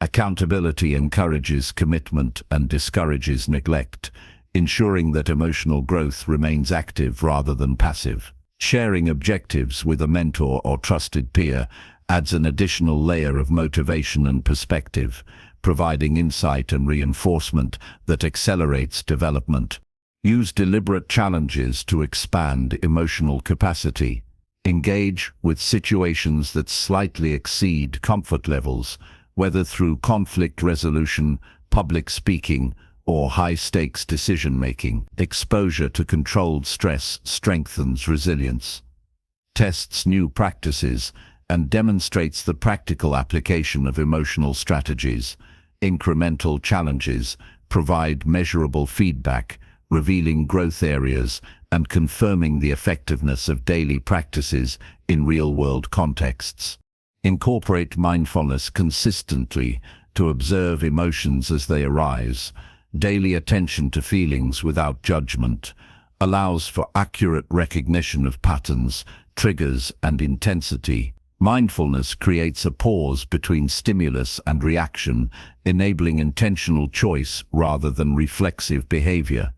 Accountability encourages commitment and discourages neglect, ensuring that emotional growth remains active rather than passive. Sharing objectives with a mentor or trusted peer adds an additional layer of motivation and perspective, providing insight and reinforcement that accelerates development. Use deliberate challenges to expand emotional capacity. Engage with situations that slightly exceed comfort levels, whether through conflict resolution, public speaking, or high-stakes decision-making. Exposure to controlled stress strengthens resilience. Tests new practices and demonstrates the practical application of emotional strategies. Incremental challenges provide measurable feedback, revealing growth areas and confirming the effectiveness of daily practices in real-world contexts. Incorporate mindfulness consistently to observe emotions as they arise. Daily attention to feelings without judgment allows for accurate recognition of patterns, triggers, and intensity. Mindfulness creates a pause between stimulus and reaction, enabling intentional choice rather than reflexive behavior.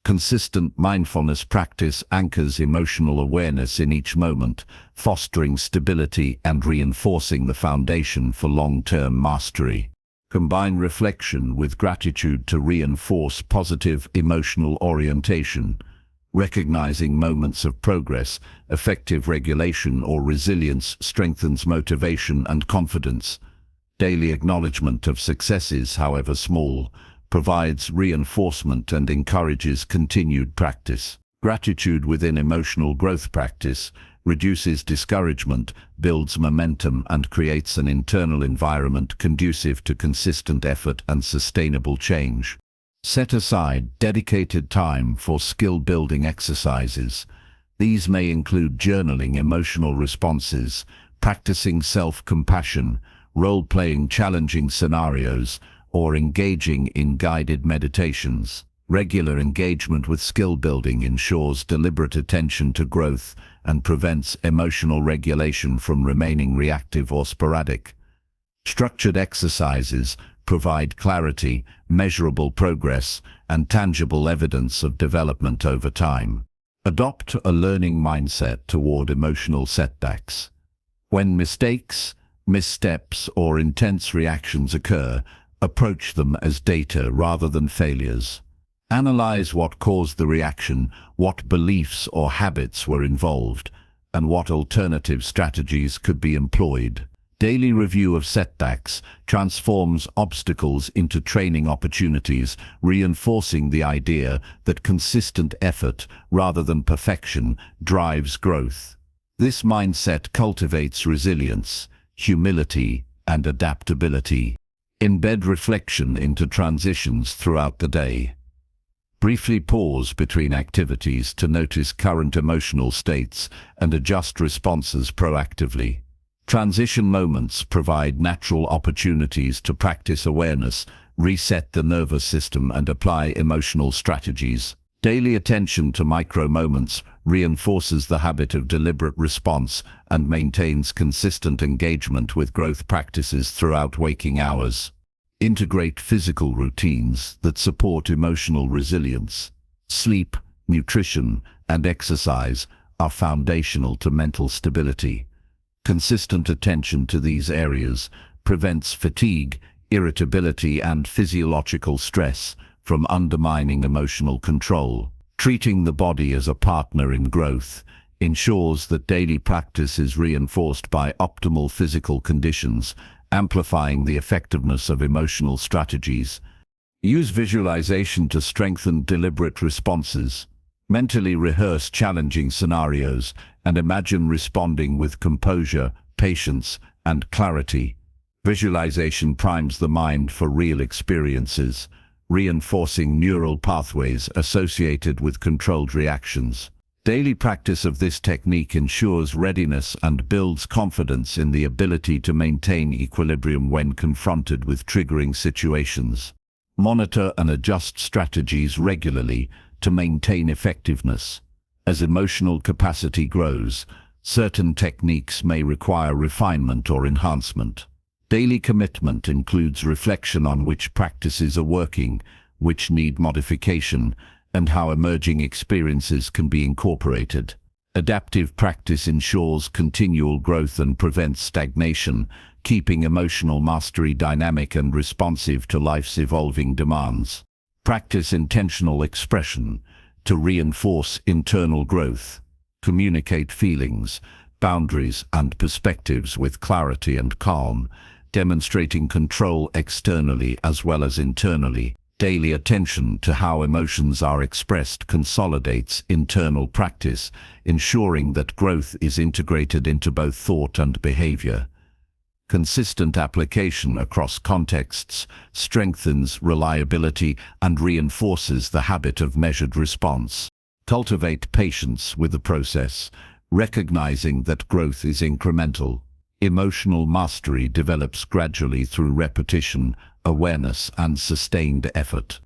Consistent mindfulness practice anchors emotional awareness in each moment, fostering stability and reinforcing the foundation for long-term mastery. Combine reflection with gratitude to reinforce positive emotional orientation. Recognizing moments of progress, effective regulation, or resilience strengthens motivation and confidence. Daily acknowledgement of successes, however small, provides reinforcement and encourages continued practice. Gratitude within emotional growth practice reduces discouragement, builds momentum, and creates an internal environment conducive to consistent effort and sustainable change. Set aside dedicated time for skill-building exercises. These may include journaling emotional responses, practicing self-compassion, role-playing challenging scenarios, or engaging in guided meditations. Regular engagement with skill building ensures deliberate attention to growth and prevents emotional regulation from remaining reactive or sporadic. Structured exercises provide clarity, measurable progress, and tangible evidence of development over time. Adopt a learning mindset toward emotional setbacks. When mistakes, missteps, or intense reactions occur, approach them as data rather than failures. Analyze what caused the reaction, what beliefs or habits were involved, and what alternative strategies could be employed. Daily review of setbacks transforms obstacles into training opportunities, reinforcing the idea that consistent effort, rather than perfection, drives growth. This mindset cultivates resilience, humility, and adaptability. Embed reflection into transitions throughout the day. Briefly pause between activities to notice current emotional states and adjust responses proactively. Transition moments provide natural opportunities to practice awareness, reset the nervous system, and apply emotional strategies. Daily attention to micro moments reinforces the habit of deliberate response and maintains consistent engagement with growth practices throughout waking hours. Integrate physical routines that support emotional resilience. Sleep, nutrition, and exercise are foundational to mental stability. Consistent attention to these areas prevents fatigue, irritability, and physiological stress from undermining emotional control. Treating the body as a partner in growth ensures that daily practice is reinforced by optimal physical conditions, amplifying the effectiveness of emotional strategies. Use visualization to strengthen deliberate responses. Mentally rehearse challenging scenarios and imagine responding with composure, patience, and clarity. Visualization primes the mind for real experiences, reinforcing neural pathways associated with controlled reactions. Daily practice of this technique ensures readiness and builds confidence in the ability to maintain equilibrium when confronted with triggering situations. Monitor and adjust strategies regularly to maintain effectiveness. As emotional capacity grows, certain techniques may require refinement or enhancement. Daily commitment includes reflection on which practices are working, which need modification, and how emerging experiences can be incorporated. Adaptive practice ensures continual growth and prevents stagnation, keeping emotional mastery dynamic and responsive to life's evolving demands. Practice intentional expression to reinforce internal growth. Communicate feelings, boundaries, and perspectives with clarity and calm, demonstrating control externally as well as internally. Daily attention to how emotions are expressed consolidates internal practice, ensuring that growth is integrated into both thought and behavior. Consistent application across contexts strengthens reliability and reinforces the habit of measured response. Cultivate patience with the process, recognizing that growth is incremental. Emotional mastery develops gradually through repetition, awareness, and sustained effort.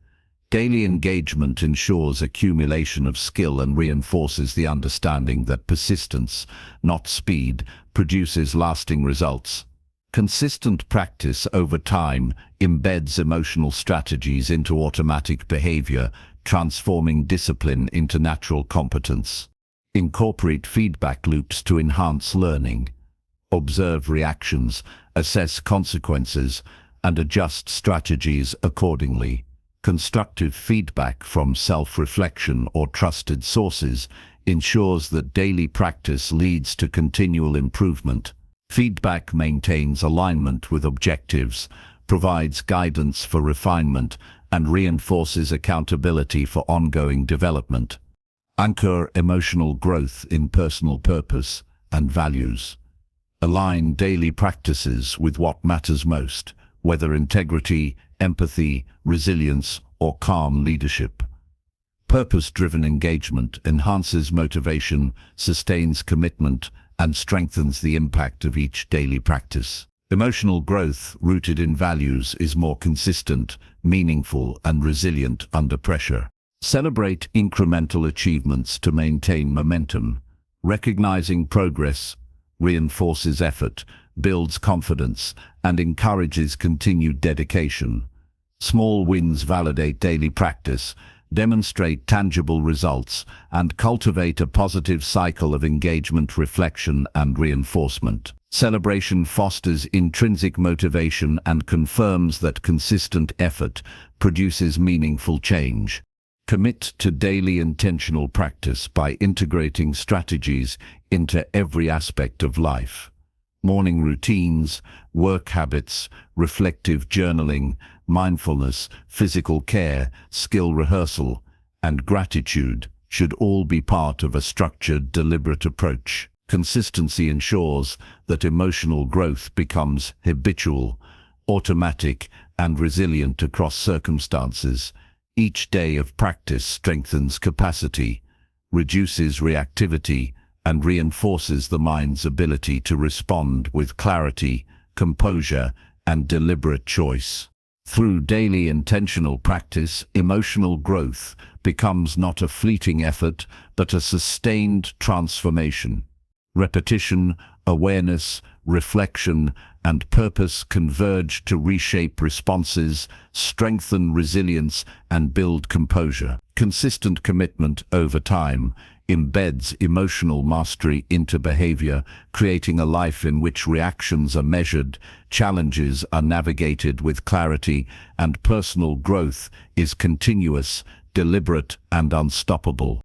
Daily engagement ensures accumulation of skill and reinforces the understanding that persistence, not speed, produces lasting results. Consistent practice over time embeds emotional strategies into automatic behavior, transforming discipline into natural competence. Incorporate feedback loops to enhance learning. Observe reactions, assess consequences, and adjust strategies accordingly. Constructive feedback from self-reflection or trusted sources ensures that daily practice leads to continual improvement. Feedback maintains alignment with objectives, provides guidance for refinement, and reinforces accountability for ongoing development. Anchor emotional growth in personal purpose and values. Align daily practices with what matters most, whether integrity, empathy, resilience, or calm leadership. Purpose-driven engagement enhances motivation, sustains commitment, and strengthens the impact of each daily practice. Emotional growth rooted in values is more consistent, meaningful, and resilient under pressure. Celebrate incremental achievements to maintain momentum. Recognizing progress reinforces effort, builds confidence, and encourages continued dedication. Small wins validate daily practice, demonstrate tangible results, and cultivate a positive cycle of engagement, reflection, and reinforcement. Celebration fosters intrinsic motivation and confirms that consistent effort produces meaningful change. Commit to daily intentional practice by integrating strategies into every aspect of life. Morning routines, work habits, reflective journaling, mindfulness, physical care, skill rehearsal, and gratitude should all be part of a structured, deliberate approach. Consistency ensures that emotional growth becomes habitual, automatic, and resilient across circumstances. Each day of practice strengthens capacity, reduces reactivity, and reinforces the mind's ability to respond with clarity, composure, and deliberate choice. Through daily intentional practice, emotional growth becomes not a fleeting effort, but a sustained transformation. Repetition, awareness, reflection, and purpose converge to reshape responses, strengthen resilience, and build composure. Consistent commitment over time embeds emotional mastery into behavior, creating a life in which reactions are measured, challenges are navigated with clarity, and personal growth is continuous, deliberate, and unstoppable.